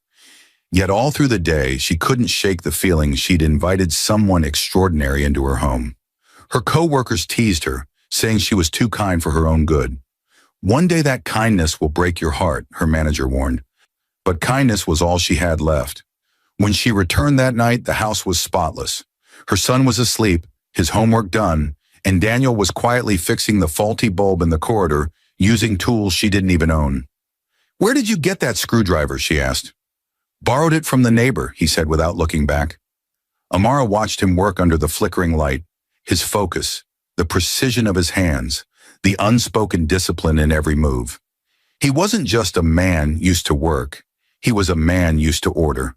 Yet all through the day, she couldn't shake the feeling she'd invited someone extraordinary into her home. Her co-workers teased her, saying she was too kind for her own good. "One day that kindness will break your heart," her manager warned. But kindness was all she had left. When she returned that night, the house was spotless. Her son was asleep, his homework done, and Daniel was quietly fixing the faulty bulb in the corridor, using tools she didn't even own. "Where did you get that screwdriver?" she asked. "Borrowed it from the neighbor," he said without looking back. Amara watched him work under the flickering light, his focus, the precision of his hands, the unspoken discipline in every move. He wasn't just a man used to work, he was a man used to order.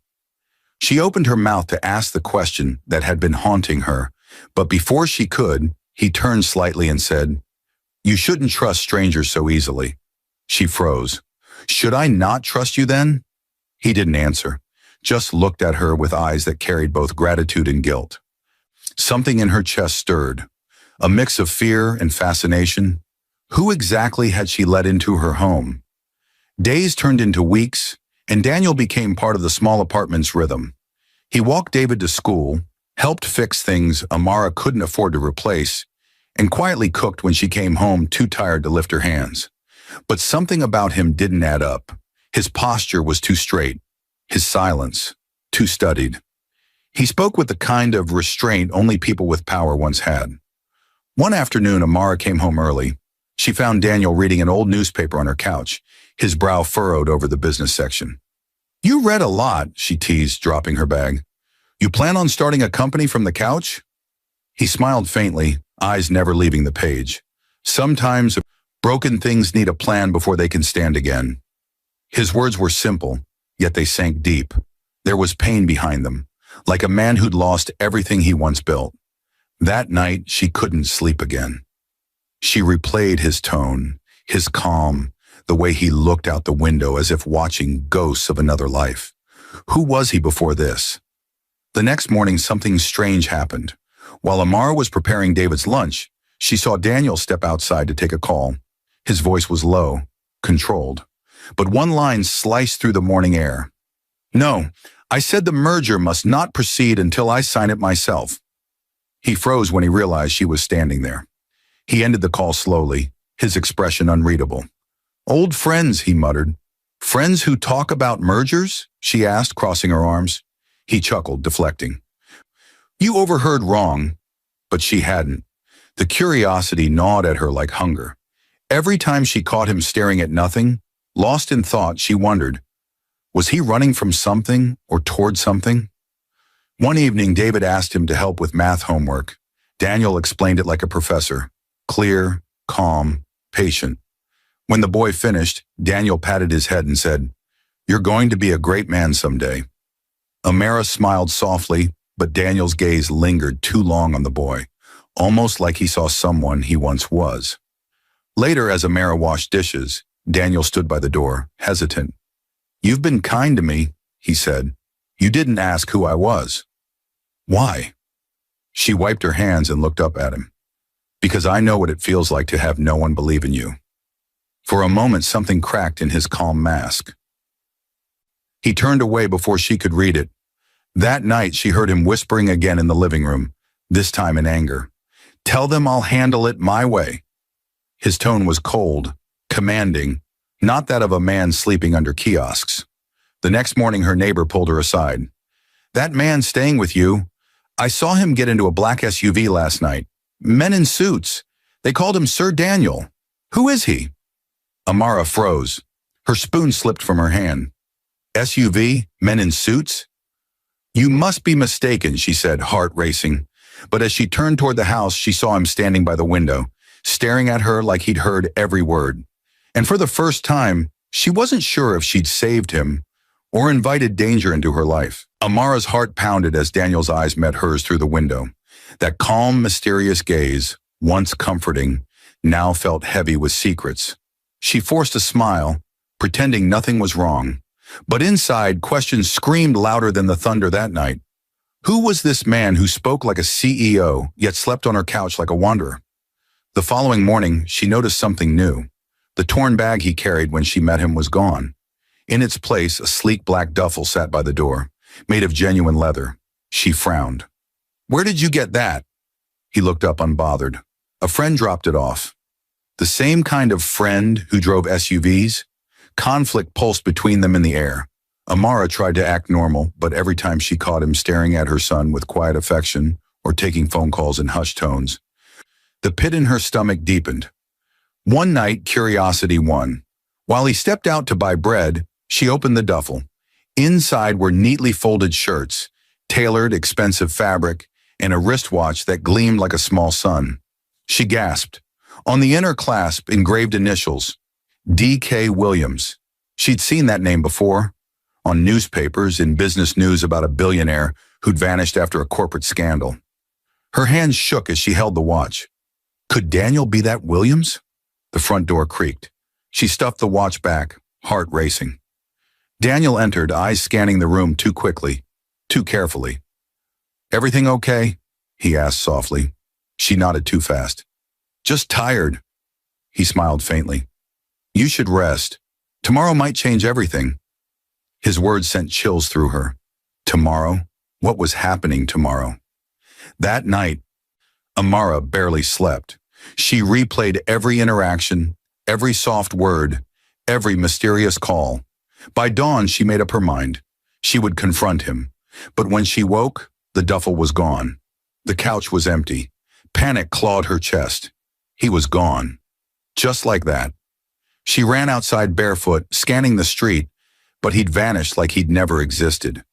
She opened her mouth to ask the question that had been haunting her, but before she could, he turned slightly and said, "You shouldn't trust strangers so easily." She froze. "Should I not trust you then?" He didn't answer, just looked at her with eyes that carried both gratitude and guilt. Something in her chest stirred, a mix of fear and fascination. Who exactly had she let into her home? Days turned into weeks, and Daniel became part of the small apartment's rhythm. He walked David to school, helped fix things Amara couldn't afford to replace, and quietly cooked when she came home too tired to lift her hands. But something about him didn't add up. His posture was too straight, his silence too studied. He spoke with the kind of restraint only people with power once had. One afternoon, Amara came home early. She found Daniel reading an old newspaper on her couch, his brow furrowed over the business section. "You read a lot," she teased, dropping her bag. "You plan on starting a company from the couch?" He smiled faintly, eyes never leaving the page. "Sometimes broken things need a plan before they can stand again." His words were simple, yet they sank deep. There was pain behind them, like a man who'd lost everything he once built. That night, she couldn't sleep again. She replayed his tone, his calm, the way he looked out the window as if watching ghosts of another life. Who was he before this? The next morning, something strange happened. While Amara was preparing David's lunch, she saw Daniel step outside to take a call. His voice was low, controlled, but one line sliced through the morning air. "No, I said the merger must not proceed until I sign it myself." He froze when he realized she was standing there. He ended the call slowly, his expression unreadable. "Old friends," he muttered. "Friends who talk about mergers?" she asked, crossing her arms. He chuckled, deflecting. "You overheard wrong." But she hadn't. The curiosity gnawed at her like hunger. Every time she caught him staring at nothing, lost in thought, she wondered, was he running from something or toward something? One evening, David asked him to help with math homework. Daniel explained it like a professor, clear, calm, patient. When the boy finished, Daniel patted his head and said, "You're going to be a great man someday." Amara smiled softly, but Daniel's gaze lingered too long on the boy, almost like he saw someone he once was. Later, as Amara washed dishes, Daniel stood by the door, hesitant. "You've been kind to me," he said. "You didn't ask who I was." "Why?" She wiped her hands and looked up at him. "Because I know what it feels like to have no one believe in you." For a moment, something cracked in his calm mask. He turned away before she could read it. That night, she heard him whispering again in the living room, this time in anger. "Tell them I'll handle it my way." His tone was cold, commanding, not that of a man sleeping under kiosks. The next morning, her neighbor pulled her aside. "That man staying with you, I saw him get into a black SUV last night. Men in suits. They called him Sir Daniel. Who is he?" Amara froze. Her spoon slipped from her hand. "SUV? Men in suits?" "You must be mistaken," she said, heart racing. But as she turned toward the house, she saw him standing by the window, staring at her like he'd heard every word. And for the first time, she wasn't sure if she'd saved him or invited danger into her life. Amara's heart pounded as Daniel's eyes met hers through the window. That calm, mysterious gaze, once comforting, now felt heavy with secrets. She forced a smile, pretending nothing was wrong. But inside, questions screamed louder than the thunder that night. Who was this man who spoke like a CEO, yet slept on her couch like a wanderer? The following morning, she noticed something new. The torn bag he carried when she met him was gone. In its place, a sleek black duffel sat by the door, made of genuine leather. She frowned. "Where did you get that?" He looked up unbothered. "A friend dropped it off." The same kind of friend who drove SUVs? Conflict pulsed between them in the air. Amara tried to act normal, but every time she caught him staring at her son with quiet affection or taking phone calls in hushed tones, the pit in her stomach deepened. One night, curiosity won. While he stepped out to buy bread, she opened the duffel. Inside were neatly folded shirts, tailored, expensive fabric, and a wristwatch that gleamed like a small sun. She gasped. On the inner clasp, engraved initials, D.K. Williams. She'd seen that name before, on newspapers, in business news about a billionaire who'd vanished after a corporate scandal. Her hands shook as she held the watch. Could Daniel be that Williams? The front door creaked. She stuffed the watch back, heart racing. Daniel entered, eyes scanning the room too quickly, too carefully. "Everything okay?" he asked softly. She nodded too fast. "Just tired." He smiled faintly. "You should rest. Tomorrow might change everything." His words sent chills through her. Tomorrow? What was happening tomorrow? That night, Amara barely slept. She replayed every interaction, every soft word, every mysterious call. By dawn, she made up her mind. She would confront him. But when she woke, the duffel was gone. The couch was empty. Panic clawed her chest. He was gone. Just like that. She ran outside barefoot, scanning the street, but he'd vanished like he'd never existed.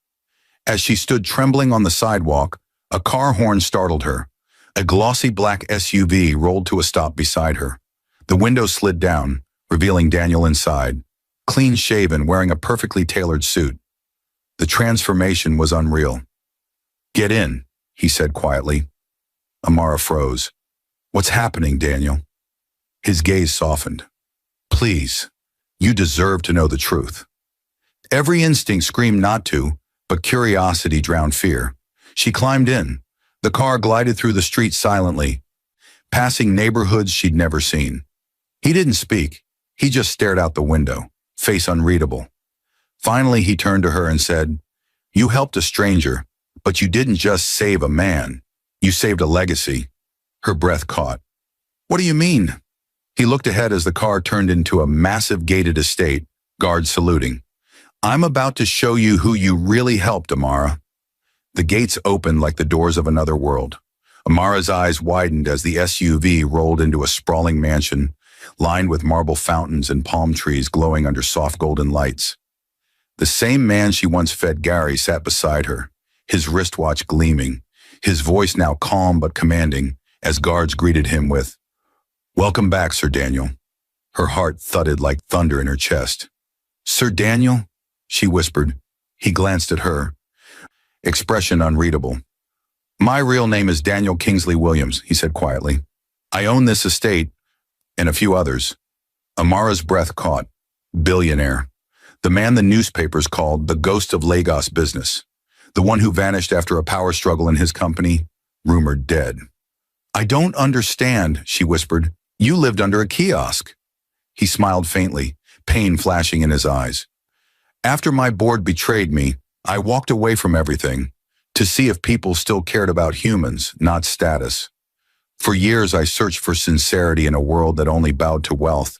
As she stood trembling on the sidewalk, a car horn startled her. A glossy black SUV rolled to a stop beside her. The window slid down, revealing Daniel inside, clean-shaven, wearing a perfectly tailored suit. The transformation was unreal. "Get in," he said quietly. Amara froze. "What's happening, Daniel?" His gaze softened. "Please, you deserve to know the truth." Every instinct screamed not to, but curiosity drowned fear. She climbed in. The car glided through the street silently, passing neighborhoods she'd never seen. He didn't speak. He just stared out the window, face unreadable. Finally, he turned to her and said, "You helped a stranger, but you didn't just save a man. You saved a legacy." Her breath caught. "What do you mean?" He looked ahead as the car turned into a massive gated estate, guards saluting. "I'm about to show you who you really helped, Amara." The gates opened like the doors of another world. Amara's eyes widened as the SUV rolled into a sprawling mansion, lined with marble fountains and palm trees glowing under soft golden lights. The same man she once fed Gary sat beside her, his wristwatch gleaming, his voice now calm but commanding, as guards greeted him with, "Welcome back, Sir Daniel." Her heart thudded like thunder in her chest. "Sir Daniel?" she whispered. He glanced at her, expression unreadable. "My real name is Daniel Kingsley Williams," he said quietly. "I own this estate, and a few others." Amara's breath caught. Billionaire. The man the newspapers called the ghost of Lagos business. The one who vanished after a power struggle in his company, rumored dead. "I don't understand," she whispered. "You lived under a kiosk." He smiled faintly, pain flashing in his eyes. "After my board betrayed me, I walked away from everything to see if people still cared about humans, not status. For years I searched for sincerity in a world that only bowed to wealth,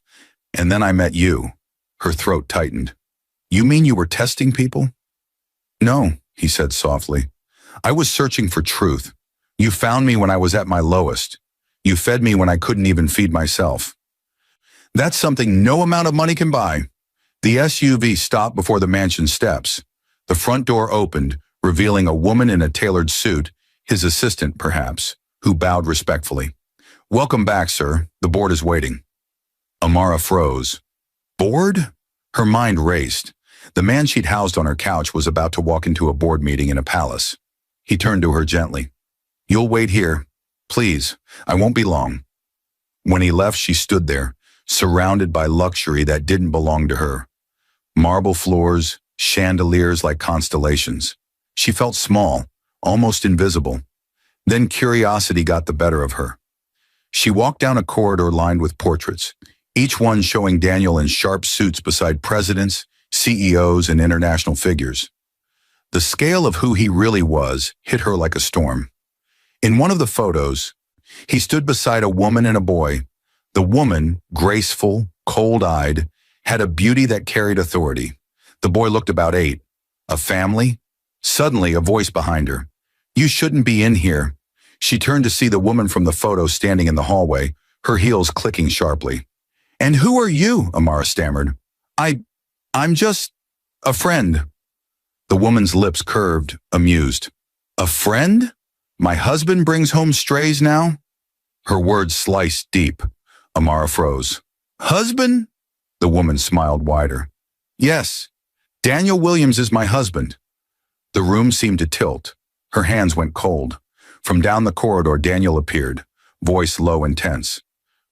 and then I met you." Her throat tightened. "You mean you were testing people?" "No," he said softly. "I was searching for truth. You found me when I was at my lowest. You fed me when I couldn't even feed myself. That's something no amount of money can buy." The SUV stopped before the mansion steps. The front door opened, revealing a woman in a tailored suit, his assistant perhaps, who bowed respectfully. "Welcome back, sir. The board is waiting." Amara froze. Board? Her mind raced. The man she'd housed on her couch was about to walk into a board meeting in a palace. He turned to her gently. "You'll wait here. Please, I won't be long." When he left, she stood there, surrounded by luxury that didn't belong to her. Marble floors, chandeliers like constellations. She felt small, almost invisible. Then curiosity got the better of her. She walked down a corridor lined with portraits, each one showing Daniel in sharp suits beside presidents, CEOs, and international figures. The scale of who he really was hit her like a storm. In one of the photos, he stood beside a woman and a boy. The woman, graceful, cold-eyed, had a beauty that carried authority. The boy looked about 8. A family? Suddenly, a voice behind her. "You shouldn't be in here." She turned to see the woman from the photo standing in the hallway, her heels clicking sharply. "And who are you?" Amara stammered. I'm just a friend." The woman's lips curved, amused. "A friend? My husband brings home strays now?" Her words sliced deep. Amara froze. "Husband?" The woman smiled wider. "Yes, Daniel Williams is my husband." The room seemed to tilt. Her hands went cold. From down the corridor, Daniel appeared, voice low and tense.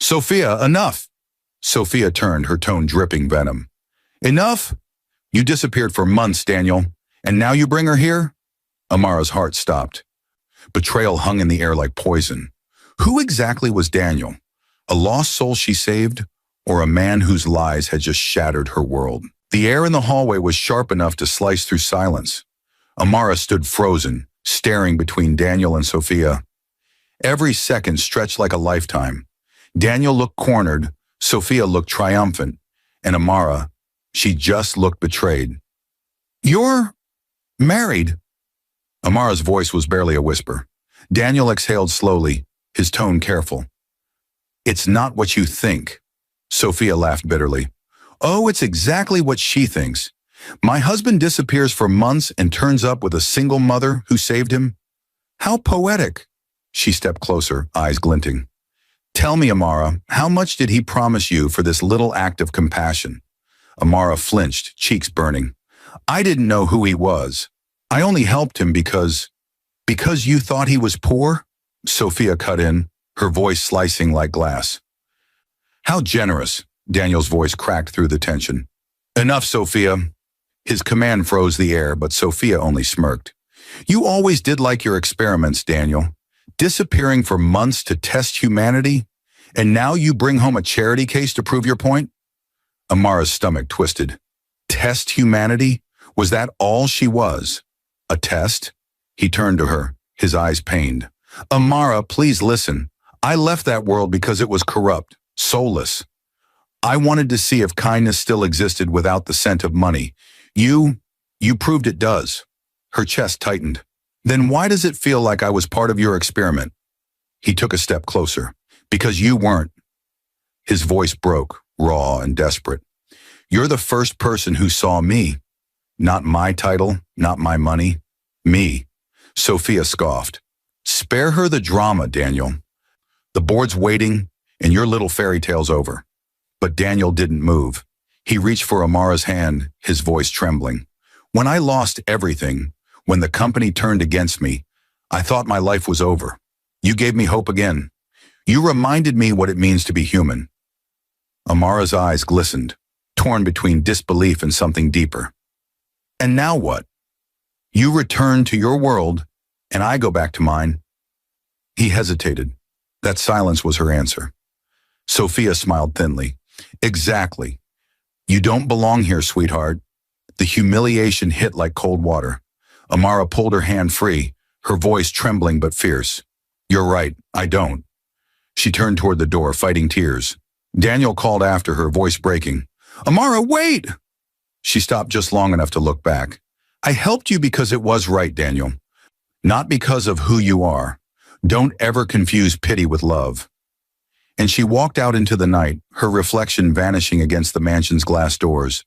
"Sophia, enough!" Sophia turned, her tone dripping venom. "Enough? You disappeared for months, Daniel, and now you bring her here?" Amara's heart stopped. Betrayal hung in the air like poison. Who exactly was Daniel? A lost soul she saved, or a man whose lies had just shattered her world? The air in the hallway was sharp enough to slice through silence. Amara stood frozen, staring between Daniel and Sophia. Every second stretched like a lifetime. Daniel looked cornered, Sophia looked triumphant, and Amara, she just looked betrayed. "You're married?" Amara's voice was barely a whisper. Daniel exhaled slowly, his tone careful. "It's not what you think." Sophia laughed bitterly. "Oh, it's exactly what she thinks. My husband disappears for months and turns up with a single mother who saved him. How poetic." She stepped closer, eyes glinting. "Tell me, Amara, how much did he promise you for this little act of compassion?" Amara flinched, cheeks burning. "I didn't know who he was. I only helped him because you thought he was poor?" Sophia cut in, her voice slicing like glass. "How generous," Daniel's voice cracked through the tension. "Enough, Sophia." His command froze the air, but Sophia only smirked. "You always did like your experiments, Daniel. Disappearing for months to test humanity, and now you bring home a charity case to prove your point?" Amara's stomach twisted. Test humanity? Was that all she was? A test? He turned to her, his eyes pained. "Amara, please listen. I left that world because it was corrupt, soulless. I wanted to see if kindness still existed without the scent of money. You proved it does." Her chest tightened. "Then why does it feel like I was part of your experiment? He took a step closer. Because you weren't. His voice broke, raw and desperate. You're the first person who saw me. Not my title, not my money. Me. Sophia scoffed. Spare her the drama, Daniel. The board's waiting, and your little fairy tale's over. But Daniel didn't move. He reached for Amara's hand, his voice trembling. When I lost everything, when the company turned against me, I thought my life was over. You gave me hope again. You reminded me what it means to be human. Amara's eyes glistened, torn between disbelief and something deeper. And now what? You return to your world, and I go back to mine. He hesitated. That silence was her answer. Sophia smiled thinly. Exactly. You don't belong here, sweetheart. The humiliation hit like cold water. Amara pulled her hand free, her voice trembling but fierce. You're right, I don't. She turned toward the door, fighting tears. Daniel called after her, voice breaking. Amara, wait! She stopped just long enough to look back. I helped you because it was right, Daniel. Not because of who you are. Don't ever confuse pity with love. And she walked out into the night, her reflection vanishing against the mansion's glass doors,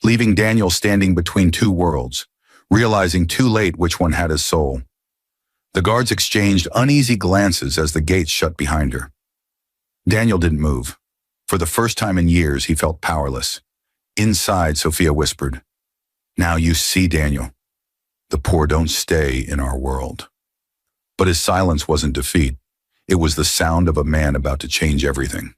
leaving Daniel standing between two worlds, realizing too late which one had his soul. The guards exchanged uneasy glances as the gates shut behind her. Daniel didn't move. For the first time in years, he felt powerless. Inside, Sophia whispered, Now you see, Daniel. The poor don't stay in our world. But his silence wasn't defeat. It was the sound of a man about to change everything.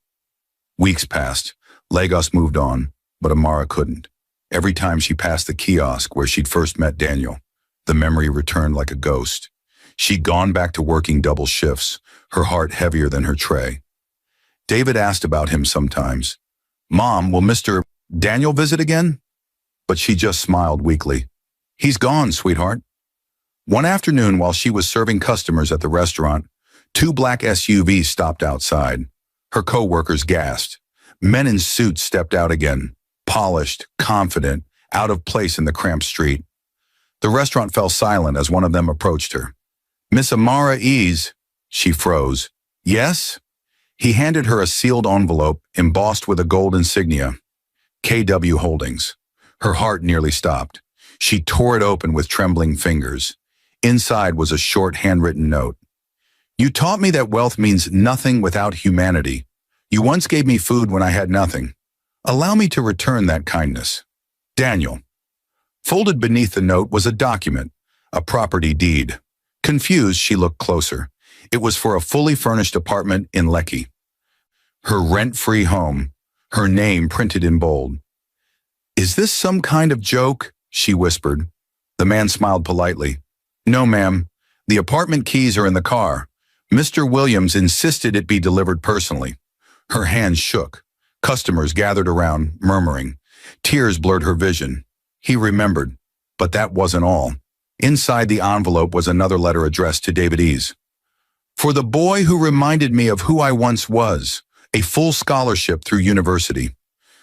Weeks passed. Lagos moved on, but Amara couldn't. Every time she passed the kiosk where she'd first met Daniel, the memory returned like a ghost. She'd gone back to working double shifts, her heart heavier than her tray. David asked about him sometimes. Mom, will Mr. Daniel visit again? But she just smiled weakly. He's gone, sweetheart. One afternoon, while she was serving customers at the restaurant, 2 black SUVs stopped outside. Her co-workers gasped. Men in suits stepped out again, polished, confident, out of place in the cramped street. The restaurant fell silent as one of them approached her. Miss Amara Ease. She froze. Yes? He handed her a sealed envelope embossed with a gold insignia. KW Holdings. Her heart nearly stopped. She tore it open with trembling fingers. Inside was a short handwritten note. You taught me that wealth means nothing without humanity. You once gave me food when I had nothing. Allow me to return that kindness. Daniel. Folded beneath the note was a document, a property deed. Confused, she looked closer. It was for a fully furnished apartment in Lekki. Her rent-free home, her name printed in bold. Is this some kind of joke? She whispered. The man smiled politely. No, ma'am. The apartment keys are in the car. Mr. Williams insisted it be delivered personally. Her hands shook. Customers gathered around, murmuring. Tears blurred her vision. He remembered. But that wasn't all. Inside the envelope was another letter addressed to David Ease. For the boy who reminded me of who I once was, a full scholarship through university,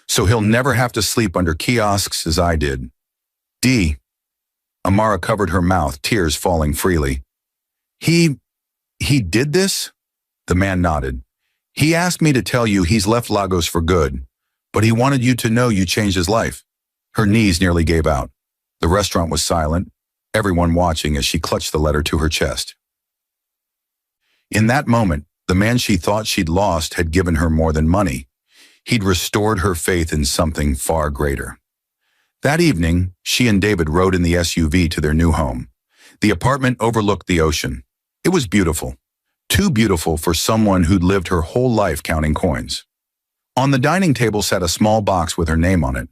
so he'll never have to sleep under kiosks as I did. D. Amara covered her mouth, tears falling freely. He did this? The man nodded. He asked me to tell you he's left Lagos for good, but he wanted you to know you changed his life. Her knees nearly gave out. The restaurant was silent, everyone watching as she clutched the letter to her chest. In that moment, the man she thought she'd lost had given her more than money. He'd restored her faith in something far greater. That evening, she and David rode in the SUV to their new home. The apartment overlooked the ocean. It was beautiful. Too beautiful for someone who'd lived her whole life counting coins. On the dining table sat a small box with her name on it.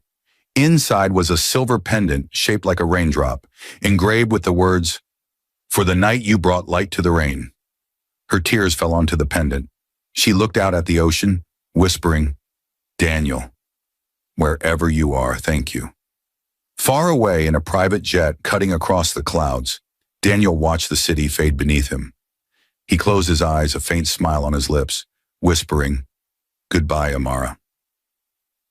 Inside was a silver pendant shaped like a raindrop, engraved with the words, "For the night you brought light to the rain." Her tears fell onto the pendant. She looked out at the ocean, whispering, "Daniel, wherever you are, thank you." Far away in a private jet cutting across the clouds, Daniel watched the city fade beneath him. He closed his eyes, a faint smile on his lips, whispering, "Goodbye, Amara."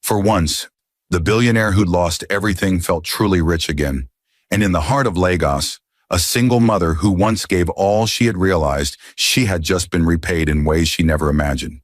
For once, the billionaire who'd lost everything felt truly rich again, and in the heart of Lagos, A single mother who once gave all she had realized she had just been repaid in ways she never imagined.